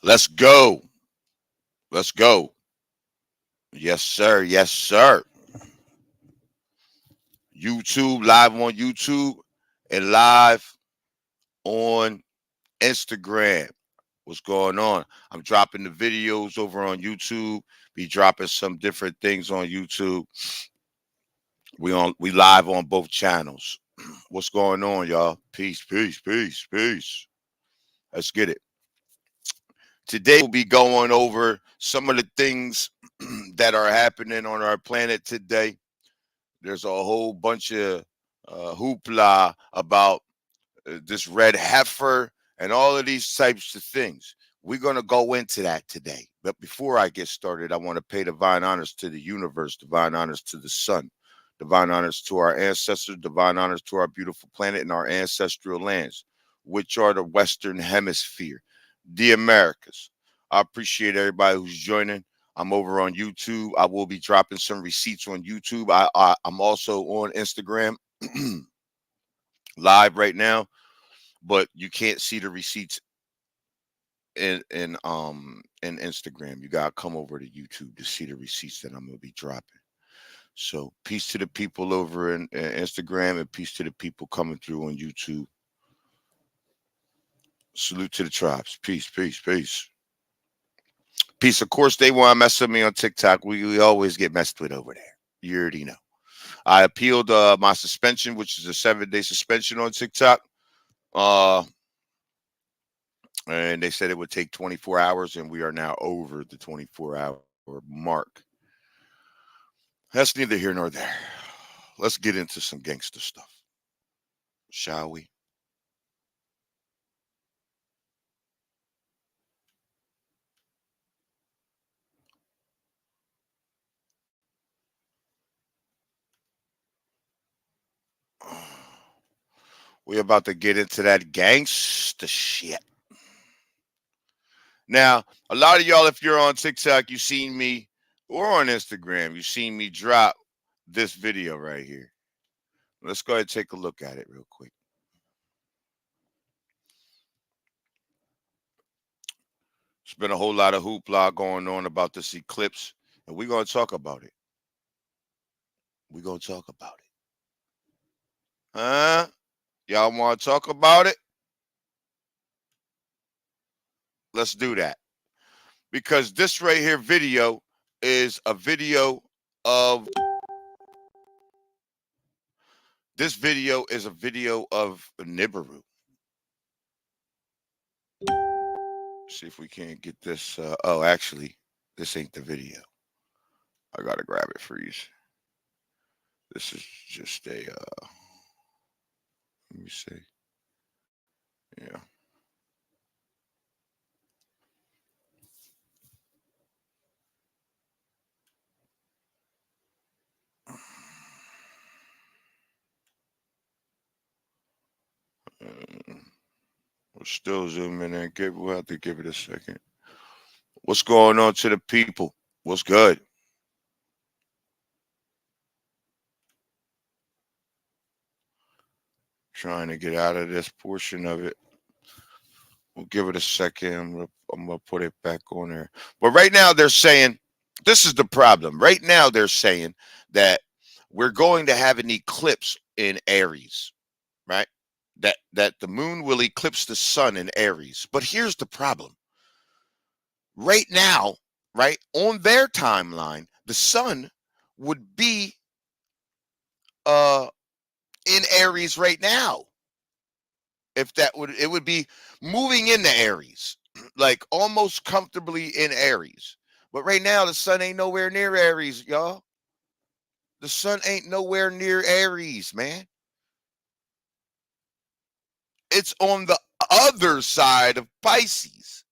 Let's go. Let's go. Yes, sir. Yes, sir. YouTube, live on YouTube and live on Instagram. What's going on? I'm dropping the videos over on YouTube. Be dropping some different things on YouTube. We live on both channels. What's going on, y'all? Peace, peace, peace, peace. Let's get it. Today we'll be going over some of the things that are happening on our planet today. There's a whole bunch of hoopla about this red heifer and all of these types of things. We're going to go into that today. But before I get started, I want to pay divine honors to the universe, divine honors to the sun, divine honors to our ancestors, divine honors to our beautiful planet and our ancestral lands, which are the Western Hemisphere, the Americas. I appreciate everybody who's joining. I'm over on YouTube. I will be dropping some receipts on YouTube. I'm also on Instagram live right now, but you can't see the receipts in Instagram. You gotta come over to YouTube to see the receipts that I'm gonna be dropping. So peace to the people over in Instagram and peace to the people coming through on YouTube. Salute to the tribes. Peace, peace, peace. Peace. Of course, they want to mess with me on TikTok. We always get messed with over there. You already know. I appealed my suspension, which is a 7-day suspension on TikTok. Uh, and they said it would take 24 hours, and we are now over the 24-hour mark. That's neither here nor there. Let's get into some gangster stuff, shall we? We about to get into that gangster shit. Now, a lot of y'all, if you're on TikTok, you seen me, or on Instagram, you seen me drop this video right here. Let's go ahead and take a look at it real quick. There's been a whole lot of hoopla going on about this eclipse, and we're going to talk about it. We're going to talk about it. Huh? Y'all want to talk about it? Let's do that. Because this right here video is a video of Nibiru. See if we can't get this. Oh, actually, this ain't the video. I gotta grab it for you. This is just a. Let me see. Yeah. Uh, we're still zooming in. We'll have to give it a second. What's going on to the people? What's good? Trying to get out of this portion of it. We'll give it a second. I'm gonna put it back on there. But right now they're saying this is the problem. Right now they're saying that we're going to have an eclipse in Aries, right? That the moon will eclipse the sun in Aries. But here's the problem. Right now, right on their timeline, the sun would be uh in Aries right now. If that would it would be moving into Aries, like almost comfortably in Aries. But right now the sun ain't nowhere near Aries, y'all. The sun ain't nowhere near Aries, man. It's on the other side of Pisces,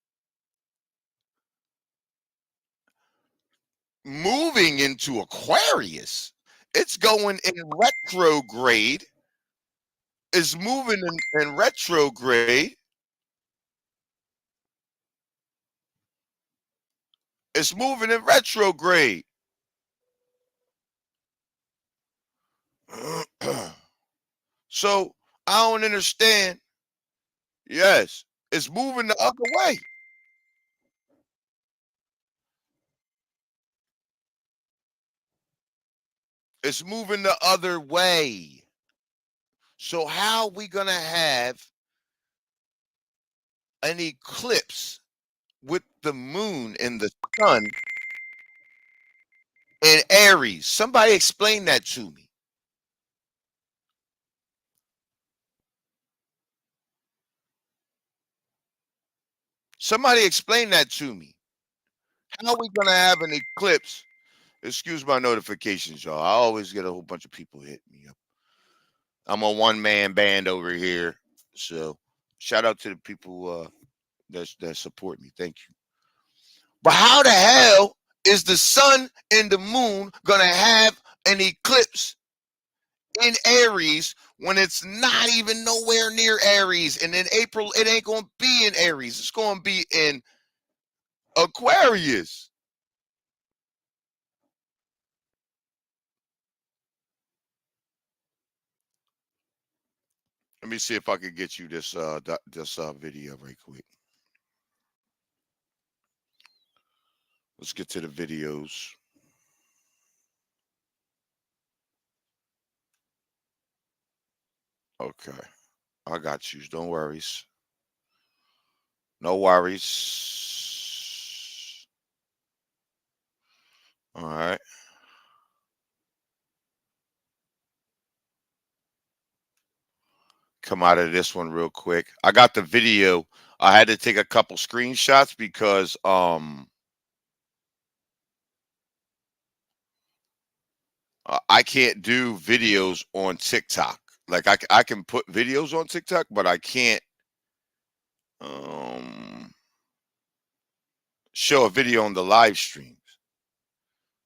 moving into Aquarius. It's going in retrograde, is moving in retrograde. It's moving in retrograde. So I don't understand. Yes, it's moving the other way. It's moving the other way. So how are we going to have an eclipse with the moon and the sun in Aries? Somebody explain that to me. Somebody explain that to me. How are we going to have an eclipse? Excuse my notifications, y'all. I always get a whole bunch of people hitting me up. I'm a one-man band over here. So shout out to the people that support me. Thank you. But how the hell is the sun and the moon going to have an eclipse in Aries when it's not even nowhere near Aries? And in April, it ain't going to be in Aries. It's going to be in Aquarius. Let me see if I can get you this video right quick. Let's get to the videos. Okay. I got you. Don't worry. No worries. All right. Come out of this one real quick. I got the video. I had to take a couple screenshots because I can't do videos on TikTok. Like I can put videos on TikTok, but I can't um show a video on the live streams.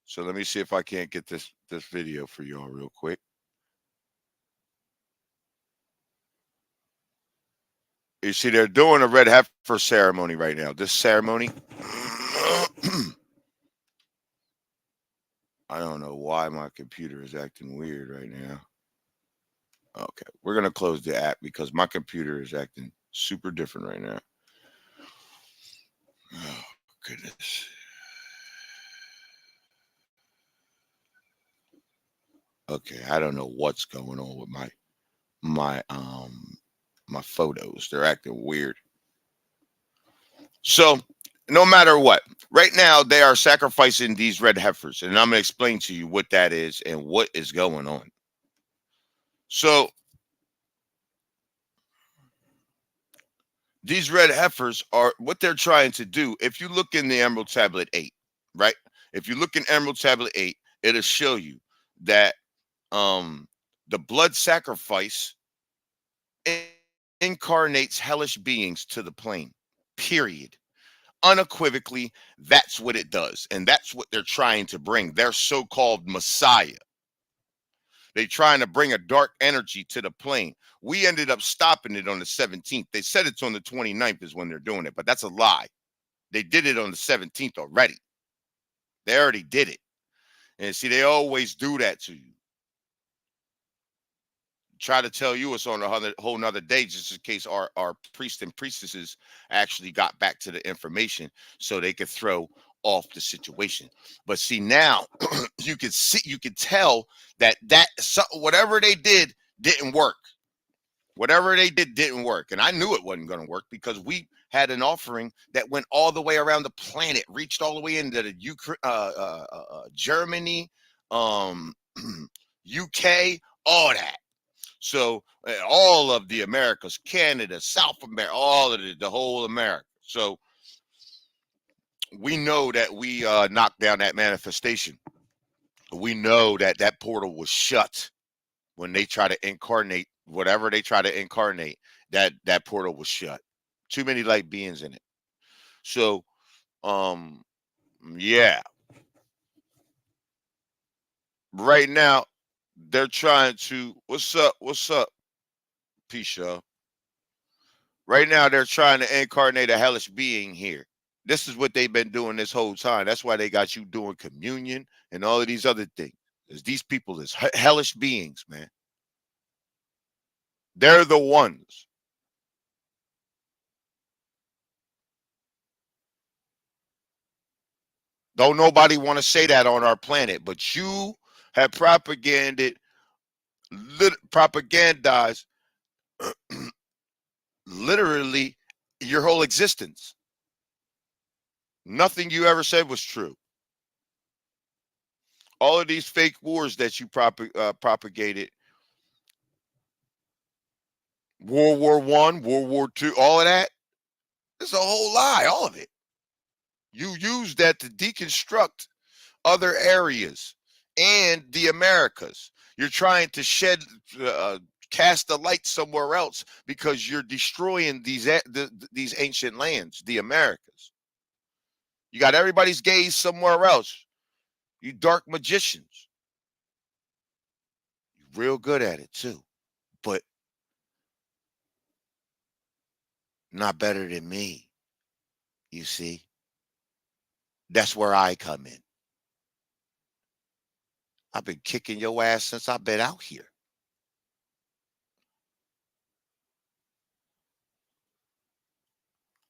So let me see if I can't get this video for y'all real quick. You see, they're doing a red heifer ceremony right now. This ceremony, I don't know why my computer is acting weird right now. Okay, we're gonna close the app because my computer is acting super different right now. Oh goodness. Okay, I don't know what's going on with my photos. They're acting weird. So no matter what, right now they are sacrificing these red heifers, and I'm gonna explain to you what that is and what is going on. So these red heifers are what they're trying to do. If you look in the Emerald Tablet 8, right? If you look in Emerald Tablet 8, it'll show you that the blood sacrifice incarnates hellish beings to the plane. Period. Unequivocally, that's what it does. And that's what they're trying to bring. Their so-called Messiah. They're trying to bring a dark energy to the plane. We ended up stopping it on the 17th. They said it's on the 29th is when they're doing it, but that's a lie. They did it on the 17th already. They already did it. And see, they always do that to you. Try to tell you it's on a whole nother day just in case our priests and priestesses actually got back to the information so they could throw off the situation. But see, now you could tell that whatever they did didn't work. Whatever they did didn't work. And I knew it wasn't going to work because we had an offering that went all the way around the planet, reached all the way into the Ukraine, Germany, UK, all that. So all of the Americas, Canada, South America, all of the whole America. So we know that we knocked down that manifestation. We know that that portal was shut when they try to incarnate whatever they try to incarnate. That portal was shut. Too many light beings in it. So yeah. Right now they're trying to what's up, peace, y'all. Right now, they're trying to incarnate a hellish being here. This is what they've been doing this whole time. That's why they got you doing communion and all of these other things. Is these people is hellish beings, man. They're the ones. Don't nobody want to say that on our planet, but you have propagandized literally your whole existence. Nothing you ever said was true. All of these fake wars that you propagated, World War I, World War II, all of that, it's a whole lie, all of it. You use that to deconstruct other areas and the Americas. You're trying to cast the light somewhere else because you're destroying these ancient lands, the Americas. You got everybody's gaze somewhere else. You dark magicians. You're real good at it too, but not better than me. You see, that's where I come in. I've been kicking your ass since I've been out here.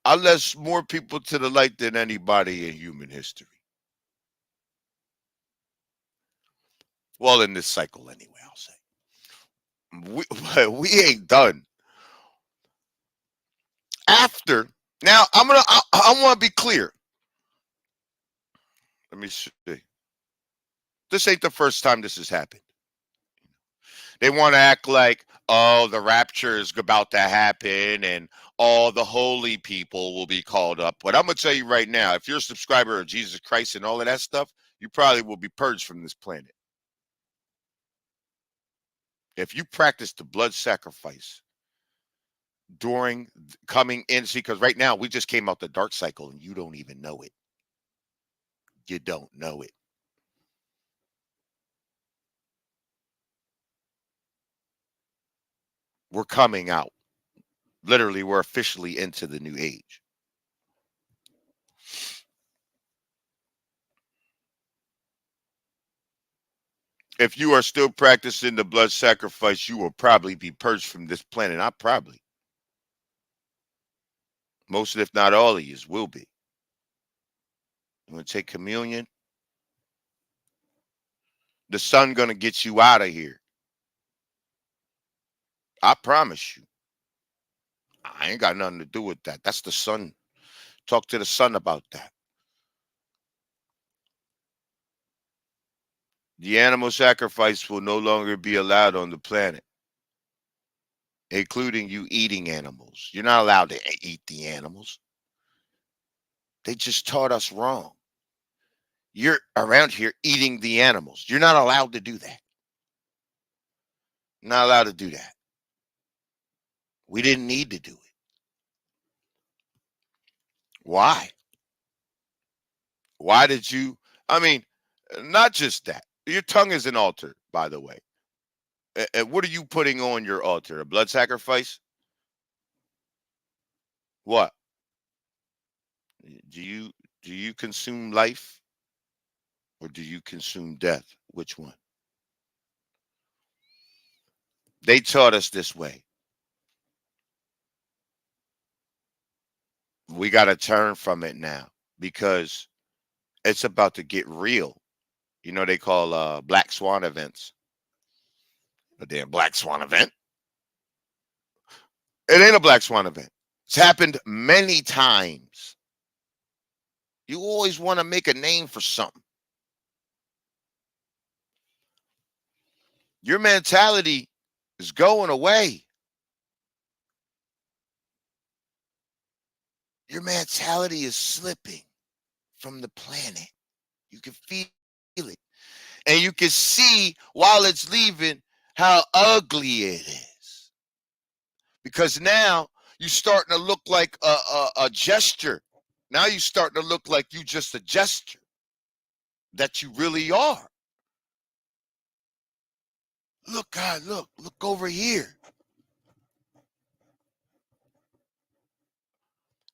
I led more people to the light than anybody in human history. Well, in this cycle, anyway, I'll say. We ain't done. After, now, I want to be clear. Let me see. This ain't the first time this has happened. They want to act like, oh, the rapture is about to happen and all the holy people will be called up. But I'm going to tell you right now, if you're a subscriber of Jesus Christ and all of that stuff, you probably will be purged from this planet. If you practice the blood sacrifice during coming in, see, because right now we just came out the dark cycle and you don't even know it. You don't know it. We're coming out. Literally, we're officially into the new age. If you are still practicing the blood sacrifice, you will probably be purged from this planet. Not probably. Most, if not all of you, will be. You want to take communion? The sun gonna get you out of here. I promise you. I ain't got nothing to do with that. That's the sun. Talk to the sun about that. The animal sacrifice will no longer be allowed on the planet, including you eating animals. You're not allowed to eat the animals. They just taught us wrong. You're around here eating the animals. You're not allowed to do that. Not allowed to do that. We didn't need to do it. Why? Why did you? I mean, not just that. Your tongue is an altar, by the way. And what are you putting on your altar? A blood sacrifice? What? Do you consume life or do you consume death? Which one? They taught us this way. We got to turn from it now because it's about to get real. You know, they call black swan events. A damn black swan event. It ain't a black swan event. It's happened many times. You always want to make a name for something. Your mentality is going away. Your mentality is slipping from the planet. You can feel it. And you can see while it's leaving how ugly it is. Because now you're starting to look like a gesture. Now you're starting to look like you just a gesture that you really are. Look, God, look over here.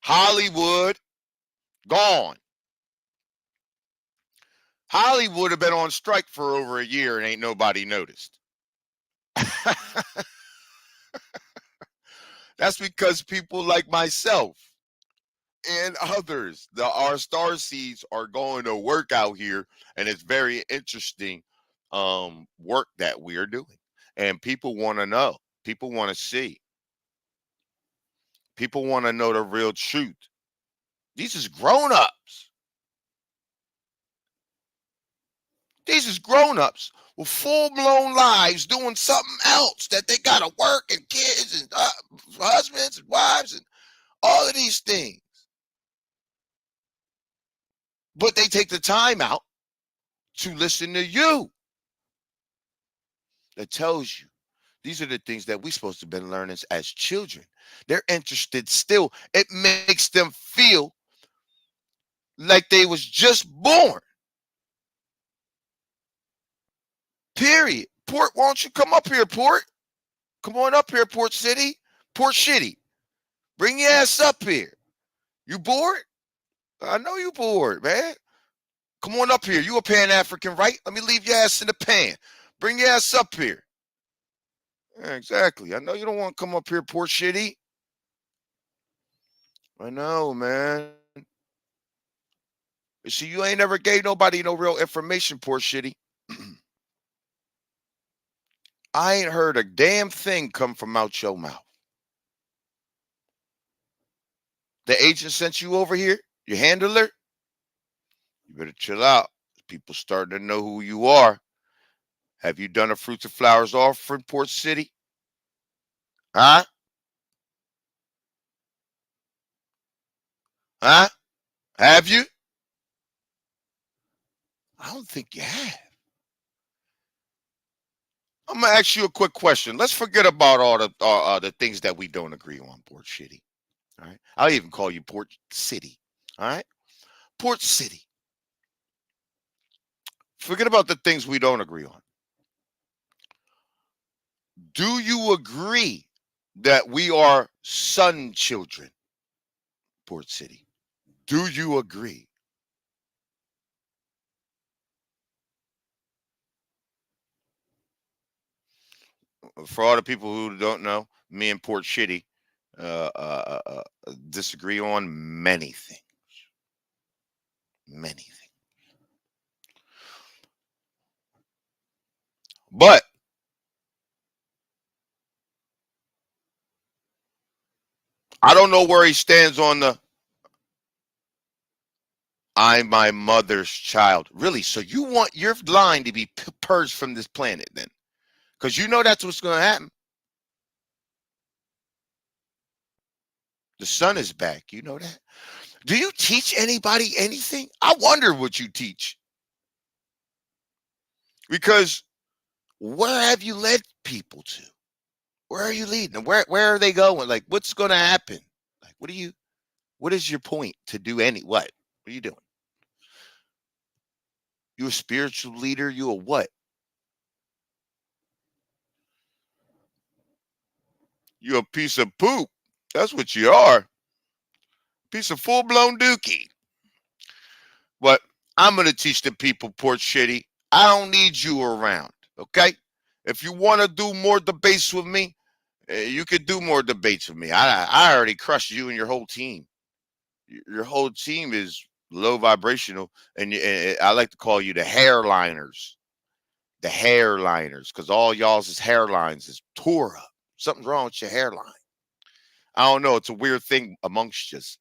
Hollywood, gone. Hollywood have been on strike for over a year and ain't nobody noticed. That's because people like myself and others, our star seeds are going to work out here, and it's very interesting work that we are doing. And people want to know. People want to see. People want to know the real truth. These is grown-ups. These is grown-ups with full-blown lives doing something else that they gotta work and kids and husbands and wives and all of these things. But they take the time out to listen to you. That tells you these are the things that we're supposed to have been learning as children. They're interested still. It makes them feel like they was just born. Period. Port, why don't you come up here, Port? Come on up here, Port City. Port Shitty. Bring your ass up here. You bored? I know you bored, man. Come on up here. You a Pan-African, right? Let me leave your ass in the pan. Bring your ass up here. Yeah, exactly. I know you don't want to come up here, Port Shitty. I know, man. You see, you ain't never gave nobody no real information, Port Shitty. I ain't heard a damn thing come from out your mouth. The agent sent you over here, your handler. You better chill out. People starting to know who you are. Have you done a Fruits and Flowers offering, Port City? Huh? Huh? Have you? I don't think you have. I'm gonna ask you a quick question. Let's forget about all the things that we don't agree on, Port Shitty. All right. I'll even call you Port City. All right. Port City. Forget about the things we don't agree on. Do you agree that we are sun children, Port City? Do you agree? For all the people who don't know, me and Port Shitty disagree on many things. Many things. But I don't know where he stands on the I'm my mother's child. Really? So you want your line to be purged from this planet then? Because you know that's what's going to happen. The sun is back. You know that? Do you teach anybody anything? I wonder what you teach. Because where have you led people to? Where are you leading them? Where are they going? Like, what's going to happen? Like, what is your point to do what? What are you doing? You a spiritual leader? You a what? You a piece of poop. That's what you are. Piece of full-blown dookie. But I'm going to teach the people, Port Shitty. I don't need you around, okay? If you want to do more debates with me, you could do more debates with me. I already crushed you and your whole team. Your whole team is low vibrational, and I like to call you the hairliners. The hairliners, because all y'all's hairlines is tore up. Something's wrong with your hairline. I don't know. It's a weird thing amongst us.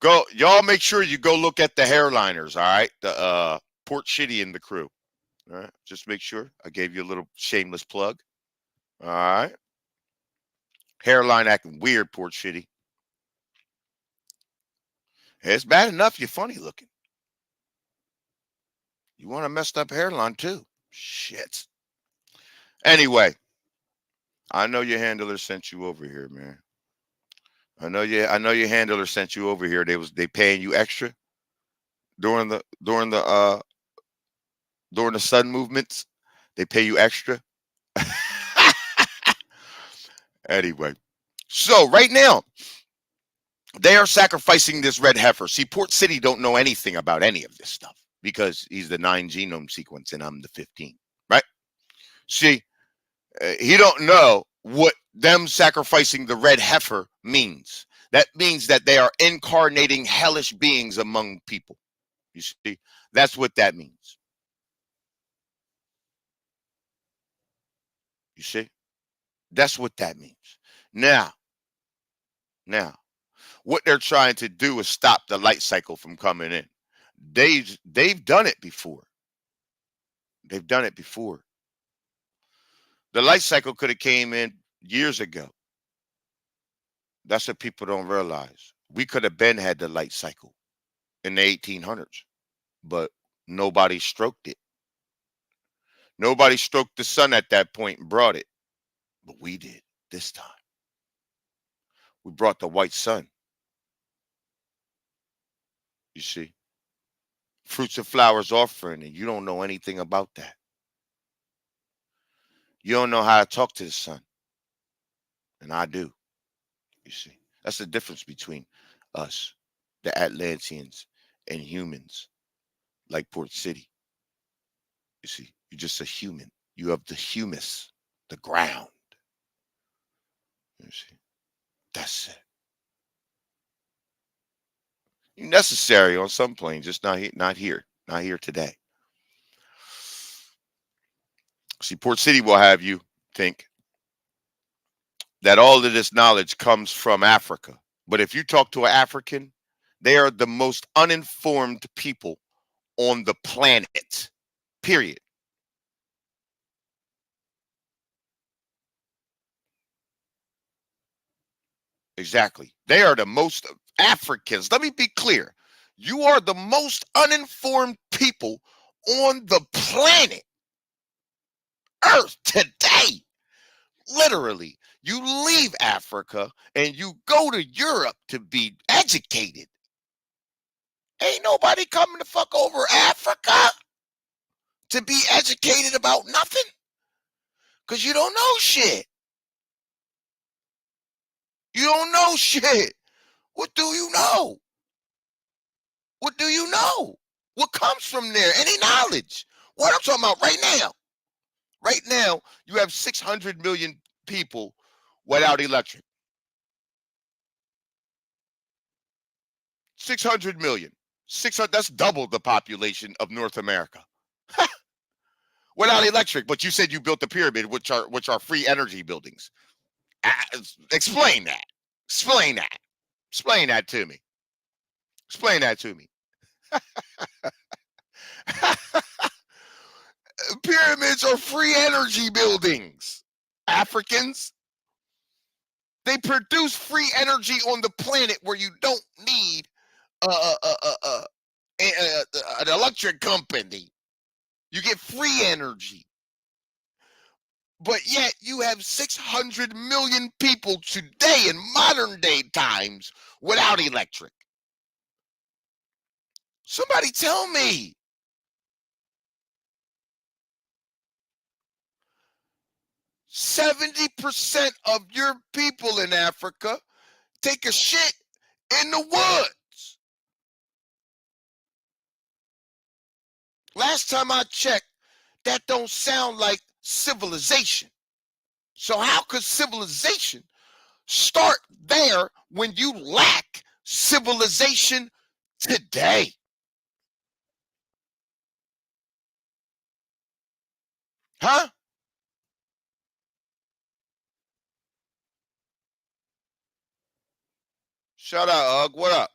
Go, y'all. Make sure you go look at the hairliners. All right, the Port Shitty and the crew. All right, just make sure. I gave you a little shameless plug. All right, hairline acting weird, Port Shitty. It's bad enough you're funny looking. You want a messed up hairline too. Shit. Anyway, I know your handler sent you over here, man. I know your handler sent you over here. They paying you extra during the sun movements. They pay you extra. Anyway, so right now they are sacrificing this red heifer. See, Port City don't know anything about any of this stuff because he's the 9 genome sequence and I'm the 15, right? See, he don't know what them sacrificing the red heifer means. That means that they are incarnating hellish beings among people. You see, that's what that means. You see? That's what that means. Now, what they're trying to do is stop the light cycle from coming in. They've done it before. They've done it before. The light cycle could have came in years ago. That's what people don't realize. We could have been had the light cycle in the 1800s, but nobody stroked it. Nobody stroked the sun at that point and brought it, but we did this time. We brought the white sun. You see, fruits and flowers offering, and you don't know anything about that. You don't know how to talk to the sun, and I do. You see, that's the difference between us, the Atlanteans, and humans like Port City. You see, you're just a human. You have the humus, the ground. You see, that's it. You're necessary on some planes, just not here, not here today. See, Port City will have you think that all of this knowledge comes from Africa. But if you talk to an African, they are the most uninformed people on the planet, period. Exactly. They are the most Africans. Let me be clear. You are the most uninformed people on the planet Earth today. Literally, you leave Africa and you go to Europe to be educated. Ain't nobody coming to fuck over Africa to be educated about nothing because you don't know shit. You don't know shit. What do you know? What do you know? What comes from there? Any knowledge? What I'm talking about right now. Right now, you have 600 million people without electric. 600 million. 600, that's double the population of North America. Without electric, but you said you built the pyramid, which are free energy buildings. Explain that. Explain that. Explain that to me. Explain that to me. Pyramids are free energy buildings. Africans, they produce free energy on the planet where you don't need an electric company. You get free energy. But yet you have 600 million people today in modern day times without electric. Somebody tell me. 70% of your people in Africa take a shit in the woods. Last time I checked, that don't sound like civilization. So how could civilization start there when you lack civilization today? Huh? Shout out, Ugg. What up?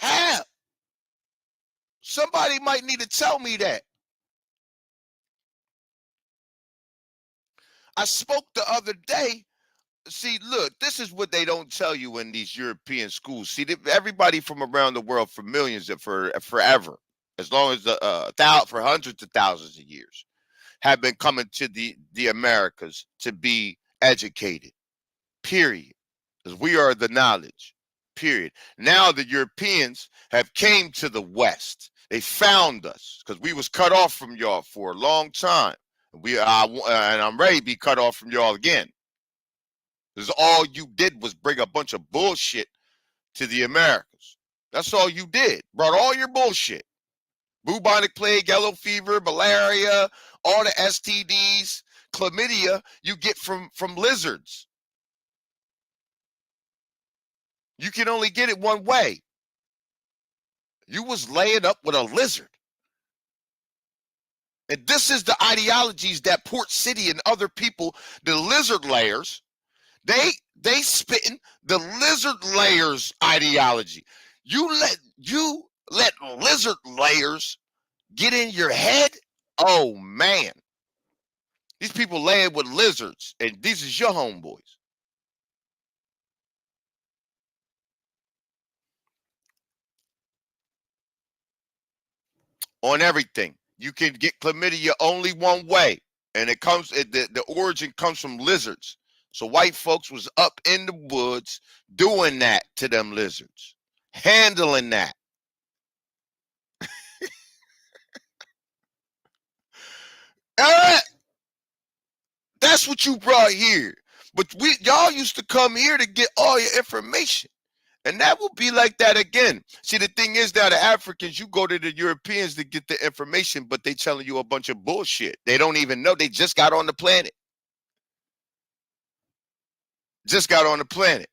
How? Somebody might need to tell me that. I spoke the other day. See, look, this is what they don't tell you in these European schools. See, everybody from around the world for millions of for forever, as long as for hundreds of thousands of years, have been coming to the Americas to be educated. Period. Because we are the knowledge. Period. Now the Europeans have came to the West. They found us because we was cut off from y'all for a long time. And I'm ready to be cut off from y'all again. Because all you did was bring a bunch of bullshit to the Americas. That's all you did. Brought all your bullshit. Bubonic plague, yellow fever, malaria, all the STDs, chlamydia you get from lizards. You can only get it one way. You was laying up with a lizard. And this is the ideologies that Port City and other people, the lizard layers, they spitting the lizard layers ideology. You let lizard layers get in your head. Oh man, these people laying with lizards, and these is your homeboys. On everything. You can get chlamydia only one way, and the origin comes from lizards. So white folks was up in the woods doing that to them lizards, handling that. That's what you brought here. But y'all used to come here to get all your information. And that will be like that again. See, the thing is that the Africans, you go to the Europeans to get the information, but they telling you a bunch of bullshit. They don't even know. They just got on the planet. Just got on the planet.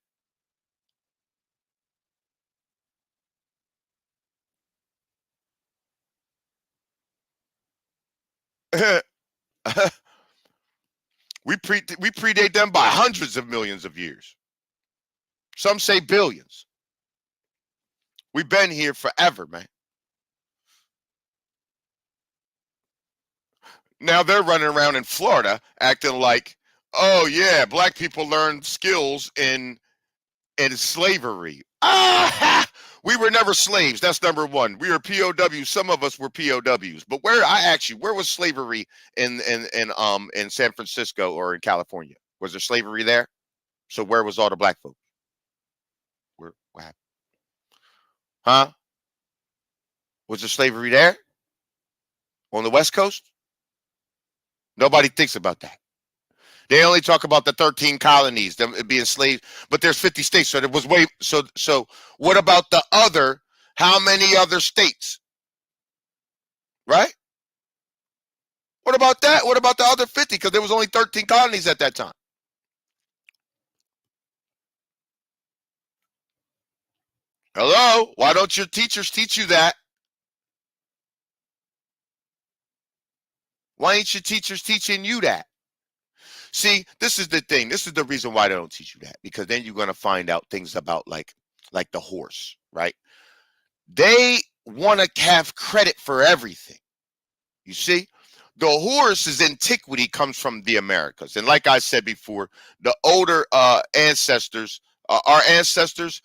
we predate them by hundreds of millions of years. Some say billions. We've been here forever, man. Now they're running around in Florida acting like, oh yeah, black people learned skills in slavery. Ah, we were never slaves. That's number one. We were POWs. Some of us were POWs. But where was slavery in San Francisco or in California? Was there slavery there? So where was all the black folks? What happened? Huh? Was there slavery there? On the West Coast? Nobody thinks about that. They only talk about the 13 colonies, them being slaves, but there's 50 states. So there was so what about the other, how many other states? Right? What about that? What about the other 50? Because there was only 13 colonies at that time. Hello? Why don't your teachers teach you that? Why ain't your teachers teaching you that? See, this is the thing. This is the reason why they don't teach you that. Because then you're going to find out things about like the horse, right? They want to have credit for everything. You see? The horse's antiquity comes from the Americas. And like I said before, the older ancestors, our ancestors,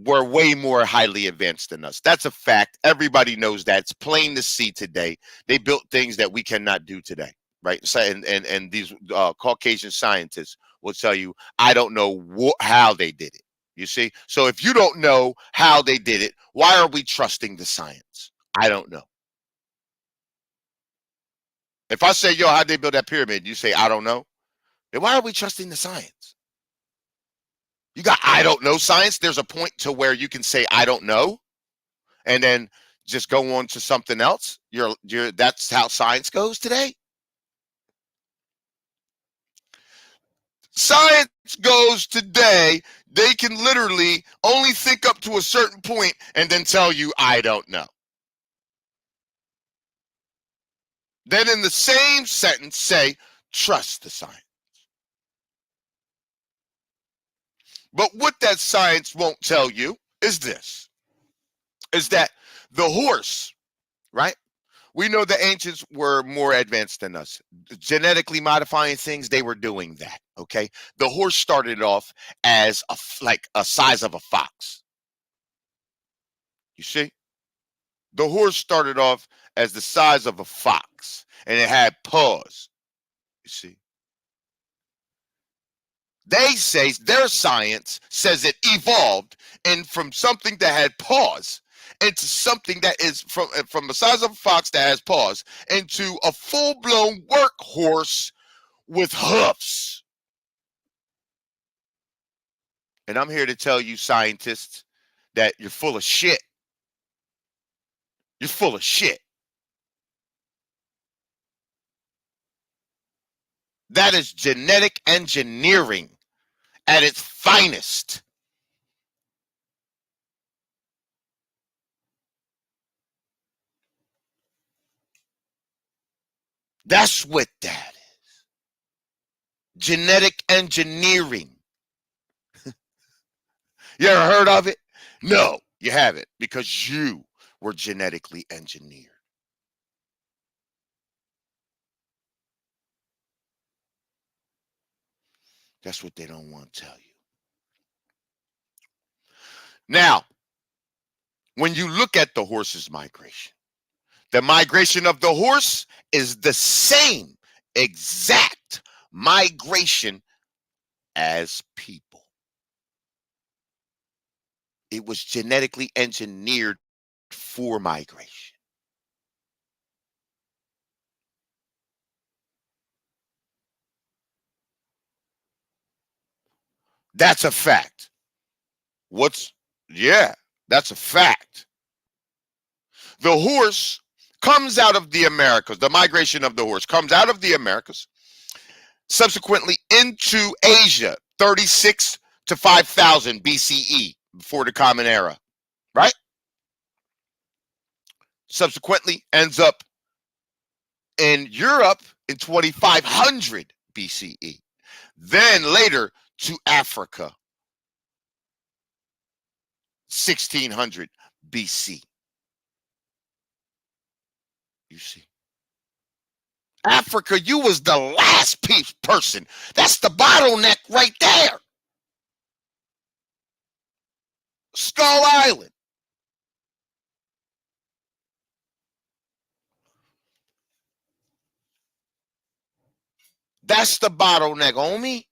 were way more highly advanced than us. That's a fact. Everybody knows that. It's plain to see today. They built things that we cannot do today, right? So, and these Caucasian scientists will tell you, I don't know how they did it. You see? So if you don't know how they did it, why are we trusting the science? I don't know. If I say, yo, how'd they build that pyramid? You say, I don't know. Then why are we trusting the science? You got, I don't know science. There's a point to where you can say, I don't know, and then just go on to something else. That's how science goes today. Science goes today. They can literally only think up to a certain point and then tell you, I don't know. Then in the same sentence, say, trust the science. But what that science won't tell you is this, is that the horse, right? We know the ancients were more advanced than us. Genetically modifying things, they were doing that, okay? The horse started off as like a size of a fox. You see? The horse started off as the size of a fox, and it had paws. You see? They say their science says it evolved and from something that had paws into something that is from the size of a fox that has paws into a full-blown workhorse with hoofs. And I'm here to tell you, scientists, that you're full of shit. You're full of shit. That is genetic engineering at its finest. That's what that is. Genetic engineering. You ever heard of it? No, you haven't, because you were genetically engineered. That's what they don't want to tell you. Now, when you look at the horse's migration, the migration of the horse is the same exact migration as people. It was genetically engineered for migration. That's a fact. Yeah, that's a fact. The horse comes out of the Americas. The migration of the horse comes out of the Americas, subsequently into Asia, 36 to 5000 BCE, before the Common Era, right? Subsequently ends up in Europe in 2500 BCE. Then later to Africa, 1600 BC. You see, Africa, you was the last person. That's the bottleneck right there. Skull Island. That's the bottleneck, homie.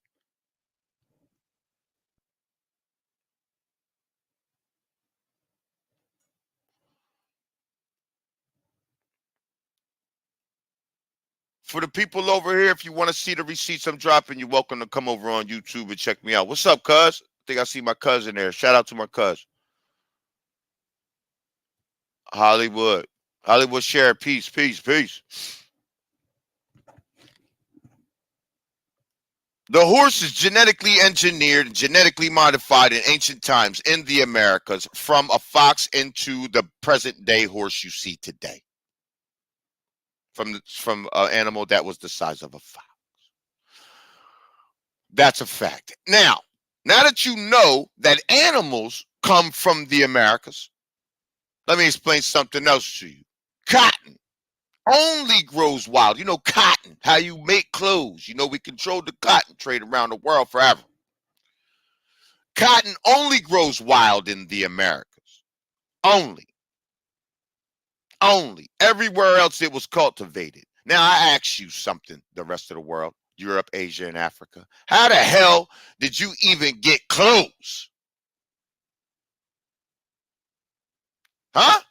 For the people over here, if you want to see the receipts I'm dropping, you're welcome to come over on YouTube and check me out. What's up, cuz? I think I see my cousin there. Shout out to my cuz. Hollywood. Hollywood share. Peace, peace, peace. The horse is genetically engineered, genetically modified in ancient times in the Americas from a fox into the present day horse you see today. From an animal that was the size of a fox. That's a fact. Now that you know that animals come from the Americas, let me explain something else to you. Cotton only grows wild. You know, cotton, how you make clothes. You know, we controlled the cotton trade around the world forever. Cotton only grows wild in the Americas. Only. Only. Everywhere else it was cultivated. Now I ask you something, the rest of the world, Europe, Asia, and Africa. How the hell did you even get clothes? Huh?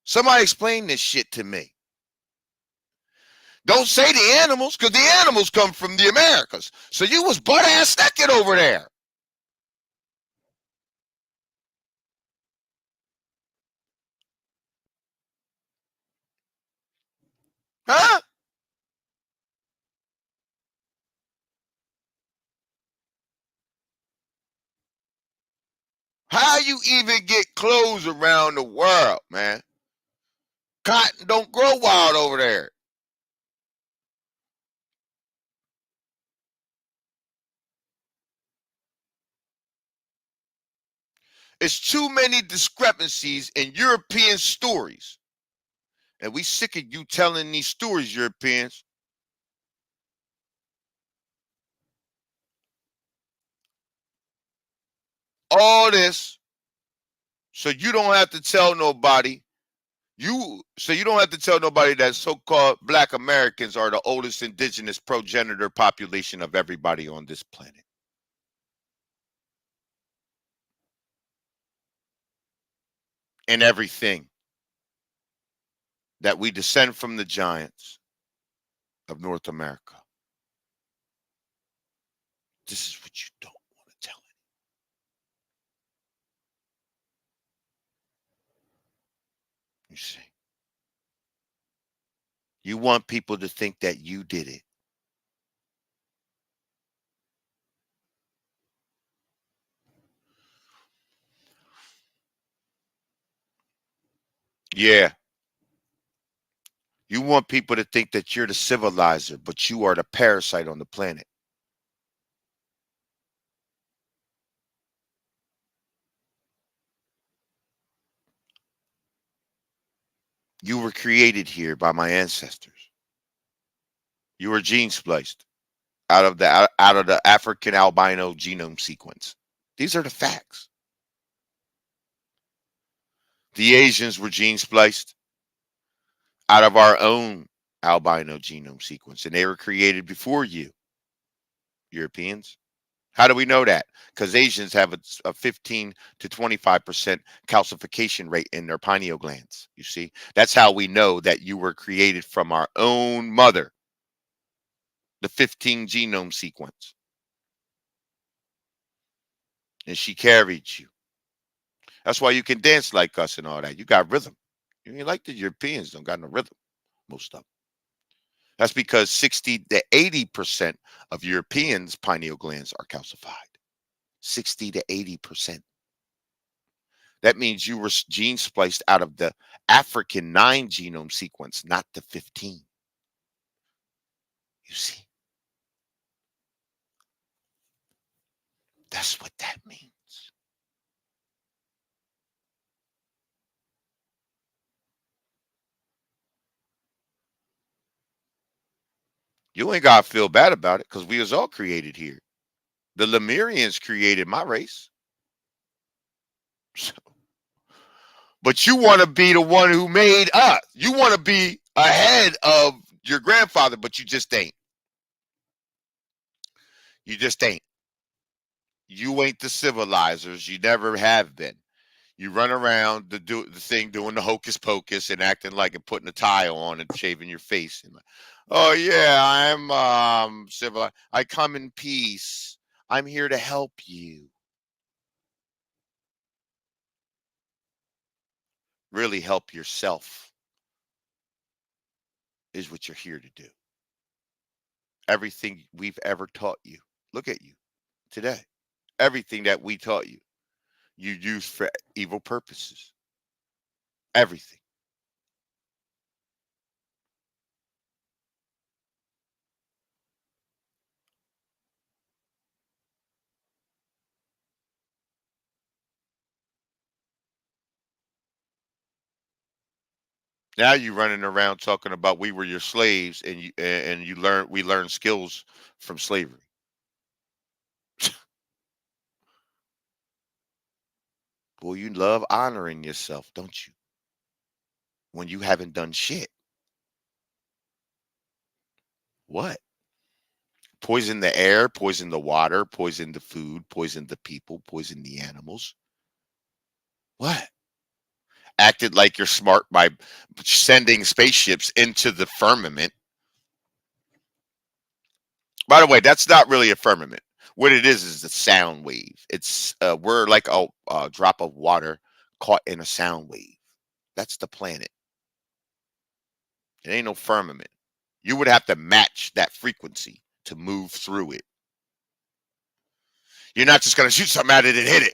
Somebody explain this shit to me. Don't say the animals, because the animals come from the Americas. So you was butt ass naked over there. Huh? How you even get clothes around the world, man? Cotton don't grow wild over there. It's too many discrepancies in European stories. And we sick of you telling these stories, Europeans. All this, so you don't have to tell nobody. You don't have to tell nobody that so-called Black Americans are the oldest indigenous progenitor population of everybody on this planet. And everything. That we descend from the giants of North America. This is what you don't want to tell it. You see. You want people to think that you did it. Yeah. You want people to think that you're the civilizer, but you are the parasite on the planet. You were created here by my ancestors. You were gene spliced out of the African albino genome sequence. These are the facts. The Asians were gene spliced out of our own albino genome sequence, and they were created before you, Europeans. How do we know that? Because Asians have a 15 to 25% calcification rate in their pineal glands. You see, that's how we know that you were created from our own mother, the 15 genome sequence, and she carried you. That's why you can dance like us and all that. You got rhythm. You ain't like the Europeans, don't got no rhythm, most of them. That's because 60 to 80% of Europeans' pineal glands are calcified. 60 to 80%. That means you were gene spliced out of the African 9 genome sequence, not the 15. You see, that's what that means. You ain't got to feel bad about it because we was all created here. The Lemurians created my race. But you want to be the one who made us. You want to be ahead of your grandfather, but you just ain't. You just ain't. You ain't the civilizers. You never have been. You run around the thing doing the hocus pocus and acting like and putting a tie on and shaving your face and like, oh yeah, I'm civilized. I come in peace. I'm here to help you. Really help yourself is what you're here to do. Everything we've ever taught you. Look at you today. Everything that we taught you, you use for evil purposes. Everything. Now you running around talking about we were your slaves and we learned skills from slavery. Boy, you love honoring yourself, don't you? When you haven't done shit. What? Poison the air, poison the water, poison the food, poison the people, poison the animals. What? Acted like you're smart by sending spaceships into the firmament. By the way, that's not really a firmament. What it is a sound wave. It's we're like a drop of water caught in a sound wave. That's the planet. It ain't no firmament. You would have to match that frequency to move through it. You're not just gonna shoot something at it and hit it.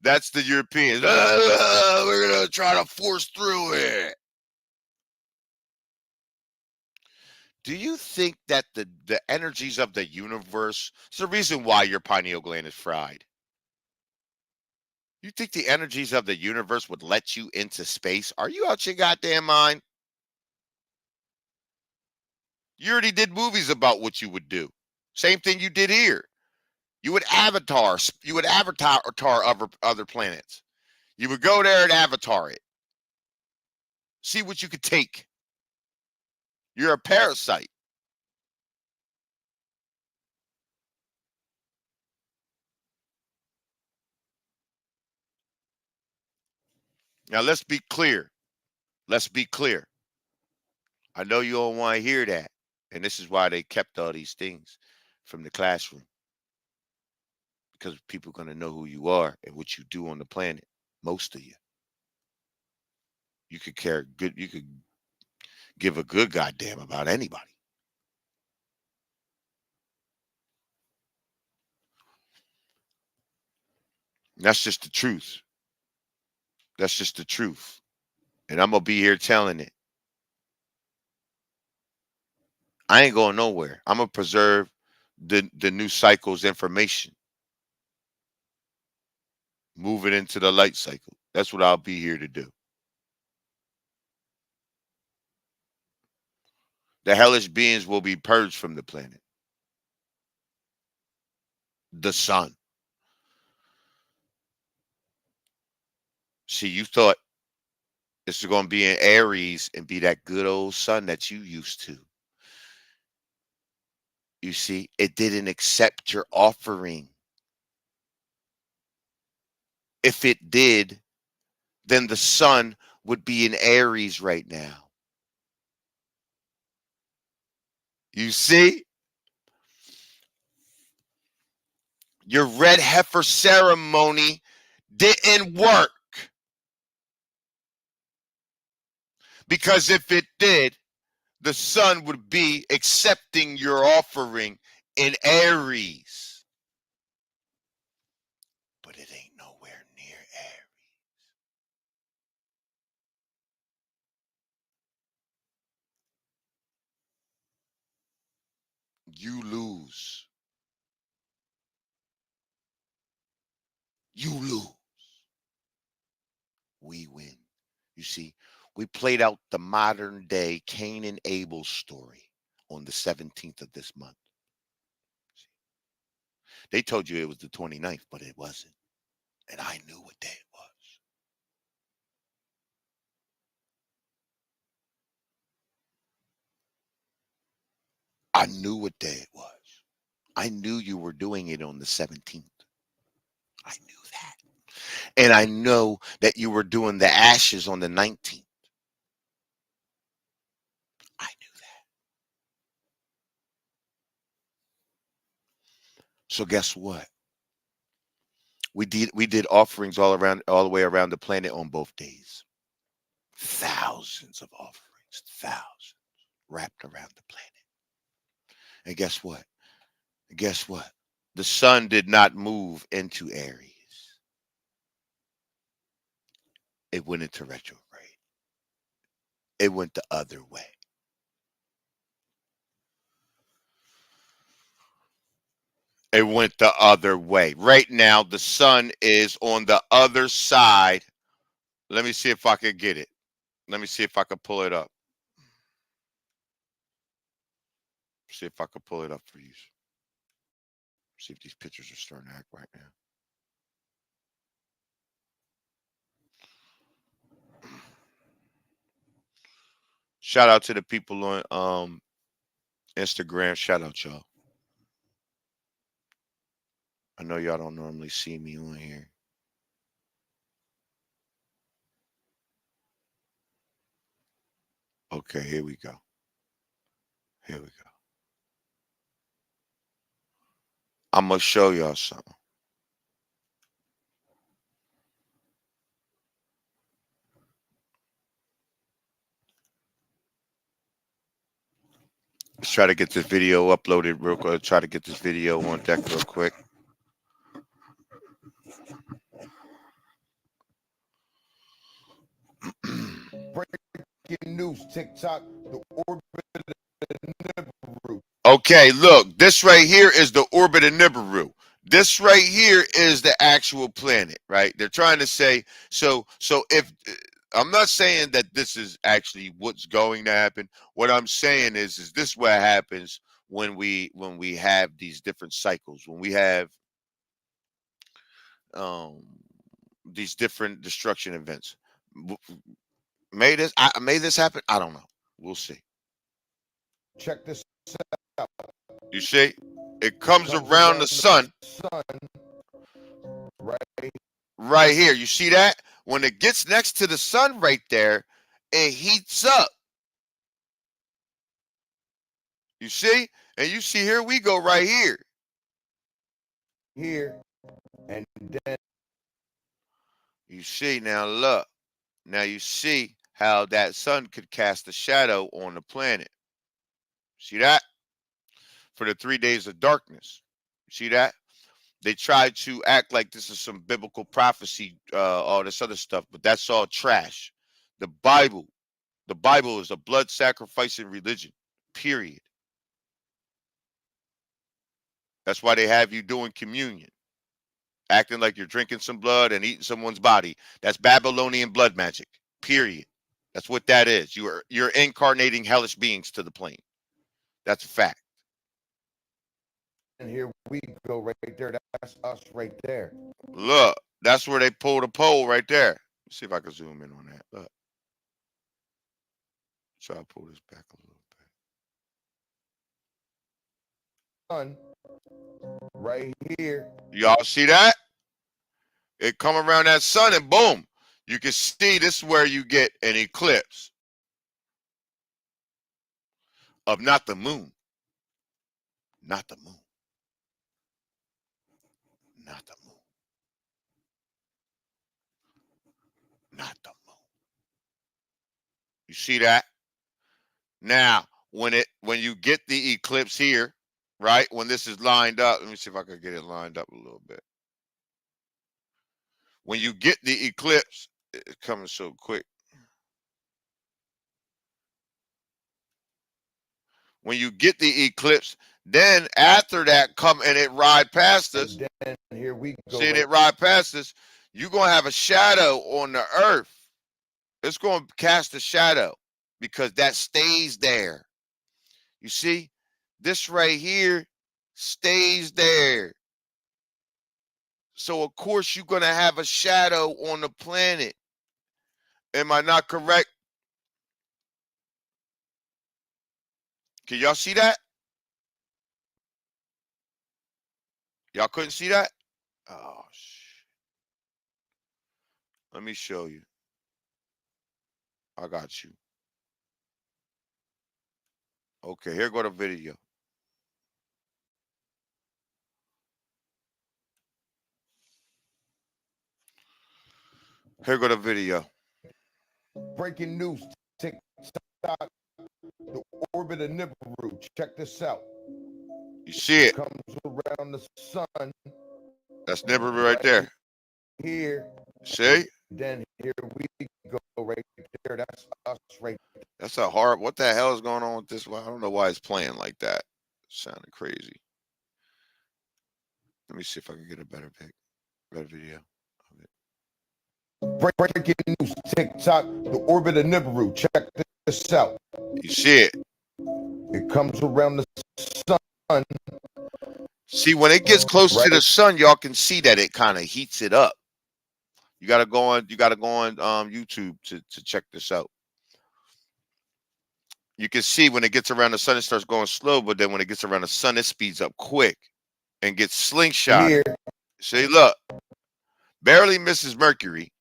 That's the Europeans. We're gonna try to force through it. Do you think that the energies of the universe is the reason why your pineal gland is fried? You think the energies of the universe would let you into space? Are you out your goddamn mind? You already did movies about what you would do. Same thing you did here. You would avatar. You would avatar other planets. You would go there and avatar it. See what you could take. You're a parasite. Now let's be clear. Let's be clear. I know you don't want to hear that. And this is why they kept all these things from the classroom. Because people are going to know who you are and what you do on the planet. Most of you. You could care good. You could give a good goddamn about anybody. And that's just the truth. That's just the truth. And I'm going to be here telling it. I ain't going nowhere. I'm going to preserve the new cycle's information. Move it into the light cycle. That's what I'll be here to do. The hellish beings will be purged from the planet. The sun. See, you thought this was going to be in Aries and be that good old sun that you used to. You see, it didn't accept your offering. If it did, then the sun would be in Aries right now. You see? Your red heifer ceremony didn't work. Because if it did, the sun would be accepting your offering in Aries. But it ain't nowhere near Aries. You lose. You lose. We win. You see, we played out the modern day Cain and Abel story on the 17th of this month. They told you it was the 29th, but it wasn't. And I knew what day it was. I knew what day it was. I knew you were doing it on the 17th. I knew that. And I know that you were doing the ashes on the 19th. I knew that. So guess what? We did offerings all the way around the planet on both days. Thousands of offerings, thousands wrapped around the planet. And guess what? Guess what? The sun did not move into Aries. It went into retrograde. It went the other way. It went the other way. Right now, the sun is on the other side. Let me see if I can get it. Let me see if I can pull it up. See if I can pull it up for you. See if these pictures are starting to act right now. Shout out to the people on Instagram. Shout out, y'all. I know y'all don't normally see me on here. Okay, here we go. Here we go. I'm going to show y'all something. Let's try to get this video uploaded real quick. Try to get this video on deck real quick. Breaking news, TikTok, the orbit of Nibiru. Okay, look, this right here is the orbit of Nibiru. This right here is the actual planet, right? They're trying to say, so if I'm not saying that this is actually what's going to happen. What I'm saying is this what happens when we have these different cycles, when we have these different destruction events. May this happen? I don't know. We'll see. Check this out. You see, it comes around the sun. Right here. You see that? When it gets next to the sun right there, it heats up. You see? And you see, here we go right here. Here. And then. You see, now look. Now you see how that sun could cast a shadow on the planet. See that? For the 3 days of darkness. You see that? they try to act like this is some biblical prophecy, all this other stuff, but that's all trash. The Bible is a blood sacrificing religion, period. That's why they have you doing communion, acting like you're drinking some blood and eating someone's body. That's Babylonian blood magic, period. That's what that is. You're incarnating hellish beings to the plane. That's a fact. And here we go right there. That's us right there. Look, that's where they pull the pole right there. Let's see if I can zoom in on that. Look. Try to pull this back a little bit. Sun, right here. Y'all see that? It come around that sun and boom. You can see this is where you get an eclipse of not the moon. Not the moon. Not the moon. Not the moon. You see that? Now, when you get the eclipse here, right? When this is lined up, let me see if I can get it lined up a little bit. When you get the eclipse, it's coming so quick. When you get the eclipse, then after that come and it ride past us. And then here we go. Seeing it ride past us, you're going to have a shadow on the earth. It's going to cast a shadow because that stays there. You see, this right here stays there. So, of course, you're going to have a shadow on the planet. Am I not correct? Can y'all see that? Y'all couldn't see that? Oh, shit. Let me show you. I got you. Okay, here go the video. Here go the video. Breaking news. TikTok. The orbit of Nibiru. Check this out. You see it? Comes around the sun. That's Nibiru right there. Here. See? Then here we go right there. That's us right there. That's a hard. What the hell is going on with this? I don't know why it's playing like that. Sounded crazy. Let me see if I can get a better video. Breaking news. TikTok. The orbit of Nibiru. Check this out. You see it? It comes around the sun. See, when it gets close to the sun, y'all can see that it kind of heats it up. You gotta go on YouTube to check this out. You can see when it gets around the sun, it starts going slow, but then when it gets around the sun, it speeds up quick and gets slingshot. Here. See, look, barely misses Mercury.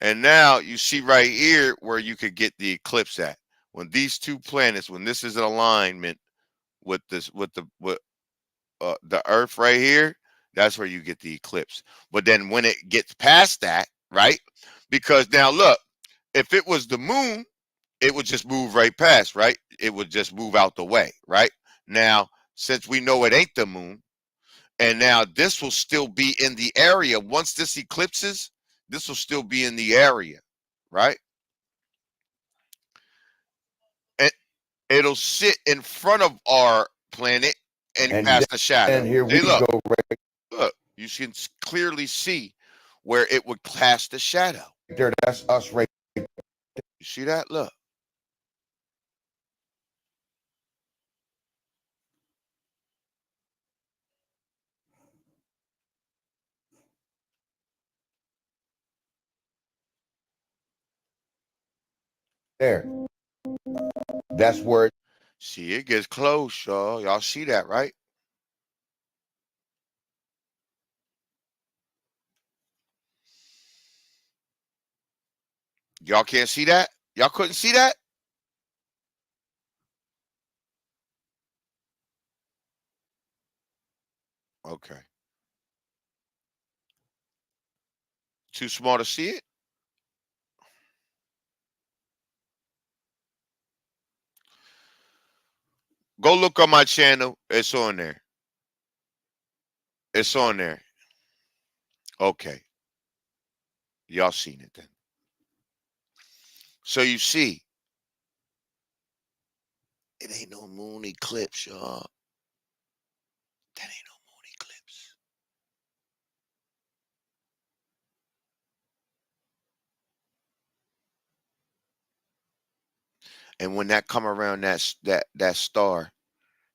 And now you see right here where you could get the eclipse at. When these two planets, when this is in alignment with the Earth right here, that's where you get the eclipse. But then when it gets past that, right? Because now look, if it was the moon, it would just move right past, right? It would just move out the way, right? Now, since we know it ain't the moon, and now this will still be in the area. Once this eclipses, this will still be in the area, right? And it'll sit in front of our planet and cast a shadow. And here we look, go right look, you can clearly see where it would cast a shadow. there. That's us right there. You see that? Look. There. That's where it. See, it gets close, y'all. Y'all see that, right? Y'all can't see that? Y'all couldn't see that? Okay. Too small to see it? Go look on my channel. It's on there. It's on there. Okay. Y'all seen it then. So you see, it ain't no moon eclipse, y'all. That ain't no moon eclipse. And when that come around that star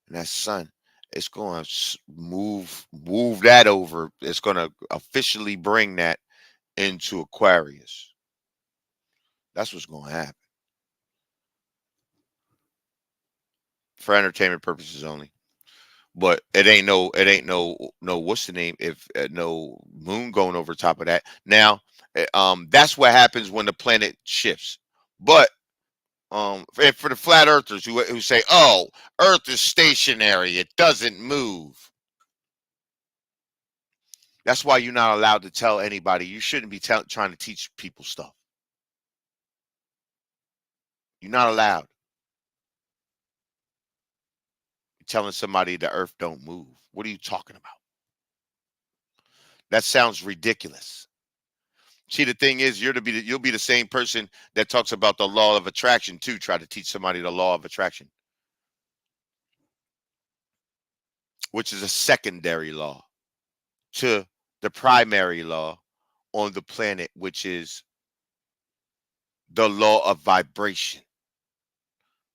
and that sun, it's going to move that over. It's going to officially bring that into Aquarius. That's what's going to happen for entertainment purposes only. But it ain't no what's the name if no moon going over top of that. Now, that's what happens when the planet shifts. But for the flat earthers who say, "Oh, Earth is stationary; it doesn't move." That's why you're not allowed to tell anybody. You shouldn't be trying to teach people stuff. You're not allowed. You're telling somebody the Earth don't move. What are you talking about? That sounds ridiculous. See, the thing is, you'll be the same person that talks about the law of attraction too. Try to teach somebody the law of attraction, which is a secondary law to the primary law on the planet, which is the law of vibration.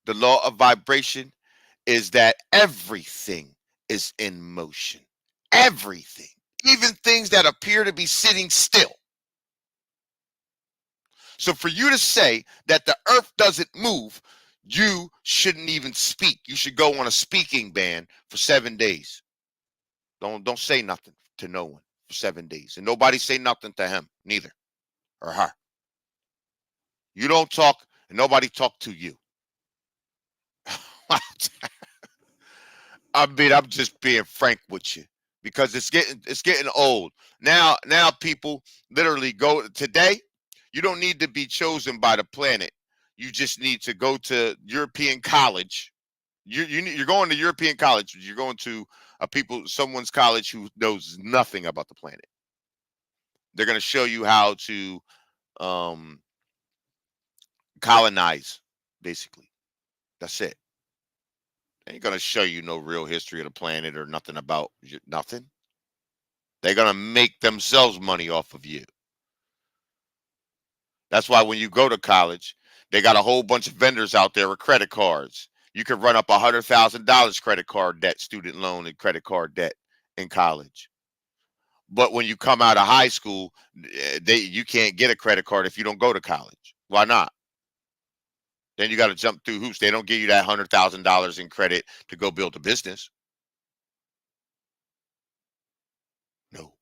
The law of vibration is that everything is in motion. Everything, even things that appear to be sitting still. So for you to say that the earth doesn't move, you shouldn't even speak. You should go on a speaking ban for 7 days. Don't say nothing to no one for 7 days. And nobody say nothing to him, neither, or her. You don't talk and nobody talk to you. I mean, I'm just being frank with you because it's getting old. Now people literally go today. You don't need to be chosen by the planet. You just need to go to European college. You're going to European college. You're going to someone's college who knows nothing about the planet. They're going to show you how to um, colonize, basically. That's it. They ain't going to show you no real history of the planet or nothing about nothing. They're going to make themselves money off of you. That's why when you go to college, they got a whole bunch of vendors out there with credit cards. You could run up $100,000 credit card debt, student loan, and credit card debt in college. But when you come out of high school, you can't get a credit card if you don't go to college. Why not? Then you got to jump through hoops. They don't give you that $100,000 in credit to go build a business. No.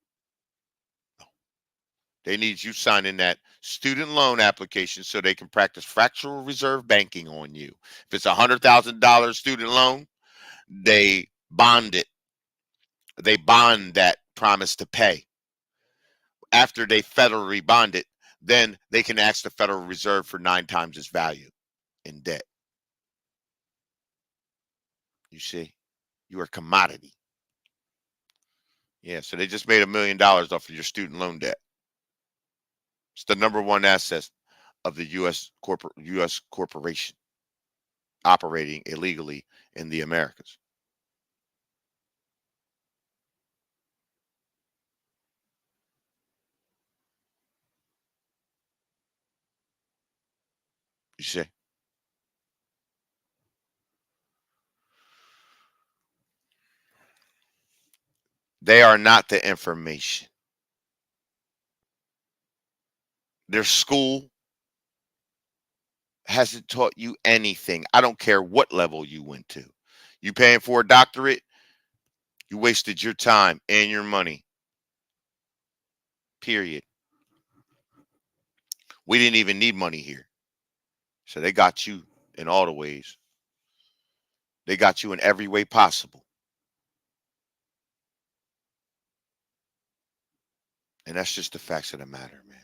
They need you signing that student loan application so they can practice fractional reserve banking on you. If it's $100,000 student loan, they bond it. They bond that promise to pay. After they federally bond it, then they can ask the Federal Reserve for 9 times its value in debt. You see, you are a commodity. Yeah, so they just made $1 million off of your student loan debt. It's the number one asset of the U.S. corporation operating illegally in the Americas. You see, they are not the information. Their school hasn't taught you anything. I don't care what level you went to. You paying for a doctorate, you wasted your time and your money. Period. We didn't even need money here. So they got you in all the ways. They got you in every way possible. And that's just the facts of the matter, man.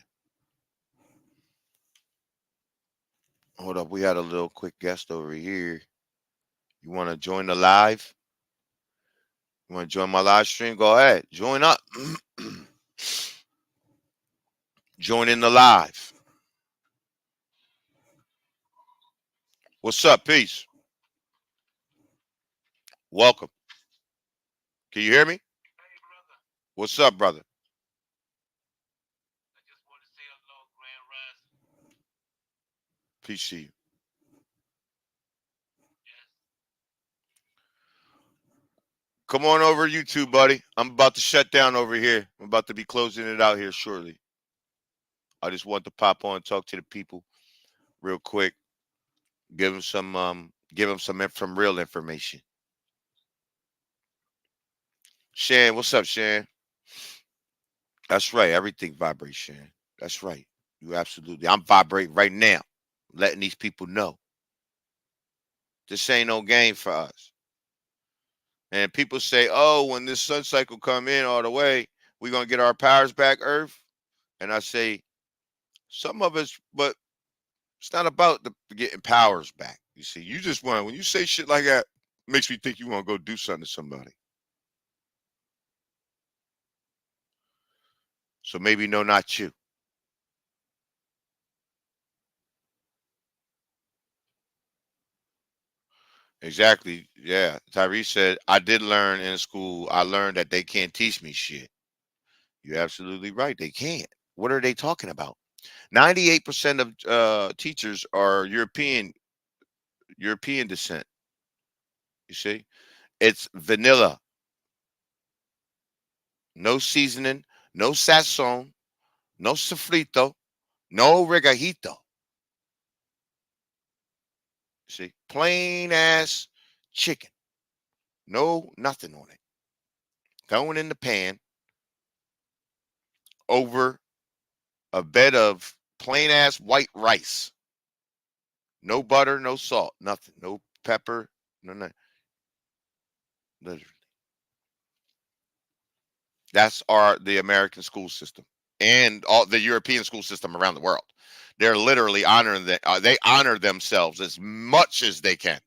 Hold up, we had a little quick guest over here. You want to join the live? You want to join my live stream? Go ahead, join up. Joining the live. What's up? Peace. Welcome. Can you hear me? What's up, brother? Peace to you. Come on over YouTube, buddy. I'm about to shut down over here. I'm about to be closing it out here shortly. I just want to pop on and talk to the people real quick. Give them some from real information. Shan, what's up, Shan? That's right. Everything vibrates, Shan. That's right. You absolutely. I'm vibrating right now, letting these people know this ain't no game for us. And people say, "Oh, when this sun cycle come in all the way, we're gonna get our powers back, Earth." And I say, some of us, but it's not about the getting powers back. You see, you just want when you say shit like that, makes me think you want to go do something to somebody. So maybe no, not you. Exactly. Yeah. Tyrese said, I did learn in school. I learned that they can't teach me shit. You're absolutely right. They can't. What are they talking about? 98% of teachers are European descent. You see, it's vanilla, no seasoning, no sazon, no sofrito, no regajito. See, plain ass chicken, no nothing on it. Thrown in the pan over a bed of plain ass white rice. No butter, no salt, nothing. No pepper, no nothing. Literally. That's the American school system and all the European school system around the world. They're literally honoring that. They honor themselves as much as they can.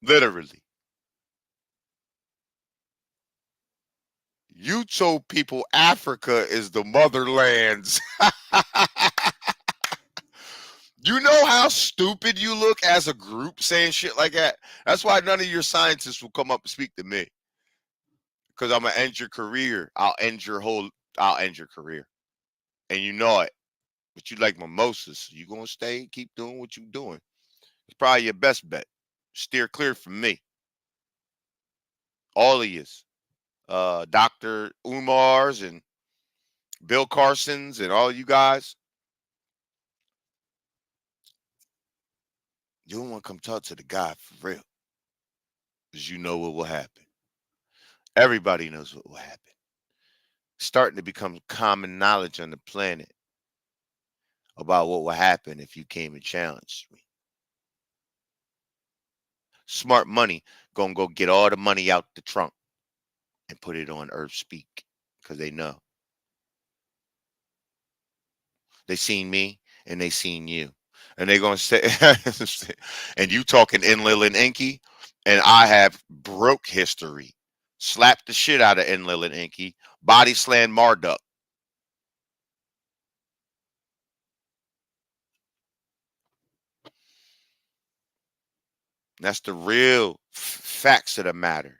Literally. You told people Africa is the motherlands. You know how stupid you look as a group saying shit like that? That's why none of your scientists will come up and speak to me. Because I'm gonna end your career. I'll end your career. And you know it. But you like mimosas. You gonna stay, keep doing what you're doing. It's probably your best bet. Steer clear from me. All of yous. Dr. Umar's and Bill Carson's and all you guys. You don't want to come talk to the guy for real. Because you know what will happen. Everybody knows what will happen. Starting to become common knowledge on the planet about what will happen if you came and challenged me. Smart money gonna go get all the money out the trunk and put it on Earth Speak because they know. They seen me and they seen you. And they're gonna say and you talking Enlil and Enki, and I have broke history. Slapped the shit out of Enlil and Enki, body slam Marduk. That's the real facts of the matter.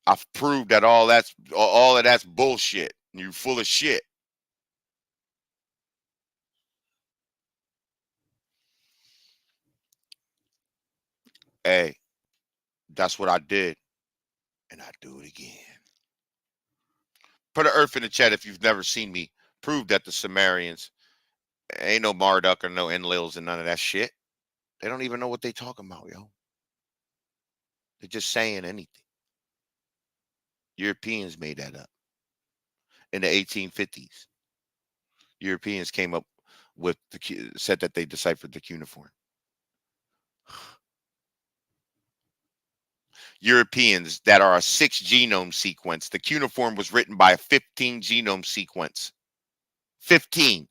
I've proved that all of that's bullshit. You full of shit. Hey, that's what I did, and I do it again. Put an earth in the chat if you've never seen me prove that the Sumerians ain't no Marduk or no Enlils and none of that shit. They don't even know what they talking about, yo. They're just saying anything. Europeans made that up in the 1850s. Europeans came up with said that they deciphered the cuneiform. Europeans that are a 6 genome sequence. The cuneiform was written by a 15 genome sequence. 15.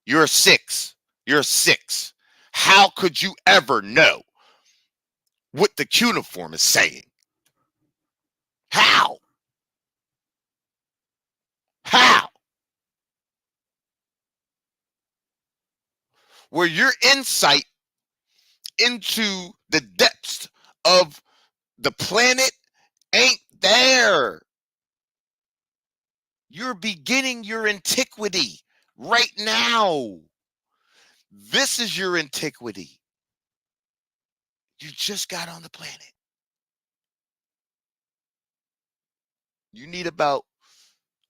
You're a 6. You're a 6. How could you ever know what the cuneiform is saying. How? How? Where your insight into the depths of the planet ain't there. You're beginning your antiquity right now. This is your antiquity. You just got on the planet. You need about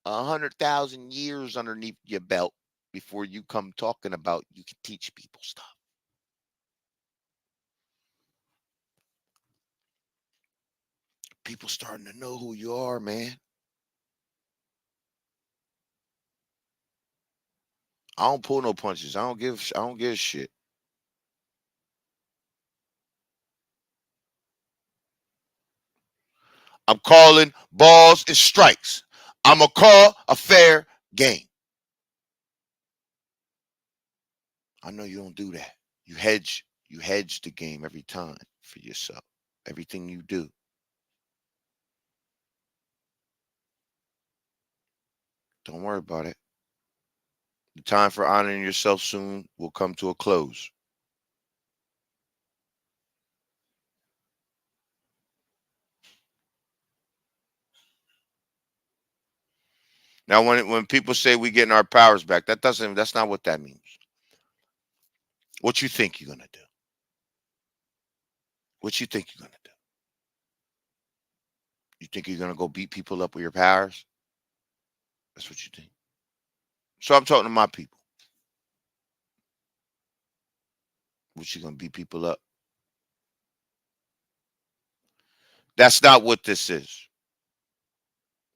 100,000 years underneath your belt before you come talking about you can teach people stuff. People starting to know who you are, man. I don't pull no punches. I don't give a shit. I'm calling balls and strikes. I'm going to call a fair game. I know you don't do that. You hedge the game every time for yourself. Everything you do. Don't worry about it. The time for honoring yourself soon will come to a close. Now, when people say we getting our powers back, that's not what that means. What you think you're gonna do? What you think you're gonna do? You think you're gonna go beat people up with your powers? That's what you think. So I'm talking to my people. What you gonna beat people up? That's not what this is.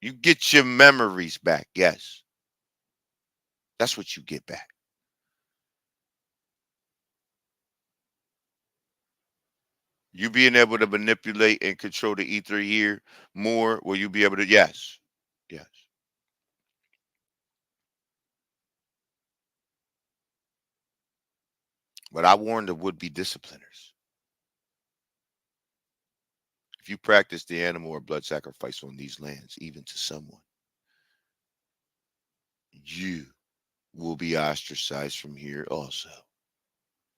You get your memories back, yes. That's what you get back. You being able to manipulate and control the ether here more, will you be able to? Yes. Yes. But I warn the would-be discipliners. If you practice the animal or blood sacrifice on these lands, even to someone, you will be ostracized from here also.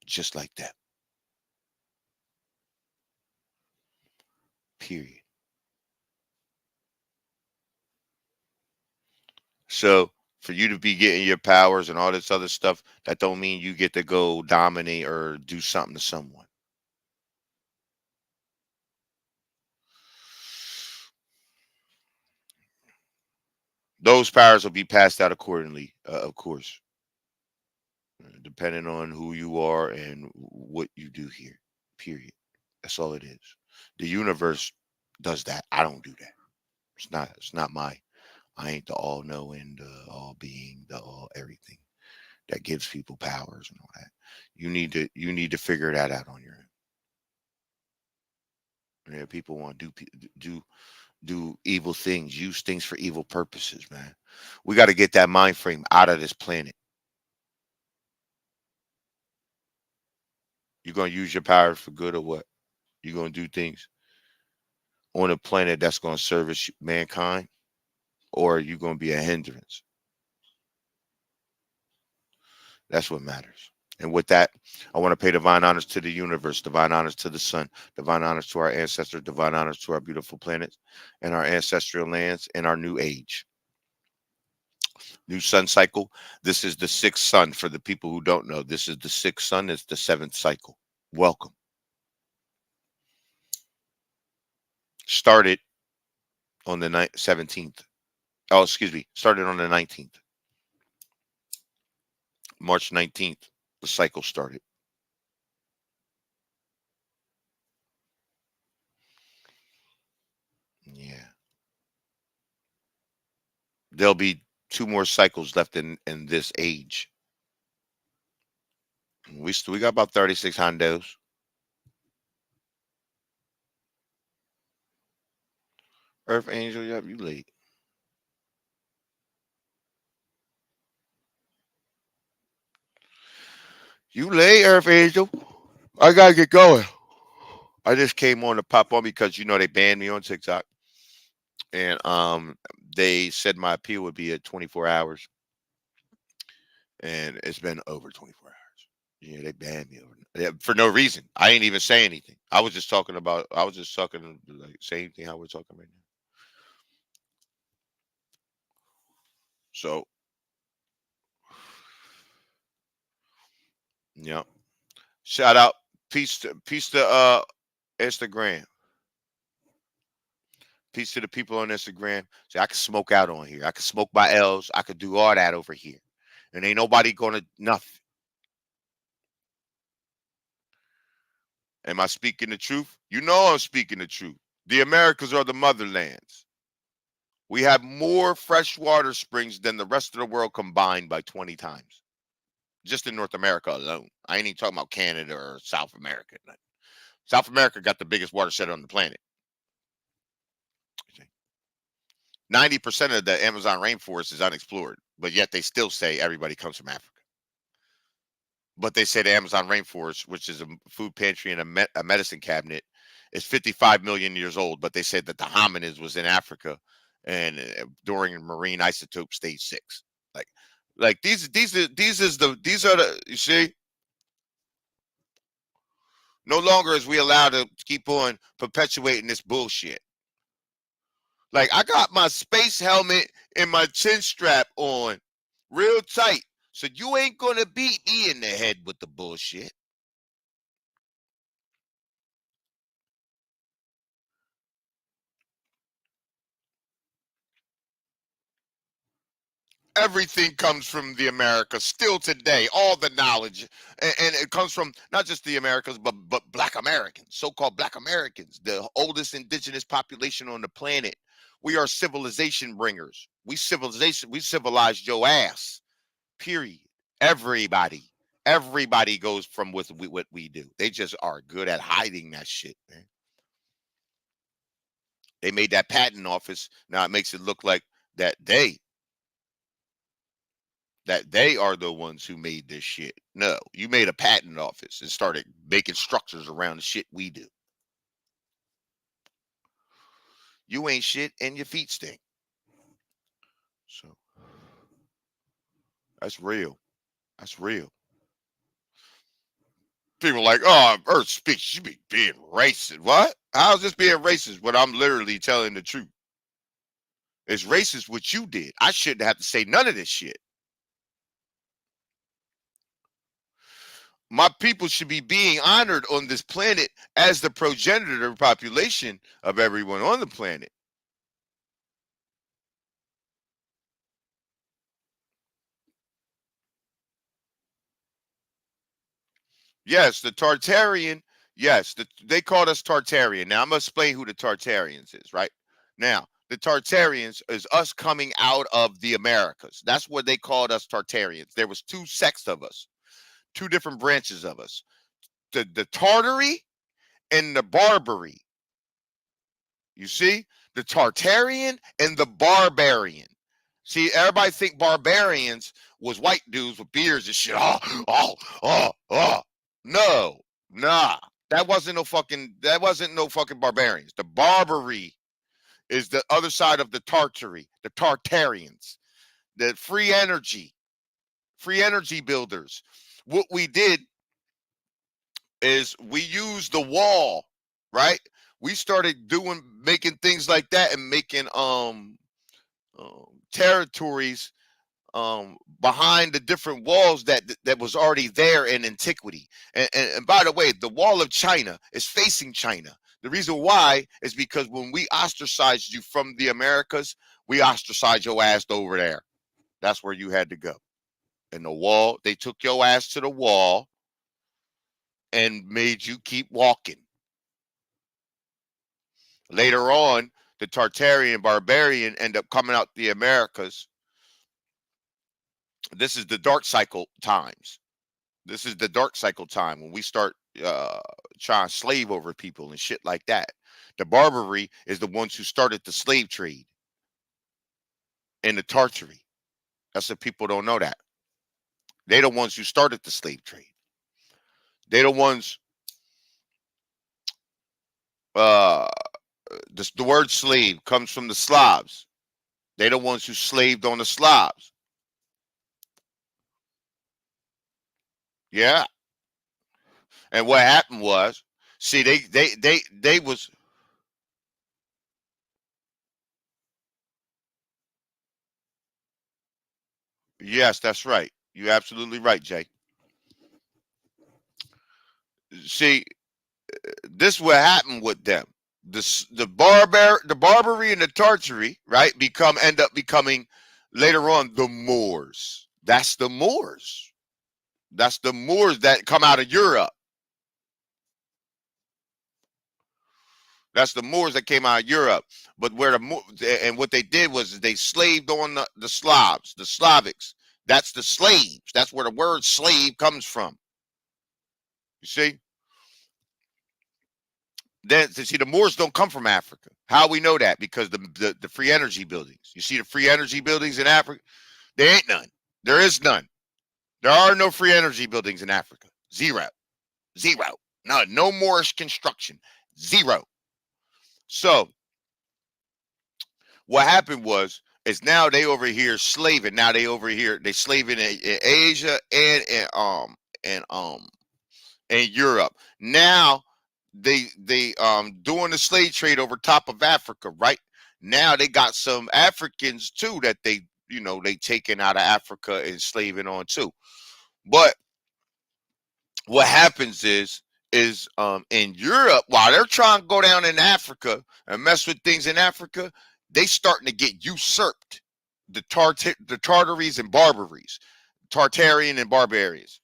Just like that. Period. So for you to be getting your powers and all this other stuff, that don't mean you get to go dominate or do something to someone. Those powers will be passed out accordingly, of course, depending on who you are and what you do here. Period. That's all it is. The universe does that. I don't do that. It's not my. I ain't the all knowing, the all being, the all everything that gives people powers and all that. You need to figure that out on your own. Yeah, people want to do evil things, use things for evil purposes, man. We got to get that mind frame out of this planet. You're gonna use your powers for good or what? You're gonna do things on a planet that's gonna service mankind, or are you gonna be a hindrance? That's what matters. And with that, I want to pay divine honors to the universe, divine honors to the sun, divine honors to our ancestors, divine honors to our beautiful planets and our ancestral lands and our new age. New sun cycle. This is the sixth sun for the people who don't know. This is the sixth sun. It's the seventh cycle. Welcome. Started on the 17th. Oh, excuse me. Started on the 19th. March 19th. The cycle started. Yeah. There'll be two more cycles left in this age. We got about 36 hondos. Earth Angel, yep, you late. You late, Earth Angel. I gotta get going. I just came on to pop on because they banned me on TikTok, and they said my appeal would be at 24 hours, and it's been over 24 hours. Yeah, they banned me for no reason. I ain't even say anything. I was just talking like same thing how we're talking right now. So, yeah. Shout out, peace to Instagram. Peace to the people on Instagram. See, I can smoke out on here. I can smoke my L's. I could do all that over here. And ain't nobody gonna nothing. Am I speaking the truth? You know I'm speaking the truth. The Americas are the motherlands. We have more freshwater springs than the rest of the world combined by 20 times. Just in North America alone. I ain't even talking about Canada or South America. South America got the biggest watershed on the planet. 90% of the Amazon rainforest is unexplored, but yet they still say everybody comes from Africa. But they say the Amazon rainforest, which is a food pantry and a medicine cabinet, is 55 million years old. But they said that the hominids was in Africa and during marine isotope stage 6. Like these are the, you see. No longer is we allowed to keep on perpetuating this bullshit. Like, I got my space helmet and my chin strap on real tight. So you ain't going to beat me in the head with the bullshit. Everything comes from the Americas still today. All the knowledge. And it comes from not just the Americas, but Black Americans, so-called Black Americans, the oldest indigenous population on the planet. We are civilization bringers. We civilized your ass. Period. Everybody goes from what we do. They just are good at hiding that shit, man. They made that patent office. Now it makes it look like that they are the ones who made this shit. No, you made a patent office and started making structures around the shit we do. You ain't shit and your feet stink. So that's real. That's real. People are like, oh, Earth speaks. You be being racist. What? How's this being racist when I'm literally telling the truth? It's racist what you did. I shouldn't have to say none of this shit. My people should be being honored on this planet as the progenitor population of everyone on the planet. Yes, the Tartarian. Yes, they called us Tartarian. Now I'm gonna explain who the Tartarians is. Right now, the Tartarians is us coming out of the Americas. That's what they called us, Tartarians. There was two sects of us, two different branches of us: the Tartary and the Barbary. You see, the Tartarian and the Barbarian. See, everybody think barbarians was white dudes with beards and shit. Oh. No, nah. That wasn't no fucking barbarians. The Barbary is the other side of the Tartary, the Tartarians, the free energy builders. What we did is we used the wall, right? We started making things like that and making territories behind the different walls that was already there in antiquity. And by the way, the wall of China is facing China. The reason why is because when we ostracized you from the Americas, we ostracized your ass over there. That's where you had to go. And the wall, they took your ass to the wall and made you keep walking. Later on, the Tartarian barbarian end up coming out the Americas. This is the dark cycle times. This is the dark cycle time when we start trying to slave over people and shit like that. The Barbary is the ones who started the slave trade in the Tartary. That's what people don't know that. They're the ones who started the slave trade. They're the ones uh, the word slave comes from the Slavs. They're the ones who slaved on the Slavs. Yeah. And what happened was, see, they was, yes, that's right. You're absolutely right, Jay. See, this what happened with them. The Barbary and the Tartary, right, end up becoming later on the Moors. That's the Moors. That's the Moors that come out of Europe. That's the Moors that came out of Europe. But and what they did was they slaved on the Slavs, the Slavics. That's the slaves. That's where the word slave comes from. You see? Then see, the Moors don't come from Africa. How we know that? Because the free energy buildings. You see the free energy buildings in Africa? There ain't none. There is none. There are no free energy buildings in Africa. Zero. Zero. No Moorish construction. Zero. So what happened was is now they over here slaving. Now they slaving in Asia and Europe. Now they doing the slave trade over top of Africa, right? Now they got some Africans too that they taken out of Africa and slaving on too. But what happens is in Europe, while they're trying to go down in Africa and mess with things in Africa, they starting to get usurped. The Tartaries and Barbaries, Tartarian and barbarians,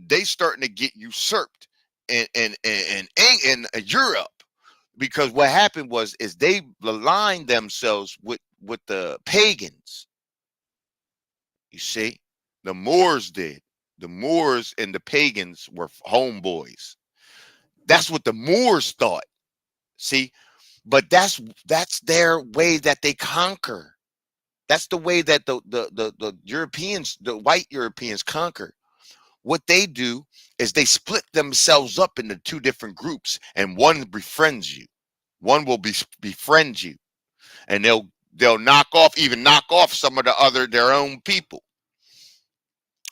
they starting to get usurped in Europe, because what happened is they aligned themselves with the pagans. You see, the Moors did. The Moors and the pagans were homeboys. That's what the Moors thought. See, but that's their way that they conquer. That's the way that the Europeans, the white Europeans, conquer. What they do is they split themselves up into two different groups, and one befriends you. One will befriend you, and they'll knock off some of their own people.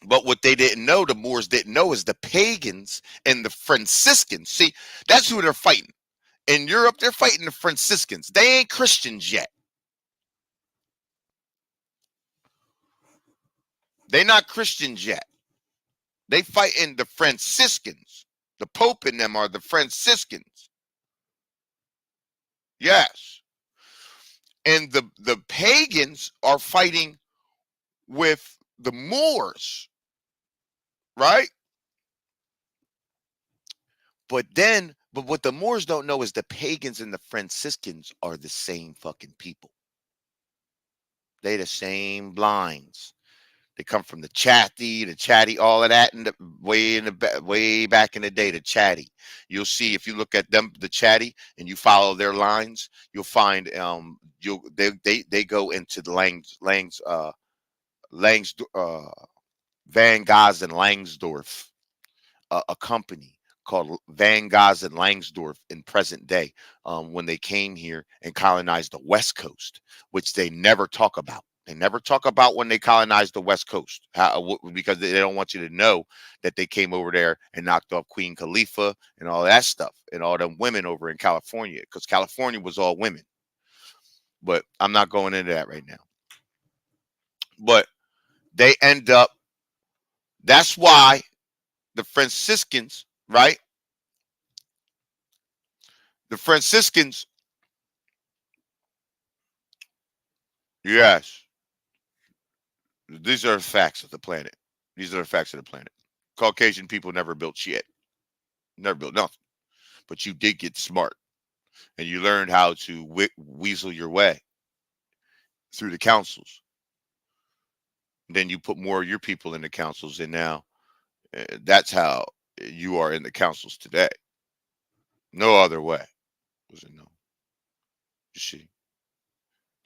But what they didn't know, the Moors didn't know, is the pagans and the Franciscans. See, that's who they're fighting. In Europe, they're fighting the Franciscans. They ain't Christians yet. They're not Christians yet. They fighting the Franciscans. The Pope in them are the Franciscans. Yes. And the pagans are fighting with the Moors. Right? But what the Moors don't know is the pagans and the Franciscans are the same fucking people. They the same blinds. They come from the chatty, all of that, and way back in the day, the chatty. You'll see if you look at them, the chatty, and you follow their lines, you'll find they go into the Van Gogh and Langsdorff, a company called Van Gogh and Langsdorff in present day, when they came here and colonized the West Coast, which they never talk about. They never talk about when they colonized the West Coast, because they don't want you to know that they came over there and knocked off Queen Khalifa and all that stuff and all them women over in California, because California was all women. But I'm not going into that right now. But they end up, that's why the Franciscans, right? The Franciscans, yes, these are the facts of the planet. These are the facts of the planet. Caucasian people never built shit. Never built nothing. But you did get smart. And you learned how to weasel your way through the councils. And then you put more of your people in the councils. And now that's how you are in the councils today. No other way. Was it no? You see.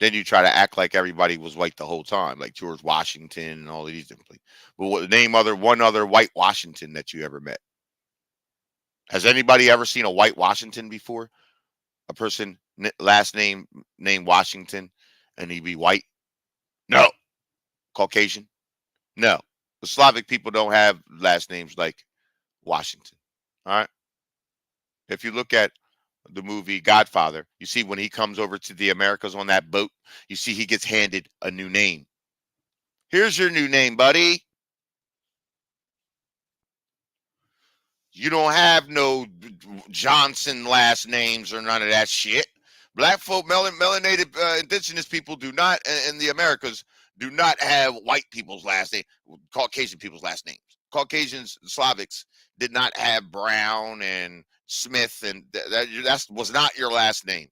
Then you try to act like everybody was white the whole time, like George Washington and all of these different places. But name one other white Washington that you ever met? Has anybody ever seen a white Washington before? a person last name named Washington and he be white? No. Caucasian? No. The Slavic people don't have last names like Washington. All right. If you look at the movie Godfather, you see when he comes over to the Americas on that boat, you see he gets handed a new name. Here's your new name, buddy. You don't have no Johnson last names or none of that shit. Black folk, melanated indigenous people do not, in the Americas, do not have white people's last name, Caucasian people's last names. Caucasians, Slavics did not have Brown and Smith, and that was not your last name.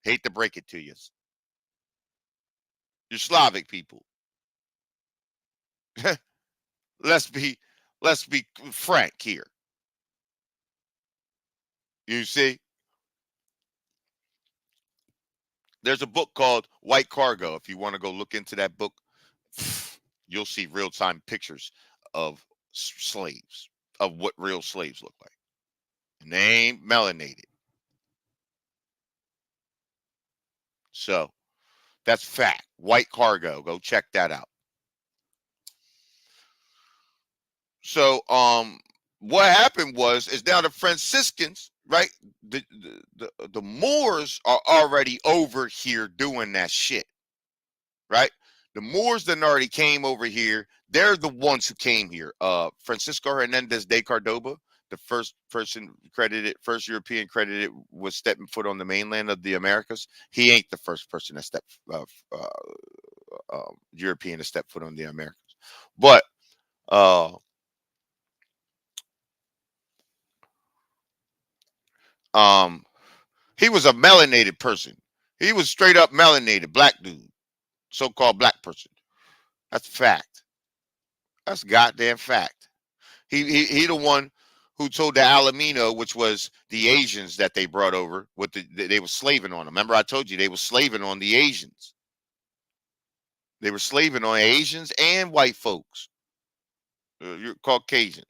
Hate to break it to you. You're Slavic people. let's be frank here. You see, there's a book called White Cargo. If you want to go look into that book, you'll see real-time pictures of slaves, of what real slaves look like. And they ain't melanated. So that's fact. White Cargo. Go check that out. So what happened is now the Franciscans, right? The Moors are already over here doing that shit. Right? The Moors that already came over here, they're the ones who came here. Francisco Hernandez de Cordoba, the first European credited was stepping foot on the mainland of the Americas. He ain't the first person that stepped European to step foot on the Americas. But he was a melanated person. He was straight up melanated, black dude, so-called black person. That's fact. That's goddamn fact. He the one who told the Alamino, which was the Asians that they brought over, they were slaving on them. Remember, I told you they were slaving on the Asians. They were slaving on Asians and white folks. You're Caucasians.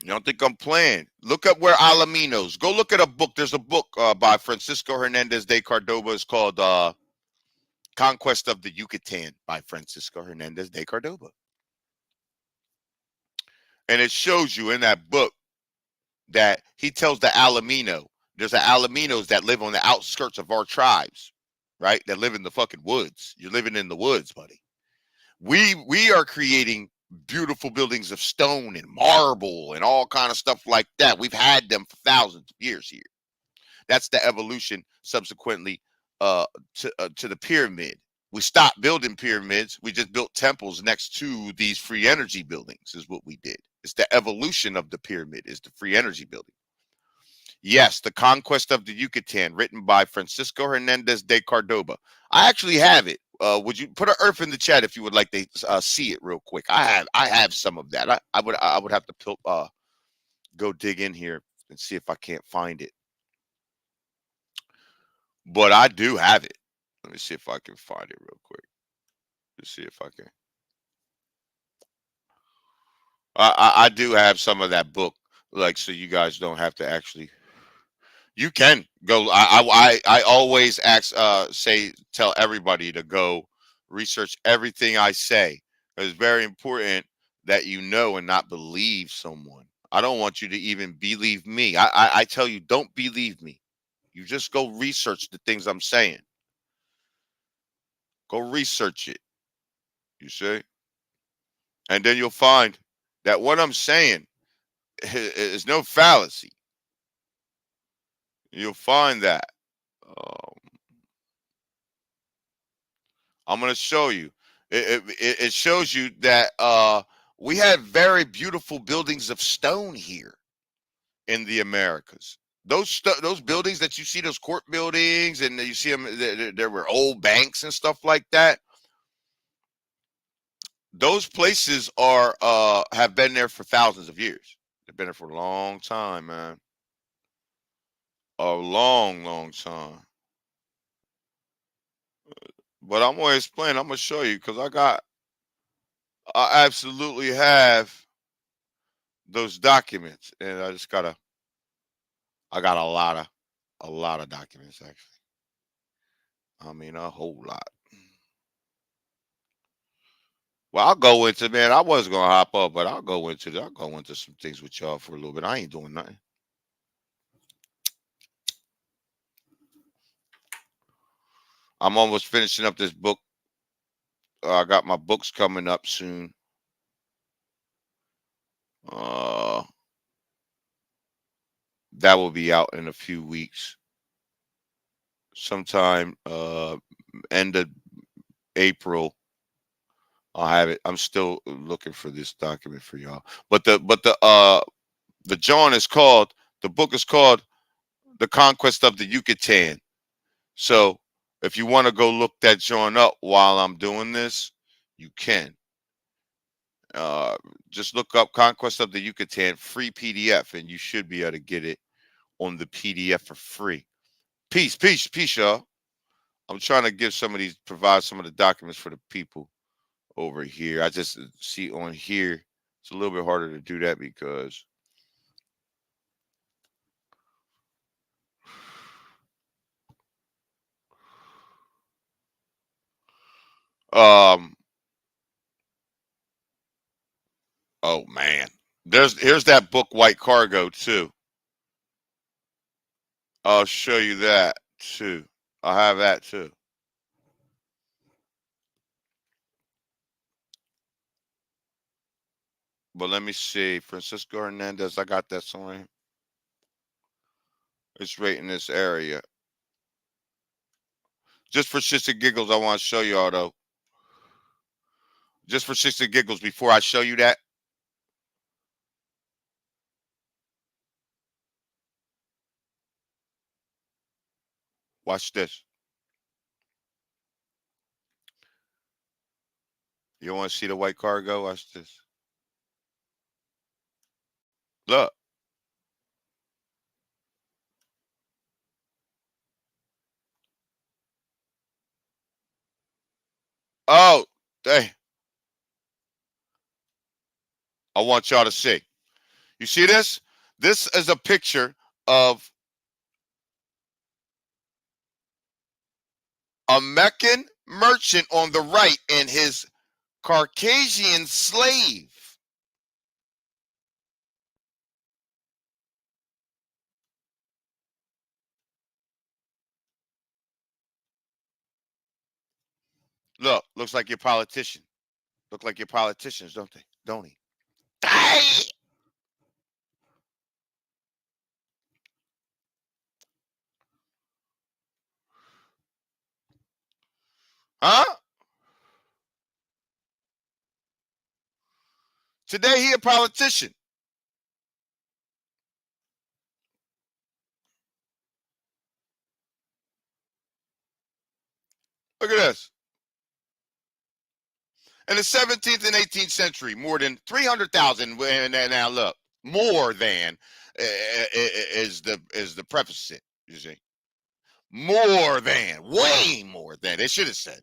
You don't think I'm playing? Look up where Alaminos. Go look at a book. There's a book by Francisco Hernandez de Cordoba. It's called Conquest of the Yucatan by Francisco Hernandez de Cordoba. And it shows you in that book that he tells the Alamino, there's the Alaminos that live on the outskirts of our tribes, right? That live in the fucking woods. You're living in the woods, buddy. We are creating beautiful buildings of stone and marble and all kind of stuff like that. We've had them for thousands of years here. That's the evolution subsequently to the pyramid. We stopped building pyramids. We just built temples next to these free energy buildings is what we did. It's the evolution of the pyramid is the free energy building. Yes, The Conquest of the Yucatan, written by Francisco Hernandez de Cordoba. I actually have it. Would you put an earth in the chat if you would like to see it real quick? I have some of that. I would have to go dig in here and see if I can't find it. But I do have it. Let me see if I can find it real quick. Let's see if I can. I do have some of that book, like, so you guys don't have to actually. You can go. I always tell everybody to go research everything I say. It's very important that you know and not believe someone. I don't want you to even believe me. I tell you, don't believe me. You just go research the things I'm saying. Go research it. You see? And then you'll find that what I'm saying is no fallacy. You'll find that. I'm going to show you. It shows you that we have very beautiful buildings of stone here in the Americas. Those buildings that you see, those court buildings, and you see them, there were old banks and stuff like that. Those places have been there for thousands of years. They've been there for a long time, man. A long, long time. But I'm going to explain. I'm going to show you because I absolutely have those documents, and I just gotta I got a lot of documents actually. I mean, a whole lot. Well, I'll go into, man. I was gonna hop up, but I'll go into some things with y'all for a little bit. I ain't doing nothing. I'm almost finishing up this book. I got my books coming up soon. Uh, that will be out in a few weeks, sometime end of April. I'll have it. I'm still looking for this document for y'all. But the John is called, the book is called The Conquest of the Yucatan. So if you want to go look that John up while I'm doing this, you can. Uh, just look up Conquest of the Yucatan free PDF, and you should be able to get it on the PDF for free. Peace, peace, peace, y'all. I'm trying to give some of these, provide some of the documents for the people over here. I just see on here, it's a little bit harder to do that because um oh man. Here's that book White Cargo too. I'll show you that too. I'll have that too. But let me see. Francisco Hernandez, I got that somewhere. It's right in this area. Just for shits and giggles, I want to show y'all though. Just for shits and giggles, before I show you that. Watch this. You want to see the White Cargo? Watch this. Look. Oh, dang. I want y'all to see. You see this? This is a picture of a Meccan merchant on the right and his Caucasian slave. Look, looks like your politician. Look like your politicians, don't they? Don't he? Hey! Huh? Today he a politician. Look at this. In the 17th and 18th century, more than 300,000. And now look, more than is the preface. You see, more than, way more than. They should have said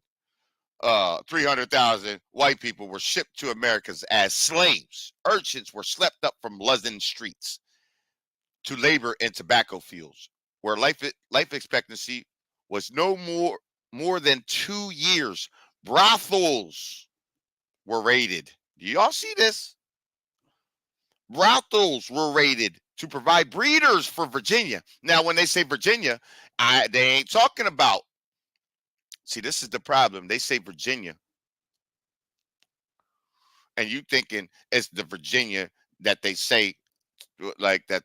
300,000 white people were shipped to Americas as slaves. Urchins were swept up from London streets to labor in tobacco fields, where life expectancy was no more than 2 years. Brothels were raided. Do y'all see this? Brothels were raided to provide breeders for Virginia. Now, when they say Virginia, they ain't talking about. See, this is the problem. They say Virginia, and you thinking it's the Virginia that they say, like that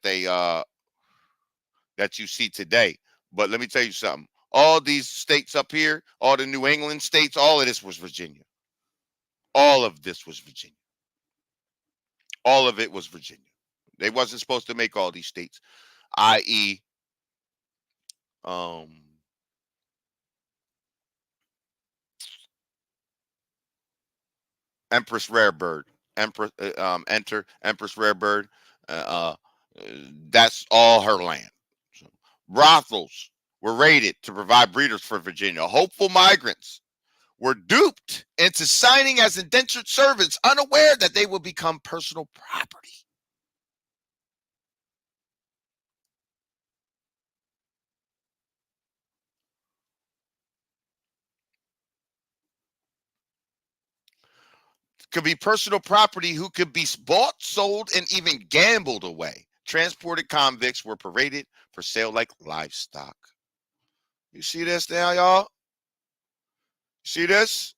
you see today. But let me tell you something. All these states up here, all the New England states, all of this was Virginia. All of this was Virginia. All of it was Virginia. They wasn't supposed to make all these states, i.e., um, Empress Rarebird, enter Empress Rarebird. Uh, that's all her land. So, brothels were raided to provide breeders for Virginia. Hopeful migrants were duped into signing as indentured servants, unaware that they will become personal property. could be personal property who could be bought, sold, and even gambled away. Transported convicts were paraded for sale like livestock. You see this now, y'all? See this?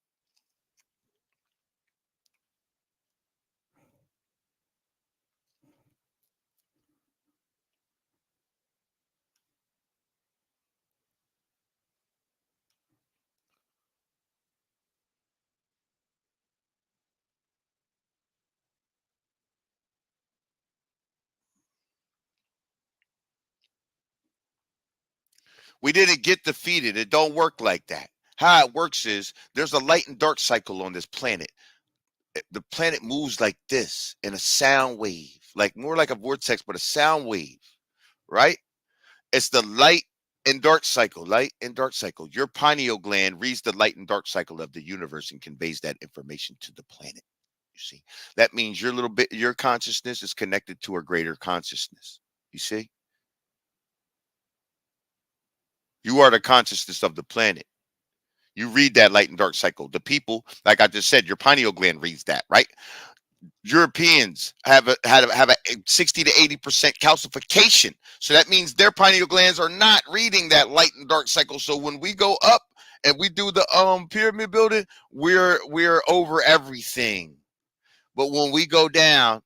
We didn't get defeated. It don't work like that. How it works is there's a light and dark cycle on this planet. The planet moves like this in a sound wave, like more like a vortex, but a sound wave, right? It's the light and dark cycle, light and dark cycle. Your pineal gland reads the light and dark cycle of the universe and conveys that information to the planet. You see, that means your little bit, your consciousness is connected to a greater consciousness. You see, you are the consciousness of the planet. You read that light and dark cycle. The people, like I just said, your pineal gland reads that, right? Europeans have a 60 to 80% calcification. So that means their pineal glands are not reading that light and dark cycle. So when we go up and we do the pyramid building, we're over everything. But when we go down,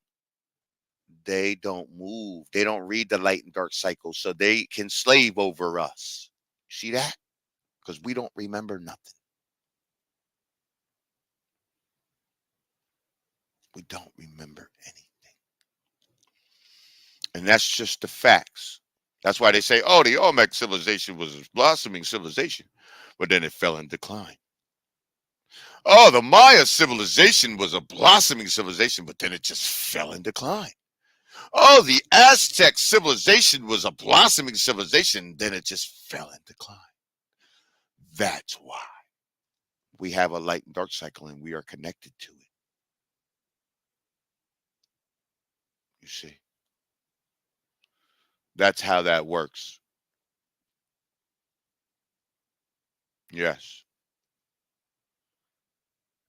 they don't move. They don't read the light and dark cycle. So they can slave over us. See that? Because we don't remember nothing. We don't remember anything. And that's just the facts. That's why they say, oh, the Olmec civilization was a blossoming civilization, but then it fell in decline. Oh, the Maya civilization was a blossoming civilization, but then it just fell in decline. Oh, the Aztec civilization was a blossoming civilization, then it just fell in decline. That's why we have a light and dark cycle and we are connected to it. You see? That's how that works. Yes.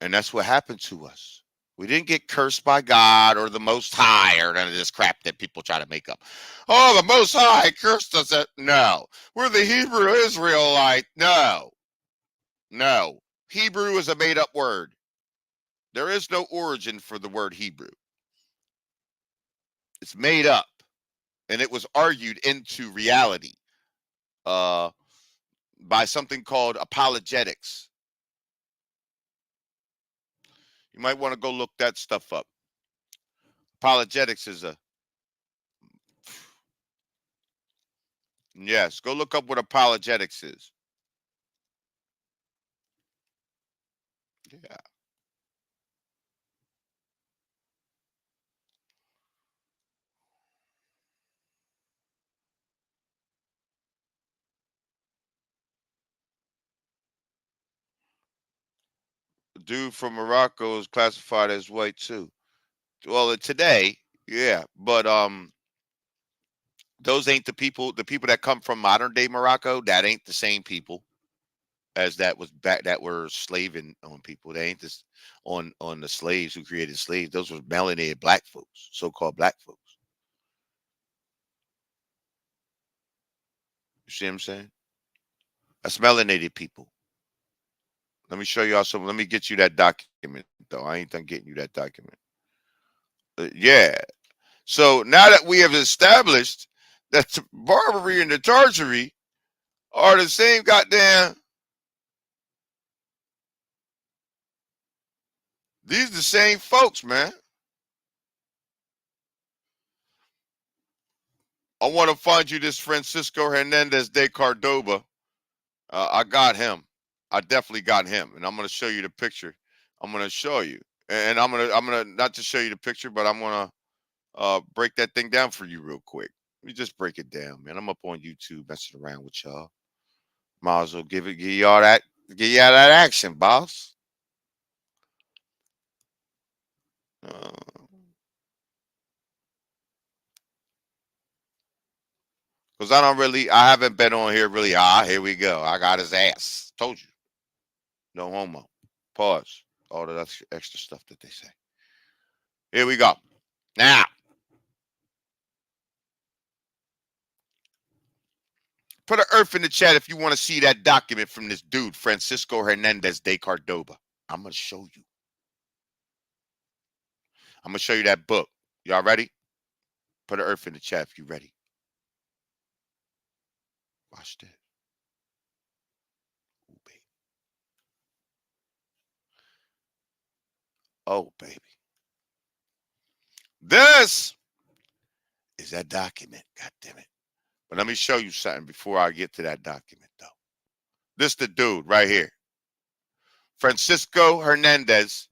And that's what happened to us. We didn't get cursed by God or the Most High or none of this crap that people try to make up. Oh, the Most High cursed us. No. We're the Hebrew Israelite. No. No. Hebrew is a made up word. There is no origin for the word Hebrew. It's made up. And it was argued into reality by something called apologetics. You might want to go look that stuff up. Apologetics is a yes. Go look up what apologetics is. Yeah. Dude from Morocco is classified as white too. Well, today, yeah, but those ain't the people. The people that come from modern day Morocco, that ain't the same people as that was back that were slaving on people. They ain't this on the slaves who created slaves. Those were melanated black folks, so-called black folks. You see what I'm saying? That's melanated people. Let me show y'all some. Let me get you that document, though. I ain't done getting you that document. Yeah. So now that we have established that the Barbary and the Tartary are the same goddamn, these are the same folks, man. I want to find you this Francisco Hernandez de Cordoba. I got him. I definitely got him, and I'm gonna show you the picture. I'm gonna show you, and I'm gonna not just show you the picture, but I'm gonna break that thing down for you real quick. Let me just break it down, man. I'm up on YouTube messing around with y'all. Might as well give y'all that action, boss. Because I haven't been on here really. Here we go. I got his ass. Told you. No homo. Pause. all the extra stuff that they say. Here we go. Now, put an earth in the chat if you want to see that document from this dude, Francisco Hernandez de Cordoba. I'm going to show you. I'm going to show you that book. Y'all ready? Put an earth in the chat if you're ready. Watch this. Ooh, baby. Oh, baby. This is that document. God damn it. But let me show you something before I get to that document, though. This the dude right here. Francisco Hernandez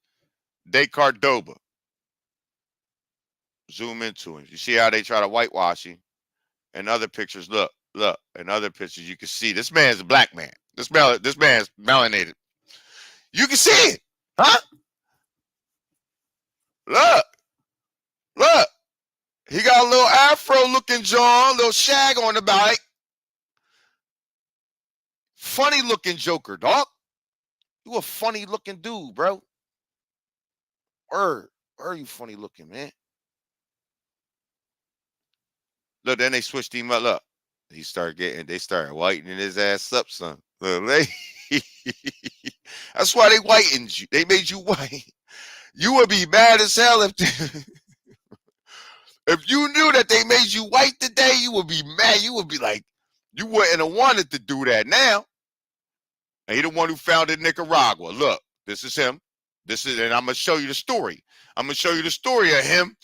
de Cordoba. Zoom into him. You see how they try to whitewash him? And other pictures, look. In other pictures, you can see this man's a black man. This man's melanated. You can see it. Huh? Look. He got a little afro looking John, little shag on the back. Funny looking Joker, dog. You a funny looking dude, bro. Where are you funny looking, man? Look, then they switched him up. Look, they started whitening his ass up, son. Look, that's why they whitened you. They made you white. You would be mad as hell if you knew that they made you white today. You would be mad. You would be like, you wouldn't have wanted to do that now. And he the one who founded Nicaragua. Look, this is him. And I'm gonna show you the story. I'm gonna show you the story of him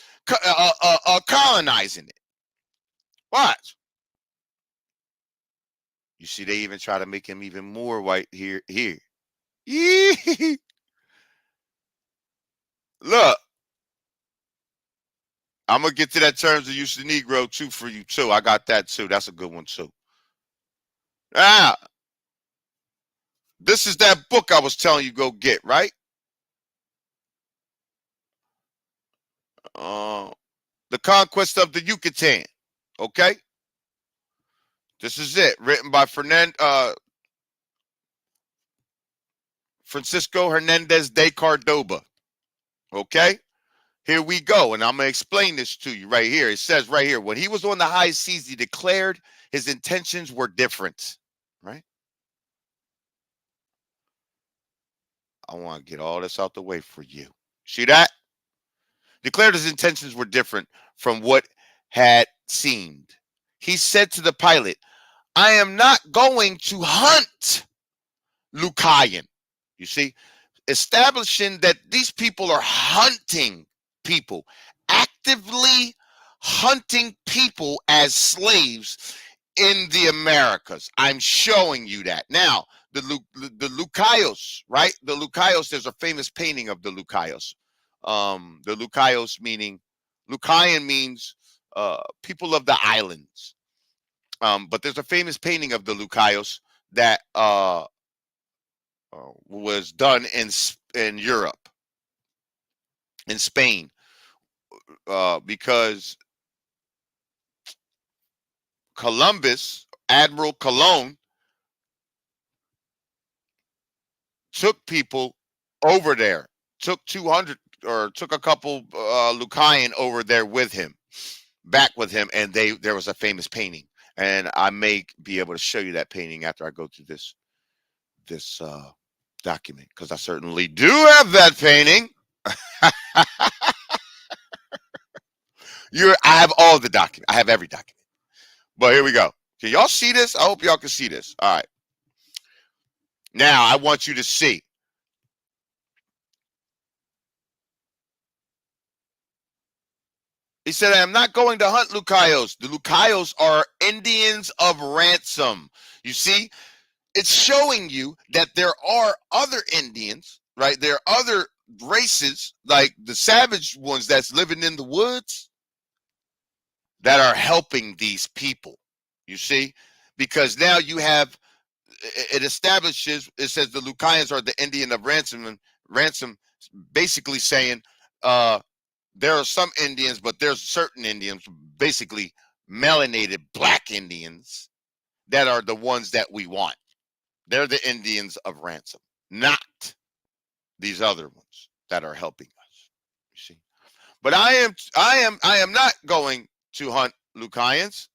colonizing it. Watch. You see, they even try to make him even more white here. Look. I'm gonna get to that terms of use of Negro too for you too. I got that too. That's a good one too. Ah, this is that book I was telling you go get, right? The Conquest of the Yucatan. Okay. This is it, written by Francisco Hernandez de Cordoba. Okay. Here we go, and I'm going to explain this to you right here. It says right here, when he was on the high seas, he declared his intentions were different, right? I want to get all this out the way for you. See that? Declared his intentions were different from what had seemed. He said to the pilot, I am not going to hunt Lucayan. You see, establishing that these people are hunting people, actively hunting people as slaves in the Americas. I'm showing you that. Now, the Lucayos, right? The Lucayos, there's a famous painting of the Lucayos. The Lucayos meaning, Lucayan means people of the islands. But there's a famous painting of the Lucayos that was done in Europe, in Spain, because Columbus, Admiral Colon, took people over there, took 200 or took a couple Lucayan over there with him, back with him, and there was a famous painting, and I may be able to show you that painting after I go through this document, because I certainly do have that painting. I have all the document. I have every document. But here we go. Can y'all see this? I hope y'all can see this. All right. Now I want you to see. He said, I am not going to hunt Lucayos. The Lucayos are Indians of ransom. You see, it's showing you that there are other Indians, right? There are other races, like the savage ones that's living in the woods, that are helping these people. You see, because now you have, it establishes, it says the Lucayans are the Indian of ransom, and ransom basically saying there are some Indians, but there's certain Indians, basically melanated black Indians, that are the ones that we want. They're the Indians of ransom, not these other ones that are helping us. You see, but I am not going to hunt Lucayans.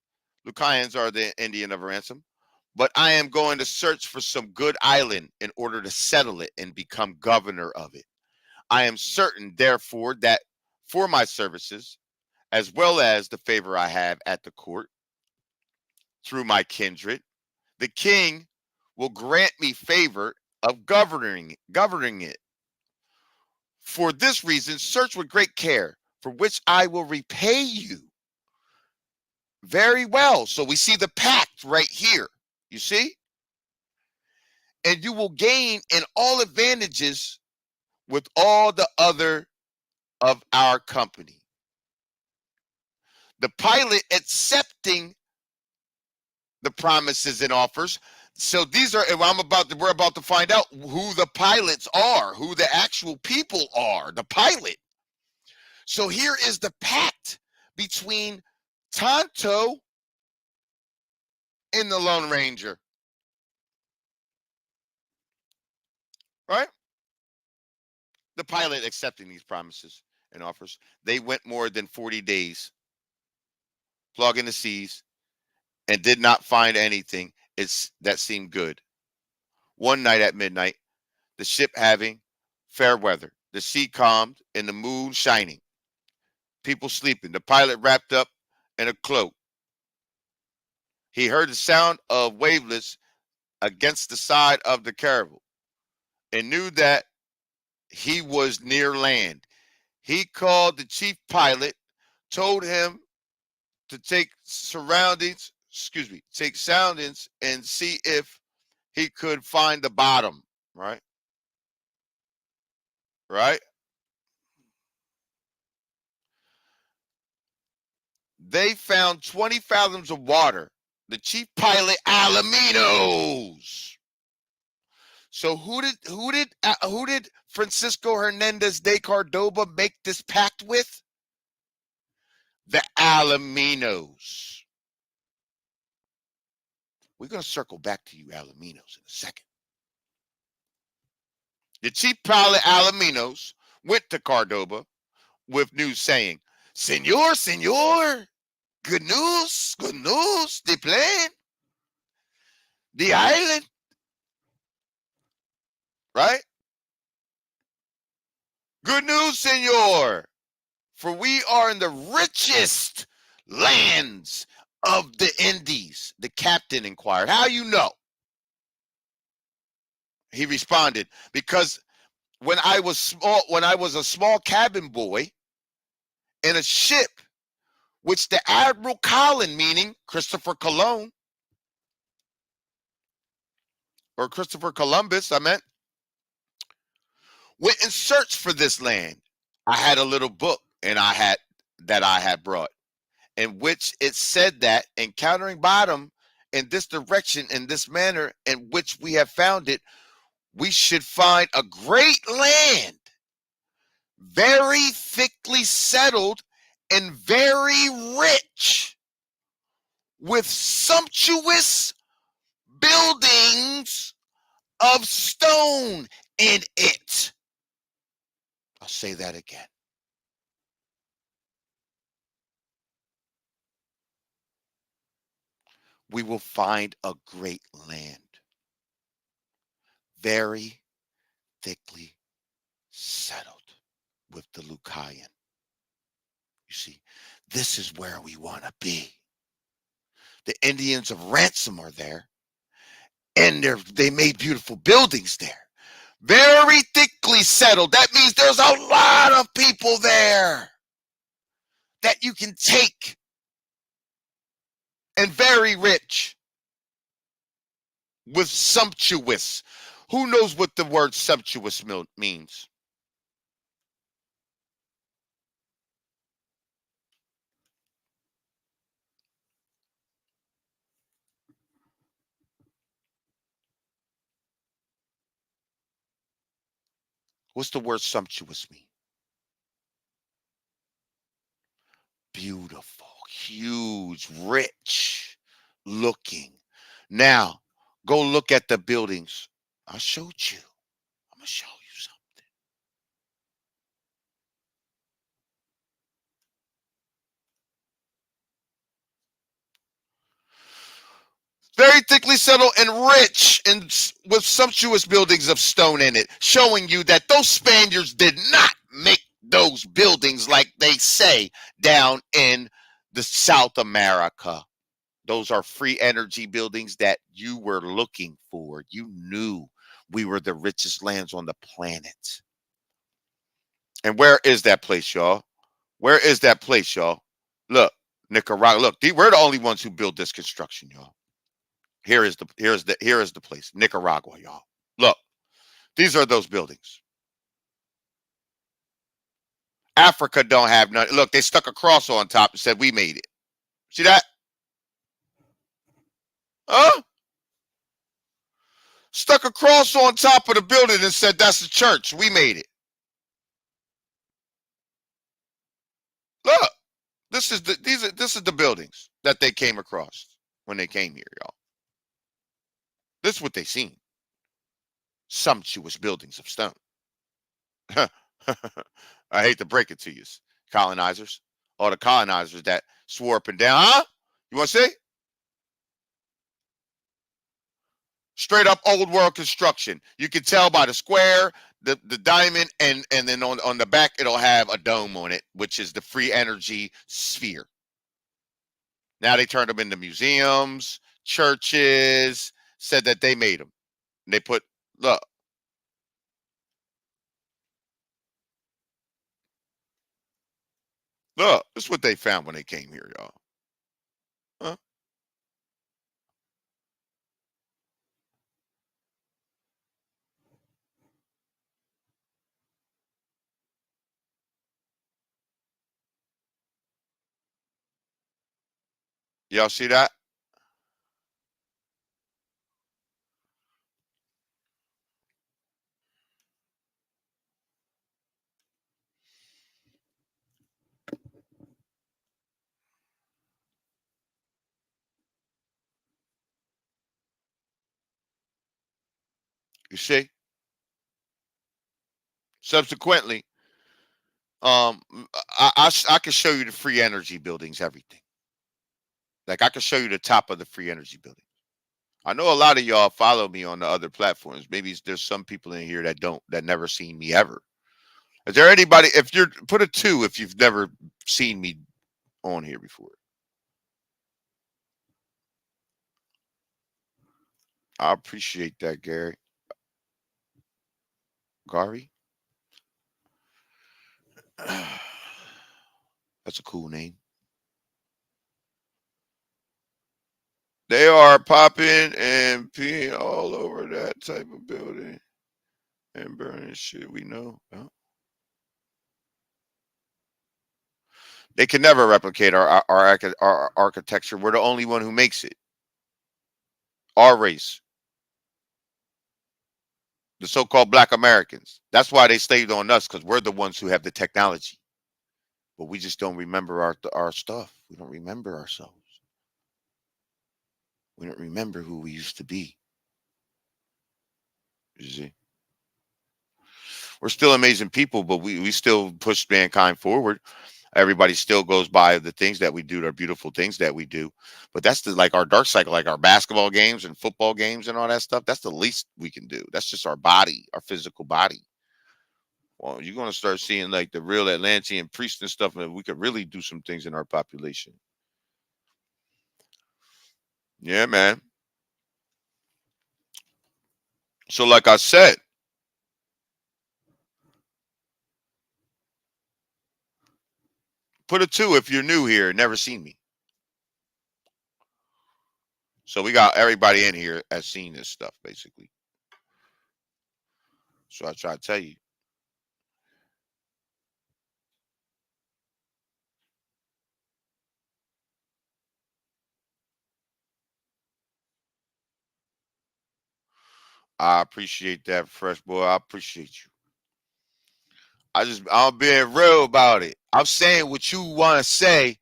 Lucayans are the Indian of ransom. But I am going to search for some good island in order to settle it and become governor of it. I am certain, therefore, that for my services, as well as the favor I have at the court through my kindred, the king will grant me favor of governing it. For this reason, search with great care, for which I will repay you. Very well. So we see the pact right here. You see? And you will gain in all advantages with all the other of our company. The pilot accepting the promises and offers. So these are, we're about to find out who the pilots are, who the actual people are, the pilot. So here is the pact between Tonto and the Lone Ranger. Right? The pilot accepting these promises and offers. They went more than 40 days plugging the seas and did not find anything that seemed good. One night at midnight, the ship having fair weather, the sea calmed and the moon shining, people sleeping, the pilot wrapped up in a cloak. He heard the sound of wavelets against the side of the caravel and knew that he was near land. He called the chief pilot, told him to take soundings and see if he could find the bottom, right? Right? They found 20 fathoms of water. The chief pilot, Alaminos. So who did Francisco Hernandez de Cordoba make this pact with? The Alaminos. We're going to circle back to you, Alaminos, in a second. The chief pilot, Alaminos, went to Cordoba with news saying, Senor, good news, the plane, the island, right? Good news, senor, for we are in the richest lands of the Indies. The captain inquired, how you know? He responded, because when I was a small cabin boy in a ship, which the Admiral Colin, meaning Christopher Cologne, or Christopher Columbus, I meant, went and searched for this land. I had a little book I had brought, in which it said that encountering bottom in this direction, in this manner in which we have found it, we should find a great land, very thickly settled and very rich, with sumptuous buildings of stone in it. I'll say that again. We will find a great land, very thickly settled with the Lucayan. You see, this is where we want to be. The Indians of ransom are there, and they made beautiful buildings there. Very thickly settled. That means there's a lot of people there that you can take. And very rich with sumptuous. Who knows what the word sumptuous means? What's the word sumptuous mean? Beautiful, huge, rich looking. Now, go look at the buildings. I showed you. I'm going to show you something. Very thickly settled and rich and with sumptuous buildings of stone in it, showing you that those Spaniards did not make those buildings like they say down in the South America. Those are free energy buildings that you were looking for. You knew we were the richest lands on the planet. And where is that place, y'all? Where is that place, y'all? Look, Nicaragua. Look, we're the only ones who built this construction, y'all. Here is the place, Nicaragua, y'all. Look, these are those buildings. Africa don't have none. Look, they stuck a cross on top and said we made it. See that? Huh? Stuck a cross on top of the building and said that's the church. We made it. Look, this is the buildings that they came across when they came here, y'all. This is what they seen. Sumptuous buildings of stone. I hate to break it to you, colonizers. All the colonizers that swore up and down. Huh? You want to say? Straight up old world construction. You can tell by the square, the diamond, and then on the back it'll have a dome on it, which is the free energy sphere. Now they turned them into museums, churches, said that they made them. And they put, look. Look, this is what they found when they came here, y'all. Huh? Y'all see that? You see? Subsequently, I can show you the free energy buildings, everything. Like I can show you the top of the free energy building. I know a lot of y'all follow me on the other platforms. Maybe there's some people in here that never seen me ever. Is there anybody? If you're put a 2 if you've never seen me on here before. I appreciate that, Gary. Gary. That's a cool name. They are popping and peeing all over that type of building and burning shit. We know. Oh. They can never replicate our architecture. We're the only one who makes it. Our race, the so-called Black Americans. That's why they slaved on us, because we're the ones who have the technology. But we just don't remember our stuff. We don't remember ourselves. We don't remember who we used to be. You see? We're still amazing people, but we still push mankind forward. Everybody still goes by the things that we do, the beautiful things that we do. But that's like our dark cycle, like our basketball games and football games and all that stuff. That's the least we can do. That's just our body, our physical body. Well, you're going to start seeing like the real Atlantean priests and stuff, and we could really do some things in our population. Yeah, man. So, like I said, put a 2 if you're new here and never seen me. So we got everybody in here has seen this stuff, basically. So I try to tell you. I appreciate that, fresh boy. I appreciate you. I'm being real about it. I'm saying what you want to say.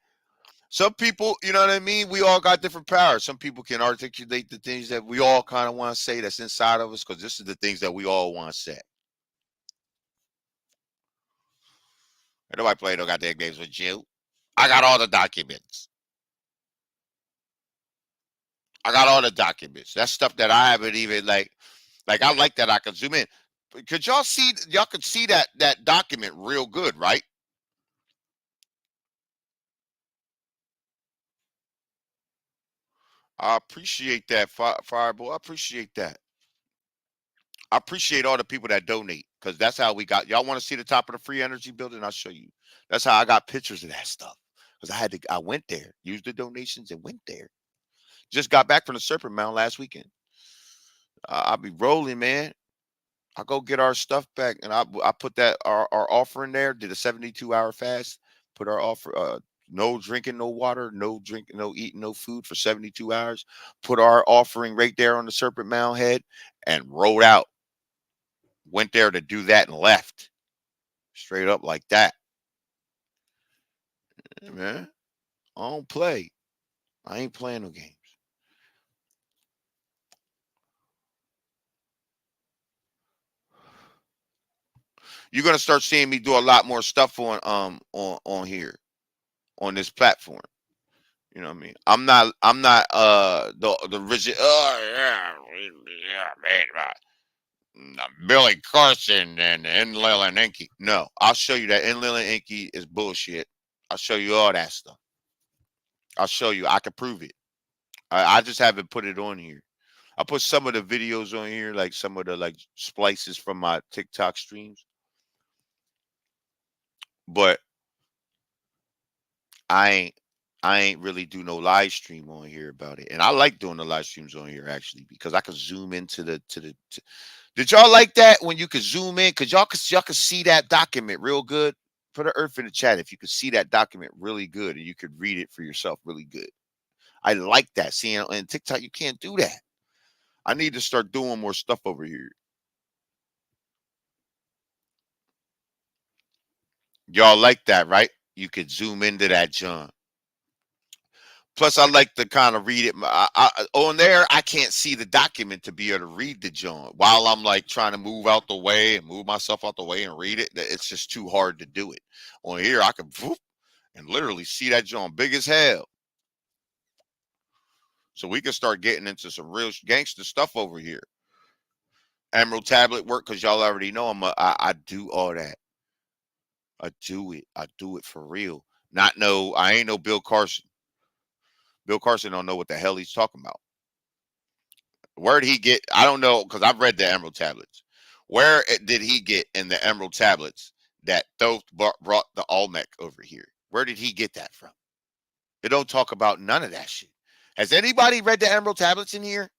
Some people, you know what I mean? We all got different powers. Some people can articulate the things that we all kind of want to say that's inside of us, because this is the things that we all want to say. And nobody play no goddamn games with you. I got all the documents. I got all the documents. That's stuff that I haven't even like I like that I can zoom in. Could y'all see y'all could see that document real good, right? I appreciate that, Fireball. I appreciate that. I appreciate all the people that donate because that's how we got. Y'all want to see the top of the free energy building? I'll show you. That's how I got pictures of that stuff because I went there, used the donations, and went there. Just got back from the Serpent Mound last weekend. I'll be rolling, man. I go get our stuff back, and I put that our offer in there. Did a 72-hour fast. Put our offer. No drinking, no water, no drinking, no eating, no food for 72 hours. Put our offering right there on the Serpent Mound head, and rode out. Went there to do that and left straight up like that. Yeah, man, I don't play. I ain't playing no games. You're gonna start seeing me do a lot more stuff on here on this platform. You know what I mean? I'm not the rigid yeah man Billy Carson and Leland Inky. No, I'll show you that Leland Inky is bullshit. I'll show you all that stuff. I'll show you. I can prove it. I just haven't put it on here. I put some of the videos on here, like some of the like splices from my TikTok streams, but I ain't I ain't really do no live stream on here about it. And I like doing the live streams on here actually because I could zoom into did y'all like that when you could zoom in? Cause y'all could see that document real good. Put an earth in the chat if you could see that document really good and you could read it for yourself really good. I like that. Seeing on TikTok, you can't do that. I need to start doing more stuff over here. Y'all like that, right? You could zoom into that, John. Plus, I like to kind of read it. On there, I can't see the document to be able to read the John while I'm like trying to move out the way and move myself out the way and read it. It's just too hard to do it. On here, I can whoop, and literally see that John big as hell. So we can start getting into some real gangster stuff over here. Emerald tablet work because y'all already know I do all that. I do it. I do it for real. Not no. I ain't no Bill Carson. Bill Carson don't know what the hell he's talking about. Where did he get? I don't know because I've read the Emerald tablets. Where did he get in the Emerald tablets that Thoth brought the Olmec over here? Where did he get that from? They don't talk about none of that shit. Has anybody read the Emerald tablets in here?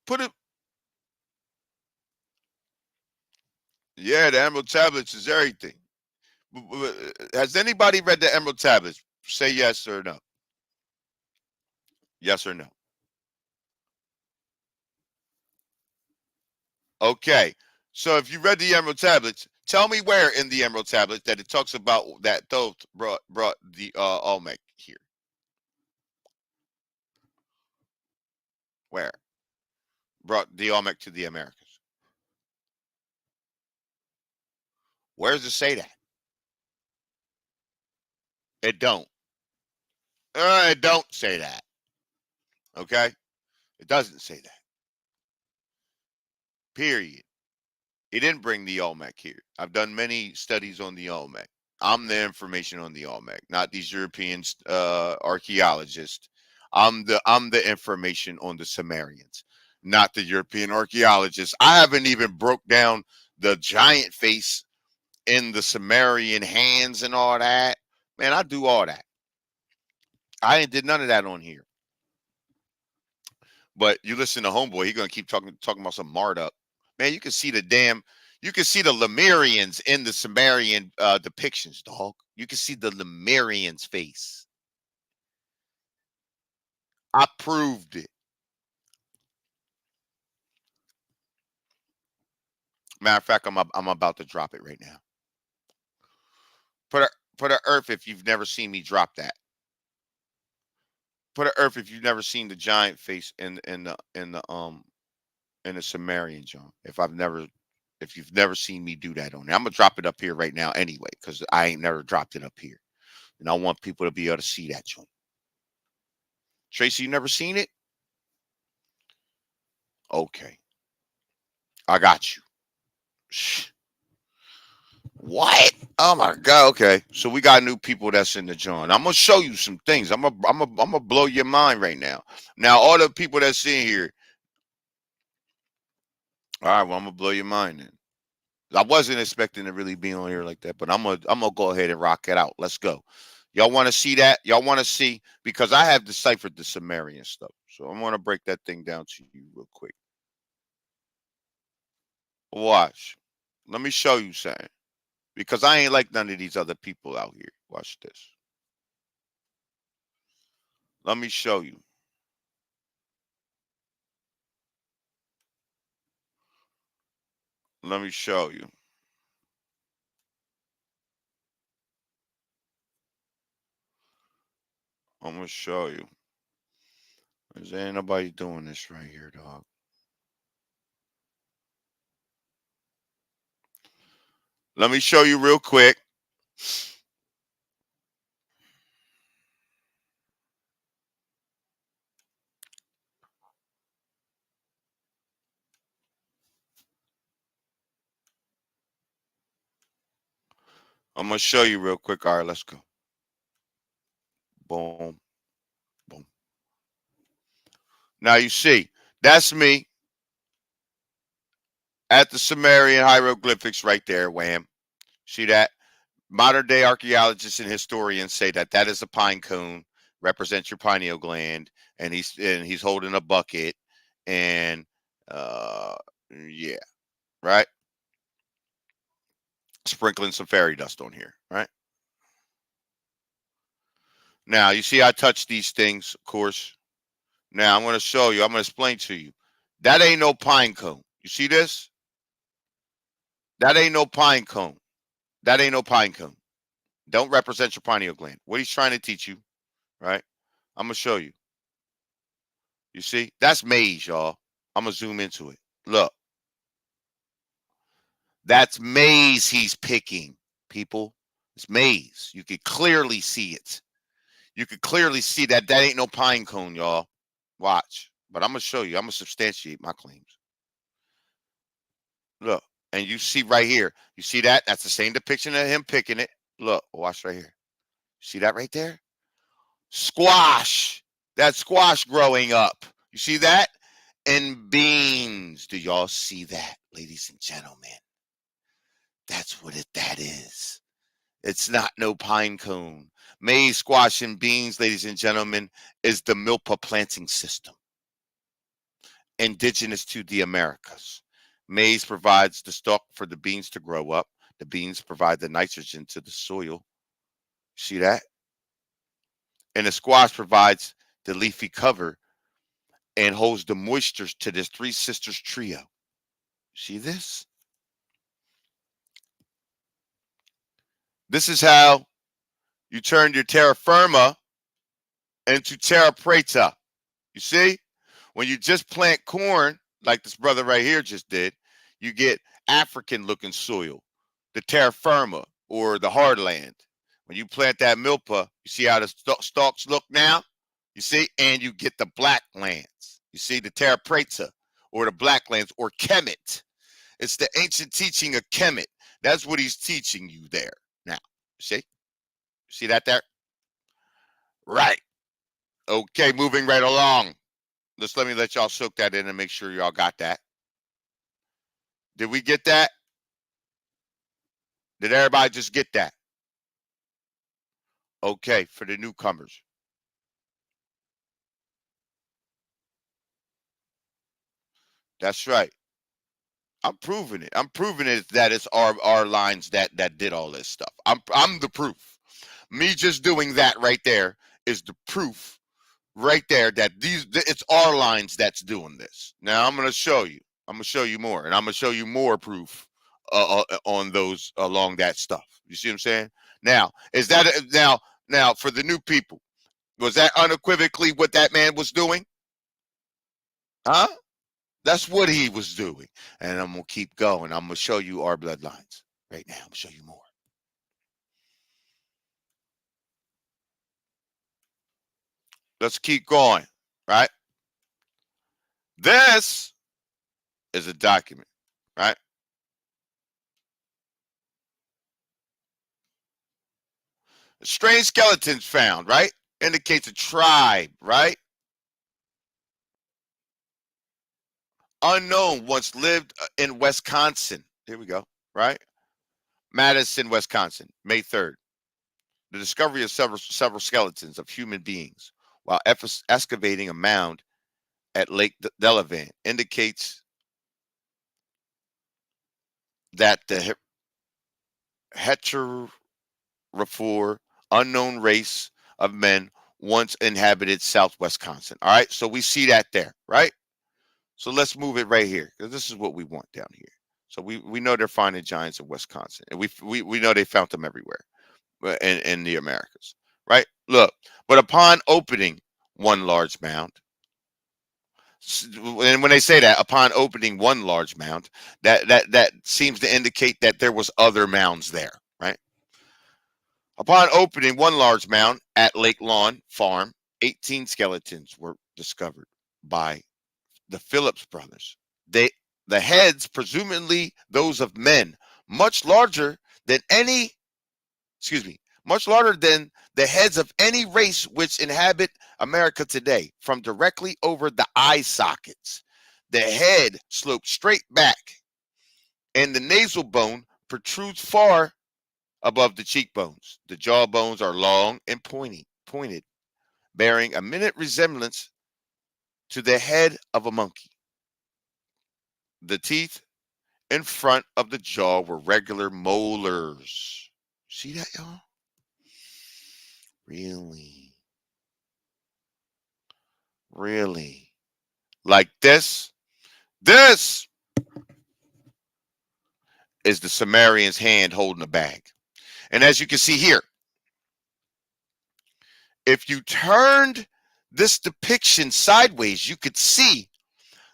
Put it. Yeah, the Emerald tablets is everything. Has anybody read the Emerald tablets? Say yes or no. Yes or no. Okay. So if you read the Emerald tablets, tell me where in the Emerald tablets that it talks about that Thoth brought the Olmec here. Where? Brought the Olmec to the Americas. Where does it say that? It don't. It don't say that. Okay? It doesn't say that. Period. He didn't bring the Olmec here. I've done many studies on the Olmec. I'm the information on the Olmec, not these European archaeologists. I'm the information on the Sumerians, not the European archaeologists. I haven't even broke down the giant face in the Sumerian hands and all that. Man, I do all that. I ain't did none of that on here. But you listen to Homeboy, he gonna keep talking about some Marduk. Man, you can see the Lemurians in the Sumerian depictions, dog. You can see the Lemurians' face. I proved it. Matter of fact, I'm about to drop it right now. Put a earth if you've never seen me drop that. Put a earth if you've never seen the giant face in the Sumerian John. If I've never If you've never seen me do that on there, I'm gonna drop it up here right now anyway, because I ain't never dropped it up here, and I want people to be able to see that joint. Tracy, you never seen it? Okay, I got you. Shh. What? Oh my God. Okay, so we got new people that's in the joint. I'm gonna show you some things. I'm gonna blow your mind right now. Now, all the people that's in here. All right, well, I'm gonna blow your mind then. I wasn't expecting to really be on here like that, but I'm gonna go ahead and rock it out. Let's go. Y'all want to see that? Y'all want to see, because I have deciphered the Sumerian stuff, so I'm gonna break that thing down to you real quick. Watch. Let me show you something, because I ain't like none of these other people out here. Watch this. Let me show you. Let me show you. I'm gonna show you. Is ain't nobody doing this right here, dog. Let me show you real quick. I'm gonna show you real quick. All right, let's go. Boom, boom. Now you see, that's me at the Sumerian hieroglyphics right there. Wham. See that? Modern day archaeologists and historians say that that is a pine cone, represents your pineal gland, and he's holding a bucket, and yeah, right. Sprinkling some fairy dust on here, right? Now you see, I touch these things, of course. Now I'm going to show you. I'm going to explain to you. That ain't no pine cone. You see this? That ain't no pine cone. That ain't no pine cone. Don't represent your pineal gland. What he's trying to teach you, right? I'm gonna show you. You see, that's maize, y'all. I'm gonna zoom into it. Look, that's maize he's picking, people. It's maize. You could clearly see it. You could clearly see that that ain't no pine cone, y'all. Watch. But I'm gonna show you. I'm gonna substantiate my claims. Look, and you see right here. You see that? That's the same depiction of him picking it. Look, watch right here. See that right there? Squash. That squash growing up. You see that? And beans. Do y'all see that, ladies and gentlemen? That's what that is. It's not no pine cone. Maize, squash, and beans, ladies and gentlemen, is the milpa planting system, indigenous to the Americas. Maize provides the stalk for the beans to grow up. The beans provide the nitrogen to the soil. See that? And the squash provides the leafy cover and holds the moisture to this three sisters trio. See this? This is how you turn your terra firma into terra preta. You see? When you just plant corn, like this brother right here just did, you get African looking soil, the terra firma or the hardland. When you plant that milpa, you see how the stalks look now? You see? And you get the black lands. You see, the terra preta or the black lands or Kemet. It's the ancient teaching of Kemet. That's what he's teaching you there. Now, see that there? Right. Okay, moving right along. Let me let y'all soak that in and make sure y'all got that. Did we get that? Did everybody just get that? Okay, for the newcomers. That's right. I'm proving it. I'm proving it that it's our lines that did all this stuff. I'm the proof. Me just doing that right there is the proof right there that it's our lines that's doing this. Now I'm gonna show you. I'm gonna show you more, and I'm gonna show you more proof on those along that stuff. You see what I'm saying? Now, is that now for the new people? Was that unequivocally what that man was doing? Huh? That's what he was doing. And I'm going to keep going. I'm going to show you our bloodlines right now. I'm going to show you more. Let's keep going, right? This is a document, right? Strange skeletons found, right? Indicates a tribe, right? Unknown once lived in Wisconsin. Here we go, right? Madison, Wisconsin, May 3rd. The discovery of several skeletons of human beings while excavating a mound at Lake Delavan indicates that the heterophore unknown race of men once inhabited South Wisconsin. All right, so we see that there, right? So let's move it right here because this is what we want down here. So we know they're finding giants in Wisconsin, and we know they found them everywhere in the Americas, right? Look, but upon opening one large mound, and when they say that upon opening one large mound, that seems to indicate that there was other mounds there, right? Upon opening one large mound at Lake Lawn Farm, 18 skeletons were discovered by the Phillips brothers. The heads, presumably those of men, much larger than any, much larger than the heads of any race which inhabit America today, from directly over the eye sockets. The head slopes straight back, and the nasal bone protrudes far above the cheekbones. The jawbones are long and pointed, bearing a minute resemblance to the head of a monkey. The teeth in front of the jaw were regular molars. See that, y'all? Really? Really? Like this? This is the Sumerian's hand holding a bag. And as you can see here, if you turned this depiction sideways, you could see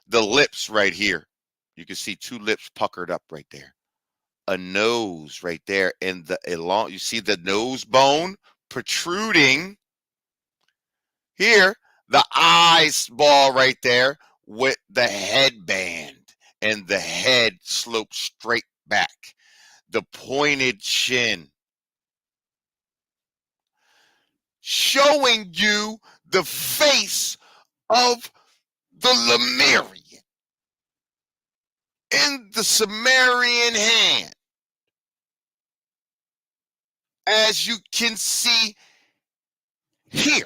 the lips right here. You can see two lips puckered up right there. A nose right there, and you see the nose bone protruding here, the eyeball right there with the headband, and the head slopes straight back. The pointed chin, showing you the face of the Lemurian in the Sumerian hand. As you can see here.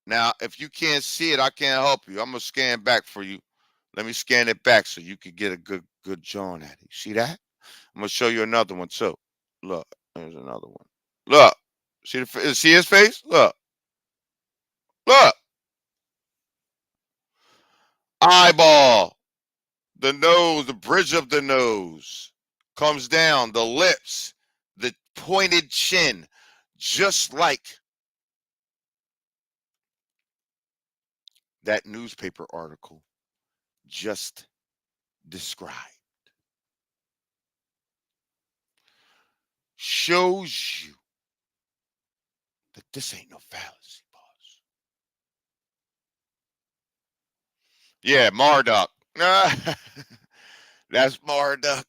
Now, if you can't see it, I can't help you. I'm going to scan back for you. Let me scan it back so you can get a good John at it. See that? I'm going to show you another one too. Look, there's another one. Look. See his face? Look. Look. Eyeball. The nose, the bridge of the nose comes down, the lips, the pointed chin, just like that newspaper article just described. Shows you that this ain't no fallacy, boss. Yeah, Marduk. That's Marduk.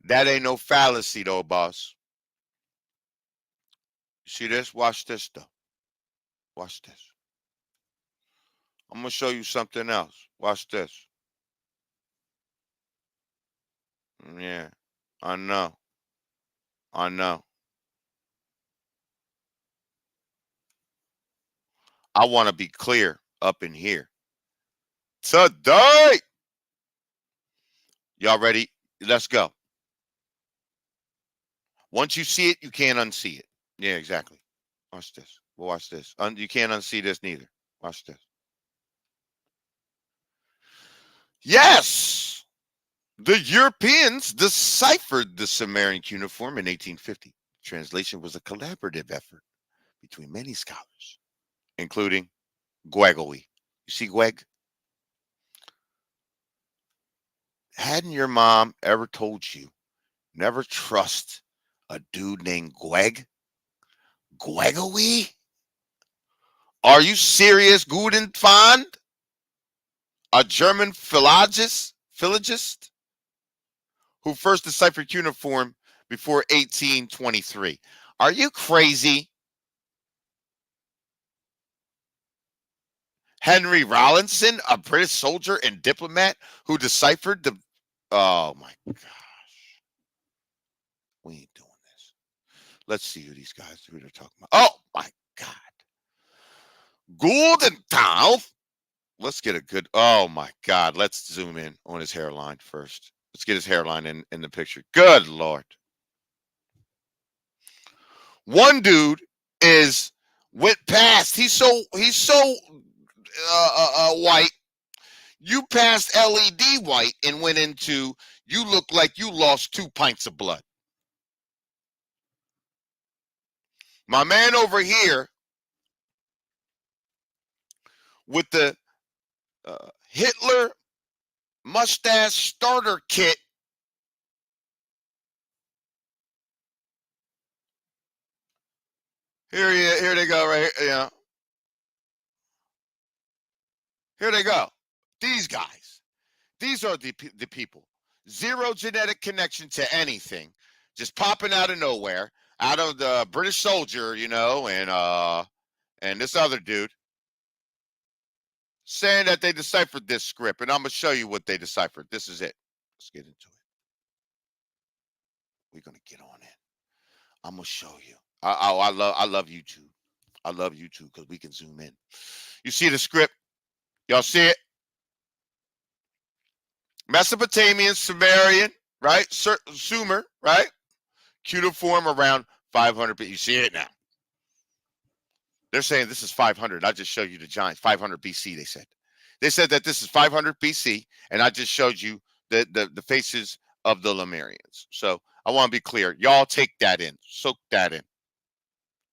That ain't no fallacy, though, boss. See this? Watch this, though. Watch this. I'm going to show you something else. Watch this. Yeah, I know. I know. I want to be clear up in here. Today. Y'all ready? Let's go. Once you see it, you can't unsee it. Yeah, exactly. Watch this. Well, watch this. You can't unsee this neither. Watch this. Yes! The Europeans deciphered the Sumerian cuneiform in 1850. Translation was a collaborative effort between many scholars. including Gwegowy. You see Gweg? Hadn't your mom ever told you never trust a dude named Gweg? Gwegowy? Are you serious, Gudenfand? A German philologist who first deciphered cuneiform before 1823. Are you crazy? Henry Rawlinson, a British soldier and diplomat who deciphered the... Oh, my gosh. We ain't doing this. Let's see who they're talking about. Oh, my God. Guldenthal. Let's get a good... Oh, my God. Let's zoom in on his hairline first. Let's get his hairline in the picture. Good Lord. One dude went past. He's so white. You passed LED white and went into, you look like you lost 2 pints of blood. My man over here with the Hitler mustache starter kit. Here they go right here. Yeah. Here they go. These guys. These are the people. Zero genetic connection to anything. Just popping out of nowhere. Out of the British soldier, you know, and this other dude saying that they deciphered this script. And I'm going to show you what they deciphered. This is it. Let's get into it. We're going to get on it. I'm going to show you. I love YouTube. I love YouTube because we can zoom in. You see the script? Y'all see it? Mesopotamian, Sumerian, right? Sumer, right? Cuneiform around 500. You see it now. They're saying this is 500. I just showed you the giants. 500 BC, they said. They said that this is 500 BC, and I just showed you the faces of the Lemurians. So I want to be clear. Y'all take that in. Soak that in.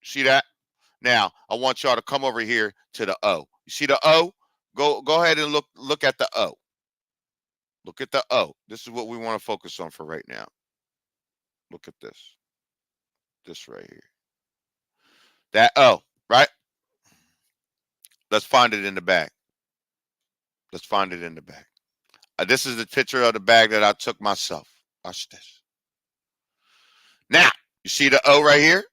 See that? Now, I want y'all to come over here to the O. You see the O? Go ahead and look at the O. Look at the O. This is what we want to focus on for right now. Look at this. This right here. That O, right? Let's find it in the bag. Let's find it in the bag. This is the picture of the bag that I took myself. Watch this. Now, you see the O right here?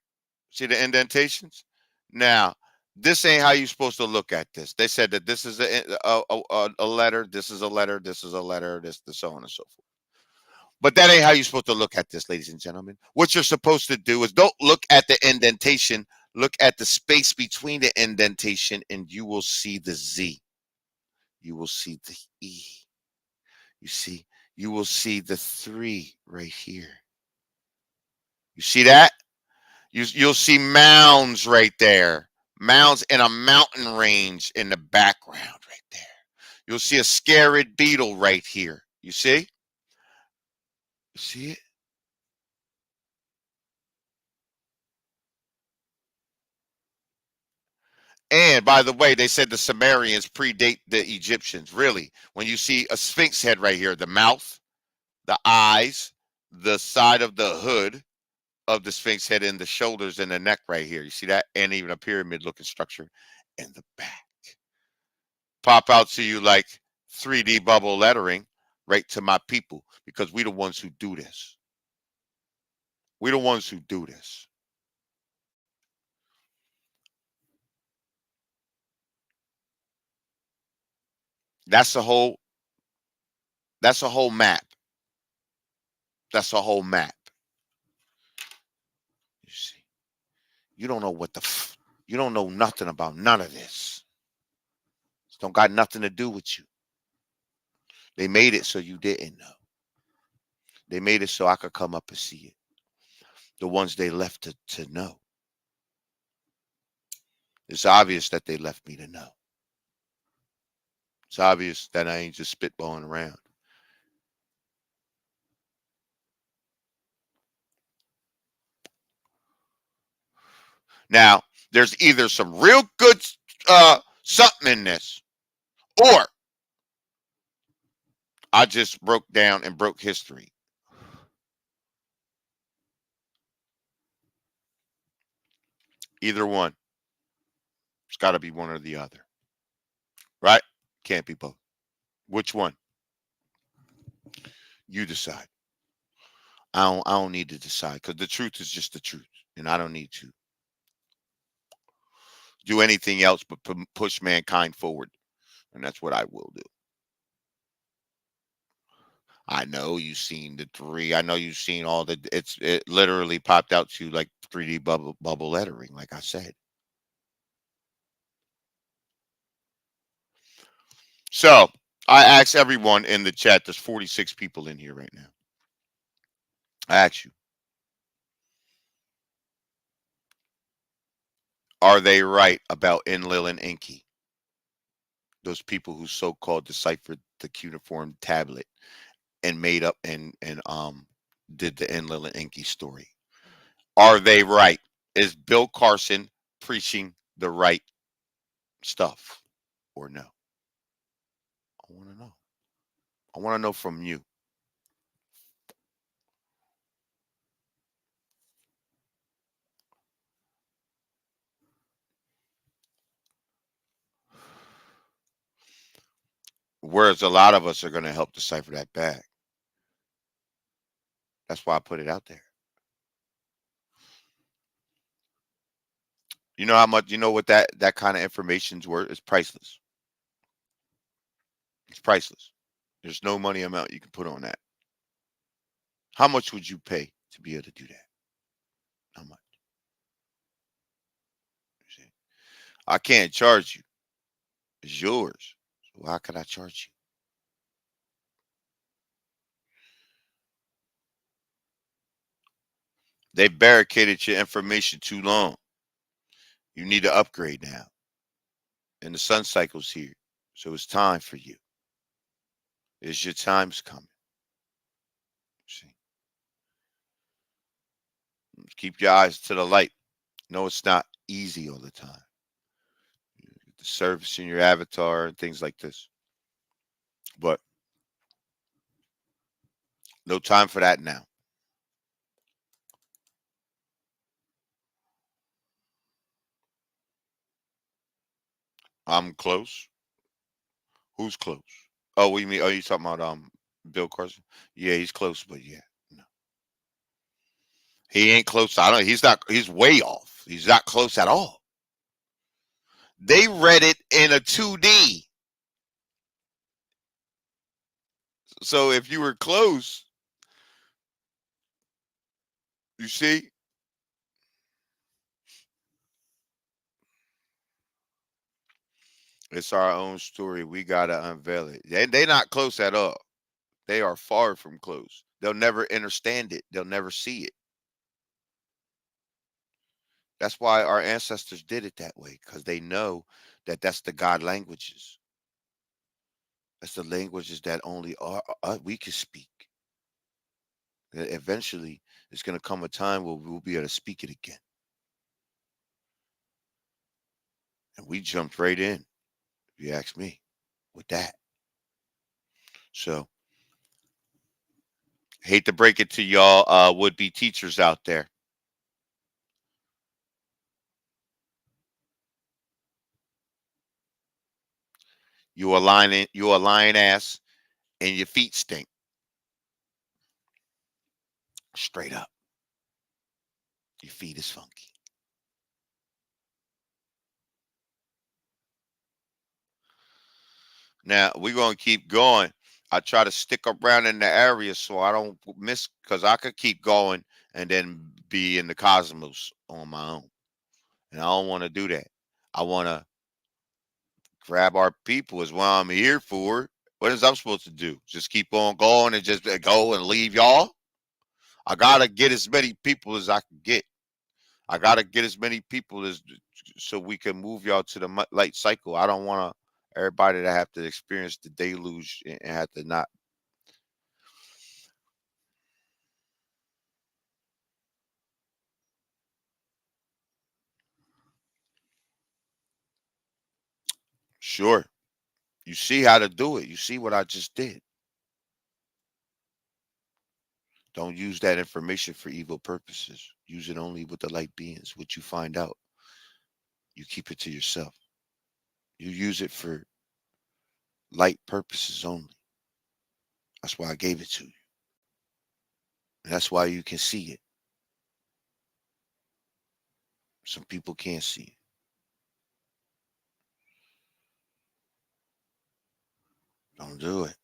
See the indentations? Now, this ain't how you're supposed to look at this. They said that this is a letter, this is a letter, this is a letter, this, so on and so forth. But that ain't how you're supposed to look at this, ladies and gentlemen. What you're supposed to do is don't look at the indentation. Look at the space between the indentation, and you will see the Z. You will see the E. You will see the 3 right here. You see that? You'll see mounds right there. Mounds in a mountain range in the background right there. You'll see a scarred beetle right here. You see? You see it? And by the way, they said the Sumerians predate the Egyptians. Really, when you see a sphinx head right here, the mouth, the eyes, the side of the hood of the sphinx head, and the shoulders and the neck right here. You see that? And even a pyramid looking structure in the back. Pop out to you like 3D bubble lettering right to my people, because we the ones who do this. We the ones who do this. That's a whole map. That's a whole map. You see, you don't know what you don't know nothing about none of this. It don't got nothing to do with you. They made it so you didn't know. They made it so I could come up and see it. The ones they left to know. It's obvious that they left me to know. It's obvious that I ain't just spitballing around. Now, there's either some real good something in this, or I just broke down and broke history. Either one. It's got to be one or the other, right? Can't be both. Which one? You decide. I don't need to decide because the truth is just the truth, and I don't need to do anything else but push mankind forward, and that's what I will do. I know you've seen the three. I know you've seen all the. It literally popped out to you like 3D bubble lettering, like I said. So I asked everyone in the chat. There's 46 people in here right now. I asked you, are they right about Enlil and Enki? Those people who so-called deciphered the cuneiform tablet and made up and did the Enlil and Enki story. Are they right? Is Bill Carson preaching the right stuff or no? I want to know. I want to know from you. Whereas a lot of us are going to help decipher that bag. That's why I put it out there. You know how much, you know what that kind of information's worth? It's priceless. It's priceless. There's no money amount you can put on that. How much would you pay to be able to do that? How much? You see? I can't charge you. It's yours. So how could I charge you? They barricaded your information too long. You need to upgrade now. And the sun cycle's here. So it's time for you. It's your time's coming. See? Keep your eyes to the light. No, it's not easy all the time. The service in your avatar and things like this. But no time for that now. I'm close. Who's close? Oh, we mean? Oh, you talking about Bill Carson? Yeah, he's close, but yeah, no, he ain't close. I don't. He's not. He's way off. He's not close at all. They read it in a 2D. So if you were close, you see, it's our own story. We gotta unveil it. They not close at all. They are far from close. They'll never understand it. They'll never see it. That's why our ancestors did it that way, because they know that that's the God languages. That's the languages that only we can speak. Eventually, it's going to come a time where we'll be able to speak it again. And we jumped right in, if you ask me, with that. So, hate to break it to y'all would-be teachers out there. You a lying ass, and your feet stink. Straight up. Your feet is funky. Now, we're going to keep going. I try to stick around in the area so I don't miss, because I could keep going and then be in the cosmos on my own. And I don't want to do that. I want to grab our people is what I'm here for. What is I'm supposed to do? Just keep on going and just go and leave y'all? I gotta get as many people as I can get. I gotta get as many people as so we can move y'all to the light cycle. I don't want everybody to have to experience the deluge and have to not. Sure. You see how to do it. You see what I just did. Don't use that information for evil purposes. Use it only with the light beings. What you find out, you keep it to yourself. You use it for light purposes only. That's why I gave it to you. And that's why you can see it. Some people can't see it. Don't do it.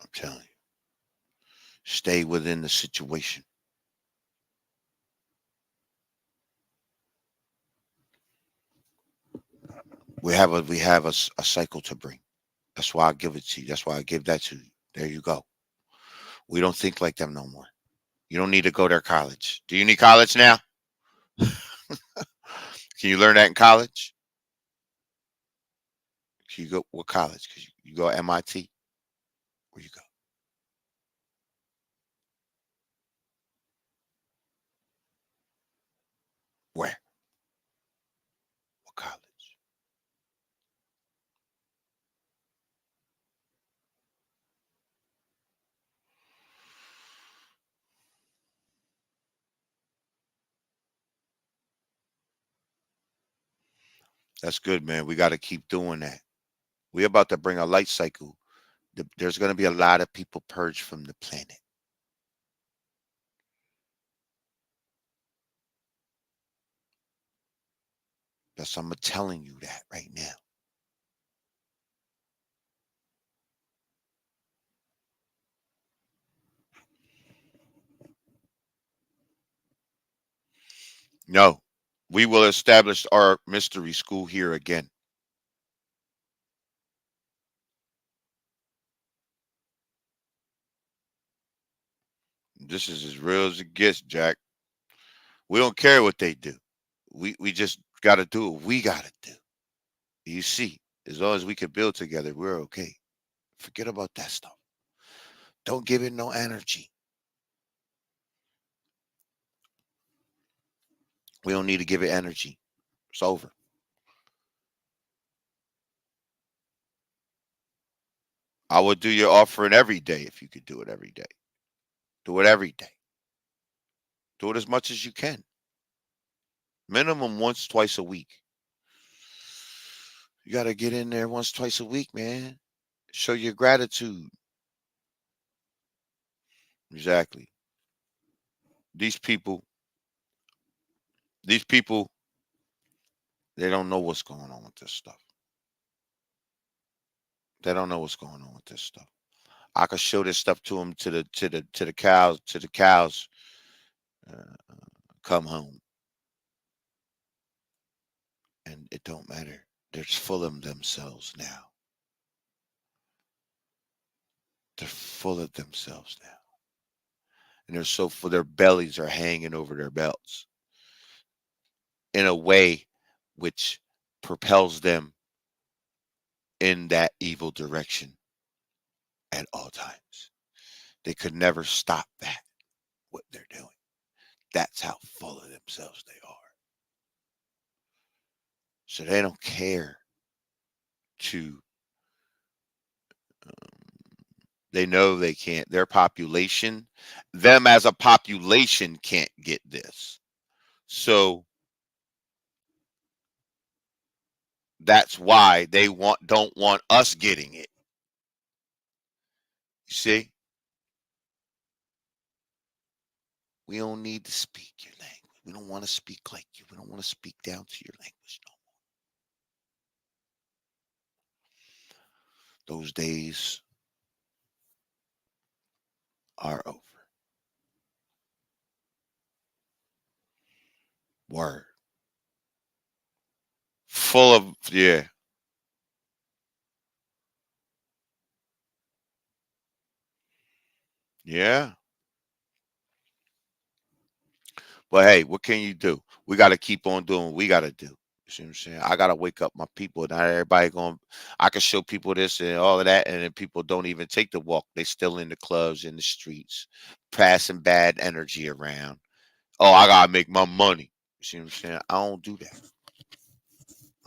I'm telling you. Stay within the situation. We have a cycle to bring. That's why I give it to you. That's why I give that to you. There you go. We don't think like them no more. You don't need to go to college. Do you need college now? Can you learn that in college? Can you go what college? Cause you go MIT. Where you go? Where? What college? That's good, man. We got to keep doing that. We're about to bring a light cycle. There's going to be a lot of people purged from the planet. I'm telling you that right now. No, we will establish our mystery school here again. This is as real as it gets, Jack. We don't care what they do. We just got to do what we got to do. You see, as long as we can build together, we're okay. Forget about that stuff. Don't give it no energy. We don't need to give it energy. It's over. I would do your offering every day if you could do it every day. Do it every day. Do it as much as you can. Minimum once, twice a week. You got to get in there once, twice a week, man. Show your gratitude. Exactly. These people, they don't know what's going on with this stuff. They don't know what's going on with this stuff. I could show this stuff to them to the cows uh, come home, and it don't matter. They're full of themselves now. They're full of themselves now, and they're so full. Their bellies are hanging over their belts in a way which propels them in that evil direction at all times. They could never stop that, what they're doing. That's how full of themselves they are. So they don't care to, they know they can't, their population, them as a population can't get this. So that's why they don't want us getting it. You see? We don't need to speak your language. We don't want to speak like you. We don't want to speak down to your language no more. Those days are over. Word. Full of, yeah. Yeah. But hey, what can you do? We got to keep on doing what we got to do. You see what I'm saying? I got to wake up my people. Not everybody going, I can show people this and all of that. And then people don't even take the walk. They still in the clubs, in the streets, passing bad energy around. Oh, I got to make my money. You see what I'm saying? I don't do that.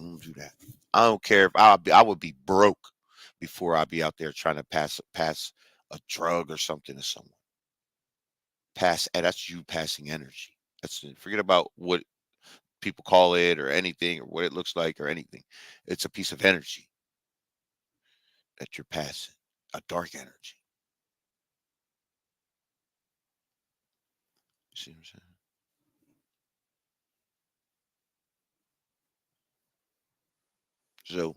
I don't do that. I don't care if I would be broke before I'd be out there trying to pass a drug or something to someone. And that's you passing energy. Forget about what people call it or anything or what it looks like or anything. It's a piece of energy that you're passing, a dark energy. You see what I'm saying? So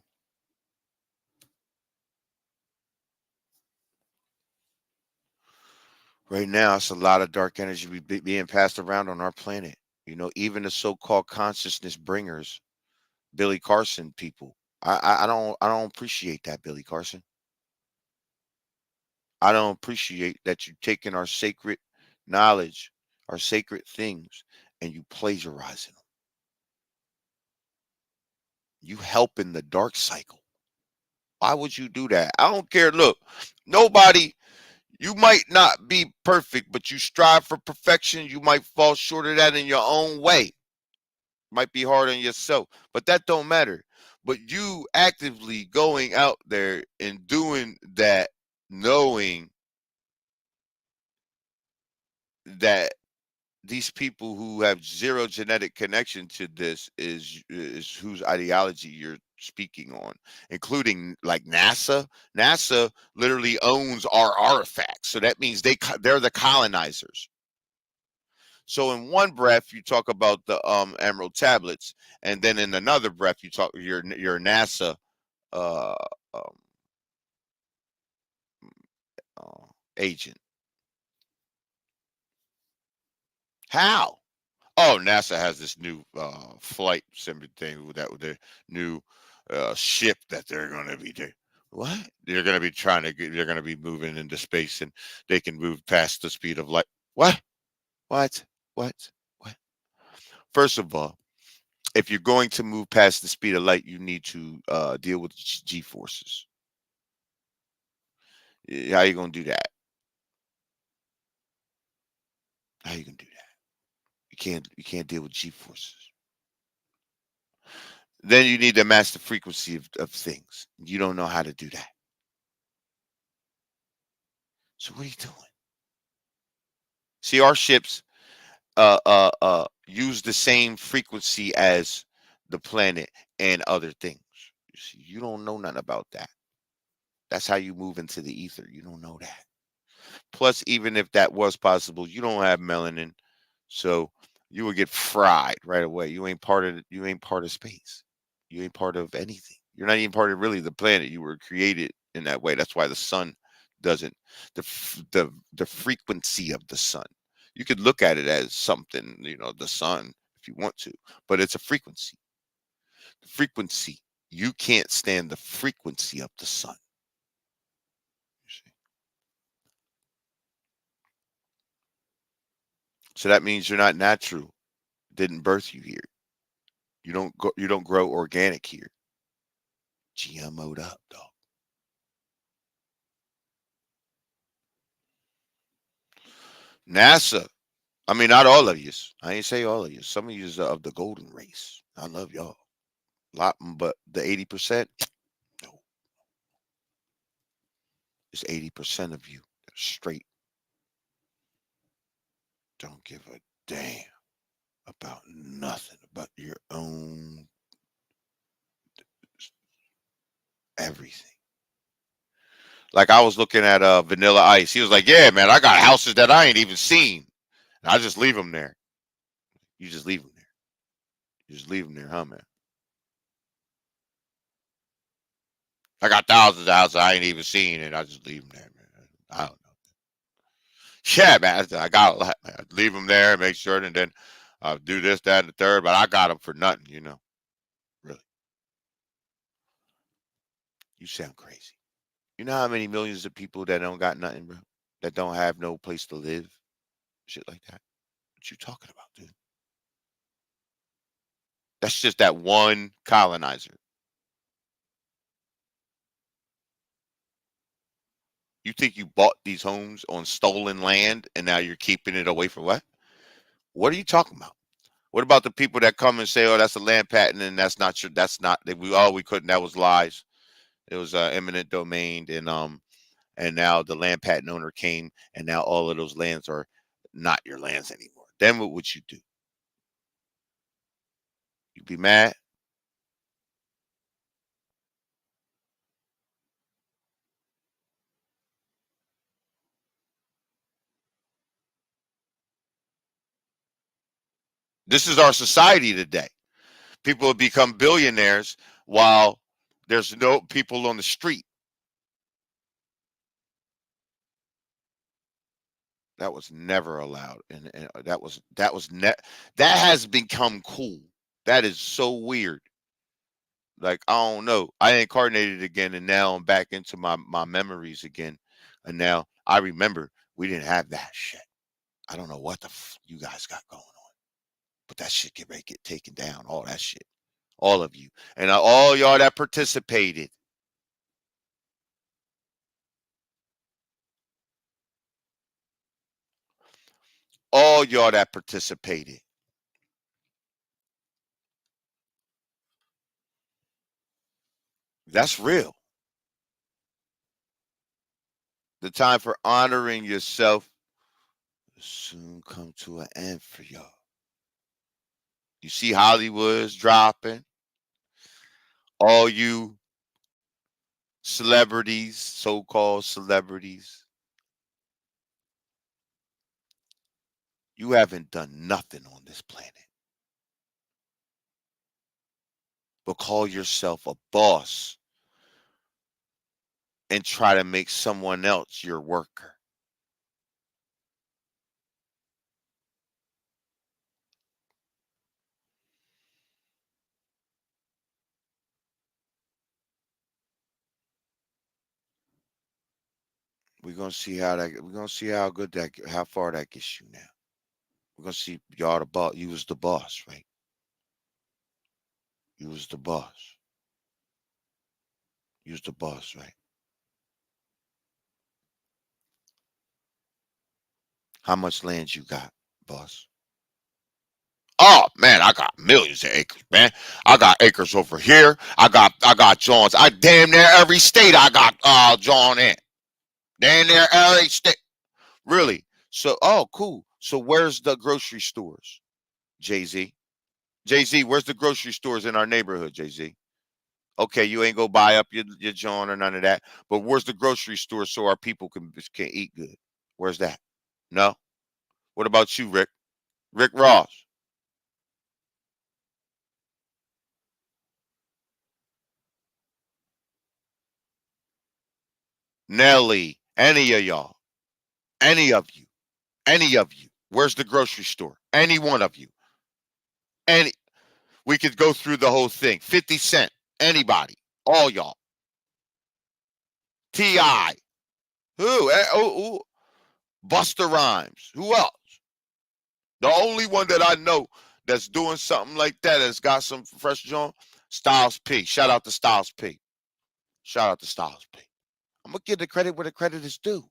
right now, it's a lot of dark energy being passed around on our planet. Even the so-called consciousness bringers, Billy Carson people. I don't appreciate that, Billy Carson. I don't appreciate that you taking our sacred knowledge, our sacred things, and you plagiarizing them. You helping the dark cycle. Why would you do that? I don't care. Look, nobody, you might not be perfect, but you strive for perfection. You might fall short of that in your own way. Might be hard on yourself, but that don't matter. But you actively going out there and doing that, knowing that these people who have zero genetic connection to this is whose ideology you're speaking on, including like NASA. NASA literally owns our artifacts, so that means they're the colonizers. So in one breath you talk about the Emerald tablets, and then in another breath you talk your NASA uh, um, agent. How? Oh, NASA has this new flight sim thing with the new ship that they're going to be doing. What? They're going to be they're going to be moving into space and they can move past the speed of light. What? What? What? What? First of all, if you're going to move past the speed of light, you need to deal with G forces. How you going to do that? How you going to do that? You can't deal with G forces. Then you need to match the frequency of things. You don't know how to do that. So what are you doing? See, our ships use the same frequency as the planet and other things. You see, you don't know nothing about that. That's how you move into the ether. You don't know that. Plus, even if that was possible, you don't have melanin, so you would get fried right away. You ain't part of space. You ain't part of anything. You're not even part of really the planet. You were created in that way. That's why the sun doesn't the frequency of the sun. You could look at it as something, the sun if you want to, but it's a frequency. The frequency. You can't stand the frequency of the sun. You see? So that means you're not natural. Didn't birth you here. You don't grow organic here. GMO'd up, dog. NASA. I mean, not all of you. I ain't say all of you. Some of you are of the golden race. I love y'all. A lot, but the 80%, no. It's 80% of you that are straight. Don't give a damn about nothing, about your own everything. Like I was looking at Vanilla Ice. He was like, "Yeah, man, I got houses that I ain't even seen. And I just leave them there. You just leave them there. You just leave them there, huh, man? I got thousands of houses I ain't even seen, and I just leave them there, man. I don't know. Yeah, man, I got a lot. Man. I leave them there, make sure, and then do this, that, and the third. But I got them for nothing. Really, you sound crazy. You know how many millions of people that don't got nothing, bro? That don't have no place to live, shit like that. What you talking about, dude? That's just that one colonizer. You think you bought these homes on stolen land and now you're keeping it away from what? What are you talking about? What about the people that come and say, "Oh, that's a land patent," and that's not your, that's not that we couldn't, that was lies. It was eminent domain, and now the land patent owner came, and now all of those lands are not your lands anymore. Then what would you do? You'd be mad. This is our society today. People have become billionaires while there's no people on the street. That was never allowed, and that has become cool. That is so weird. Like, I don't know. I incarnated again, and now I'm back into my memories again, and now I remember we didn't have that shit. I don't know what you guys got going on, but that shit get ready to get taken down. All that shit, all of you, and all y'all that participated. All y'all that participated. That's real. The time for honoring yourself will soon come to an end for y'all. You see Hollywood's dropping. All you celebrities, so-called celebrities, you haven't done nothing on this planet but call yourself a boss and try to make someone else your worker. We're gonna see how good that, how far that gets you now. We're gonna see y'all the boss. You was the boss, right? You was the boss. You was the boss, right? How much land you got, boss? Oh man, I got millions of acres, man. I got acres over here. I got Johns. I damn near every state I got John in. Damn near every state. Really? So oh cool. So where's the grocery stores? Jay-Z. Jay-Z, where's the grocery stores in our neighborhood, Jay-Z? Okay, you ain't go buy up your John or none of that. But where's the grocery store so our people can eat good? Where's that? No? What about you, Rick? Rick Ross. Nelly. Any of y'all. Any of you. Any of you. Where's the grocery store? Any one of you. Any we could go through the whole thing. 50 Cent. Anybody. All y'all. T.I. Who? Who? Buster Rhymes. Who else? The only one that I know that's doing something like that has got some fresh joint. Styles P. Shout out to Styles P. Shout out to Styles P. I'm gonna give the credit where the credit is due.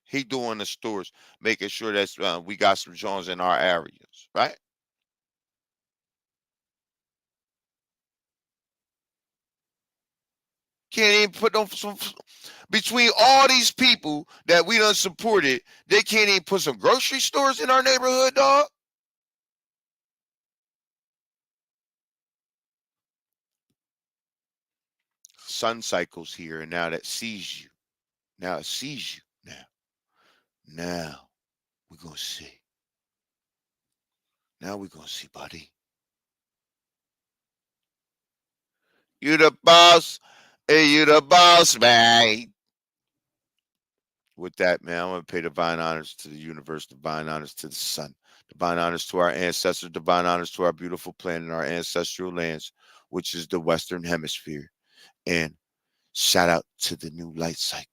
He doing the stores, making sure that we got some Jones in our areas, right? Can't even put them some between all these people that we done supported. They can't even put some grocery stores in our neighborhood, dog. Sun cycles here, and now that sees you. Now it sees you. Now we're gonna see. Now we're gonna see, buddy. You the boss, and you the boss, man. With that, man, I'm gonna pay divine honors to the universe, divine honors to the sun, divine honors to our ancestors, divine honors to our beautiful planet, our ancestral lands, which is the Western Hemisphere. And shout out to the new light cycle.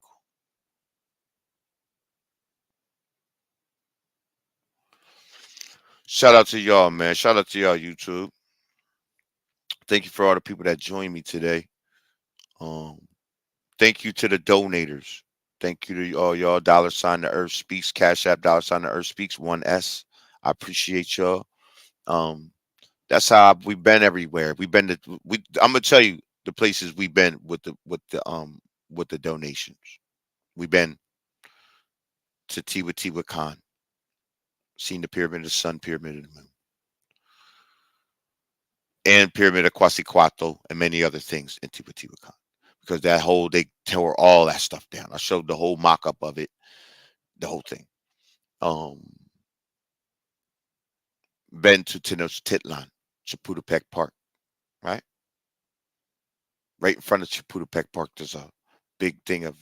Shout out to y'all, man. Shout out to y'all, YouTube. Thank you for all the people that joined me today. Um, Thank you to the donators. Thank you to all y'all. $ the Earth Speaks. Cash App $ the Earth Speaks 1S. I appreciate y'all. That's how we've been everywhere. We've been to I'm gonna tell you the places we've been with the donations. We've been to Teotihuacan, seen the Pyramid of the Sun, Pyramid of the Moon, and Pyramid of Quasicuatl, and many other things in Teotihuacan. Because they tore all that stuff down. I showed the whole mock-up of it, the whole thing. Been to Tenochtitlan, Chapultepec Park, right? Right in front of Chapultepec Park, there's a big thing of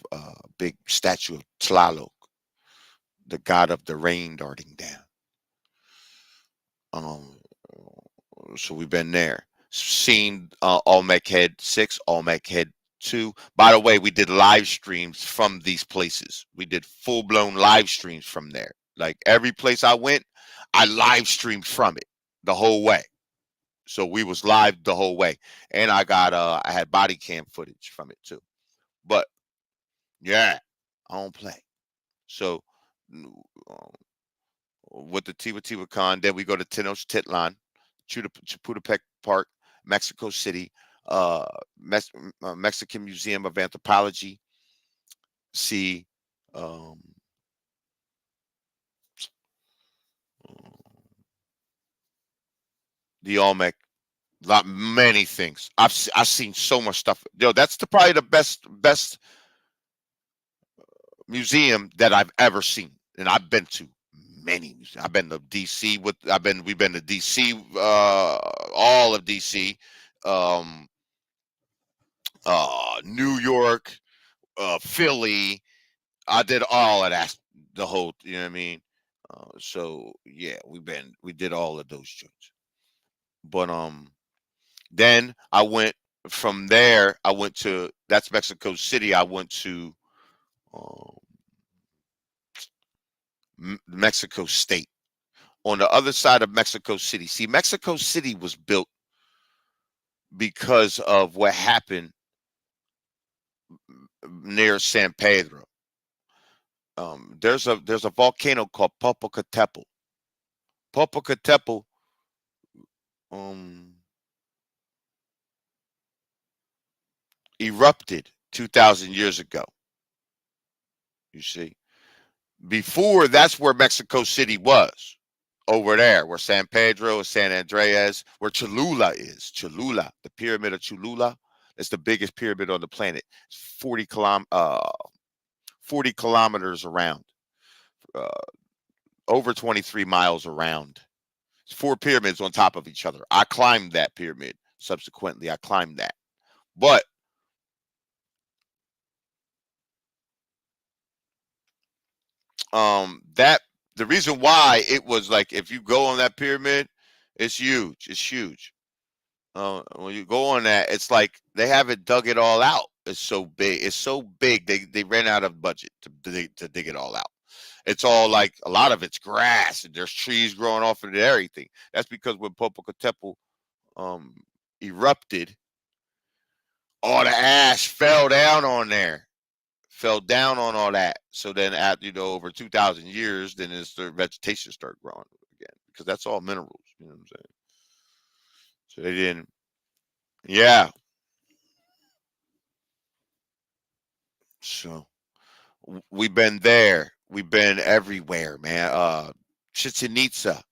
big statue of Tlaloc, the god of the rain darting down. So we've been there. Seen Olmec Head 6, Olmec Head 2. By the way, we did live streams from these places. We did full-blown live streams from there. Like every place I went, I live streamed from it the whole way. So we was live the whole way. And I had body cam footage from it too. But yeah, I don't play. So with the Teotihuacan, then we go to Tenochtitlan, Chapultepec Park, Mexico City, Mexican Museum of Anthropology. See the Olmec, many things. I've seen so much stuff. Yo, that's probably the best museum that I've ever seen, and I've been to many museums. I've been to DC we've been to DC, all of DC, New York, Philly. I did all of that, the whole, you know what I mean? So yeah, we did all of those joints. But then I went from there, that's Mexico City. I went to Mexico State. On the other side of Mexico City. See, Mexico City was built because of what happened near San Pedro. There's a volcano called Popocatépetl. Popocatépetl erupted 2,000 years ago. You see, before, that's where Mexico City was, over there where San Pedro, San Andreas, where Cholula is. Cholula, the pyramid of Cholula, it's the biggest pyramid on the planet. It's 40 kilometers around, over 23 miles around. It's 4 pyramids on top of each other. I climbed that pyramid. Subsequently, I climbed that. But the reason why it was like, if you go on that pyramid, it's huge. It's huge. When you go on that, it's like they haven't dug it all out. It's so big. It's so big. They ran out of budget to dig it all out. It's all like, a lot of it's grass and there's trees growing off of it and everything. That's because when Popocatépetl erupted, all the ash fell down on there. Fell down on all that. So then at, over 2,000 years, then the vegetation started growing again, because that's all minerals. You know what I'm saying? So they didn't. Yeah. So we've been there. We've been everywhere, man. Chichen Itza.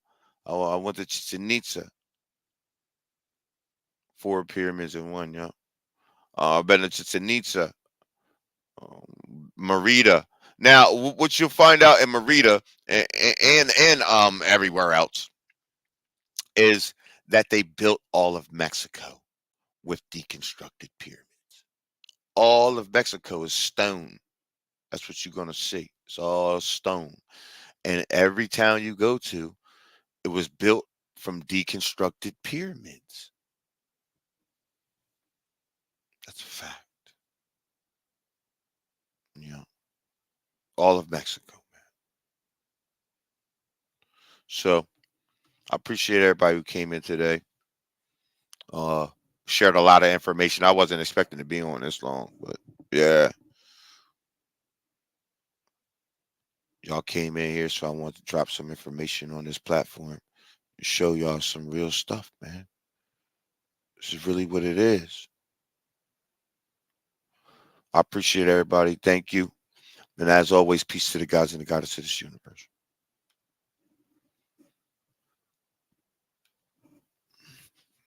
Oh, I went to Chichen Itza. 4 pyramids in one, yeah. I've been to Chichen Itza. Merida. Now, what you'll find out in Merida and everywhere else is that they built all of Mexico with deconstructed pyramids. All of Mexico is stone. That's what you're gonna see. It's all stone. And every town you go to, it was built from deconstructed pyramids. That's a fact. Yeah. All of Mexico, man. So I appreciate everybody who came in today. Shared a lot of information. I wasn't expecting to be on this long, but yeah. Y'all came in here, so I want to drop some information on this platform and show y'all some real stuff, man. This is really what it is. I appreciate everybody. Thank you. And as always, peace to the gods and the goddess of this universe.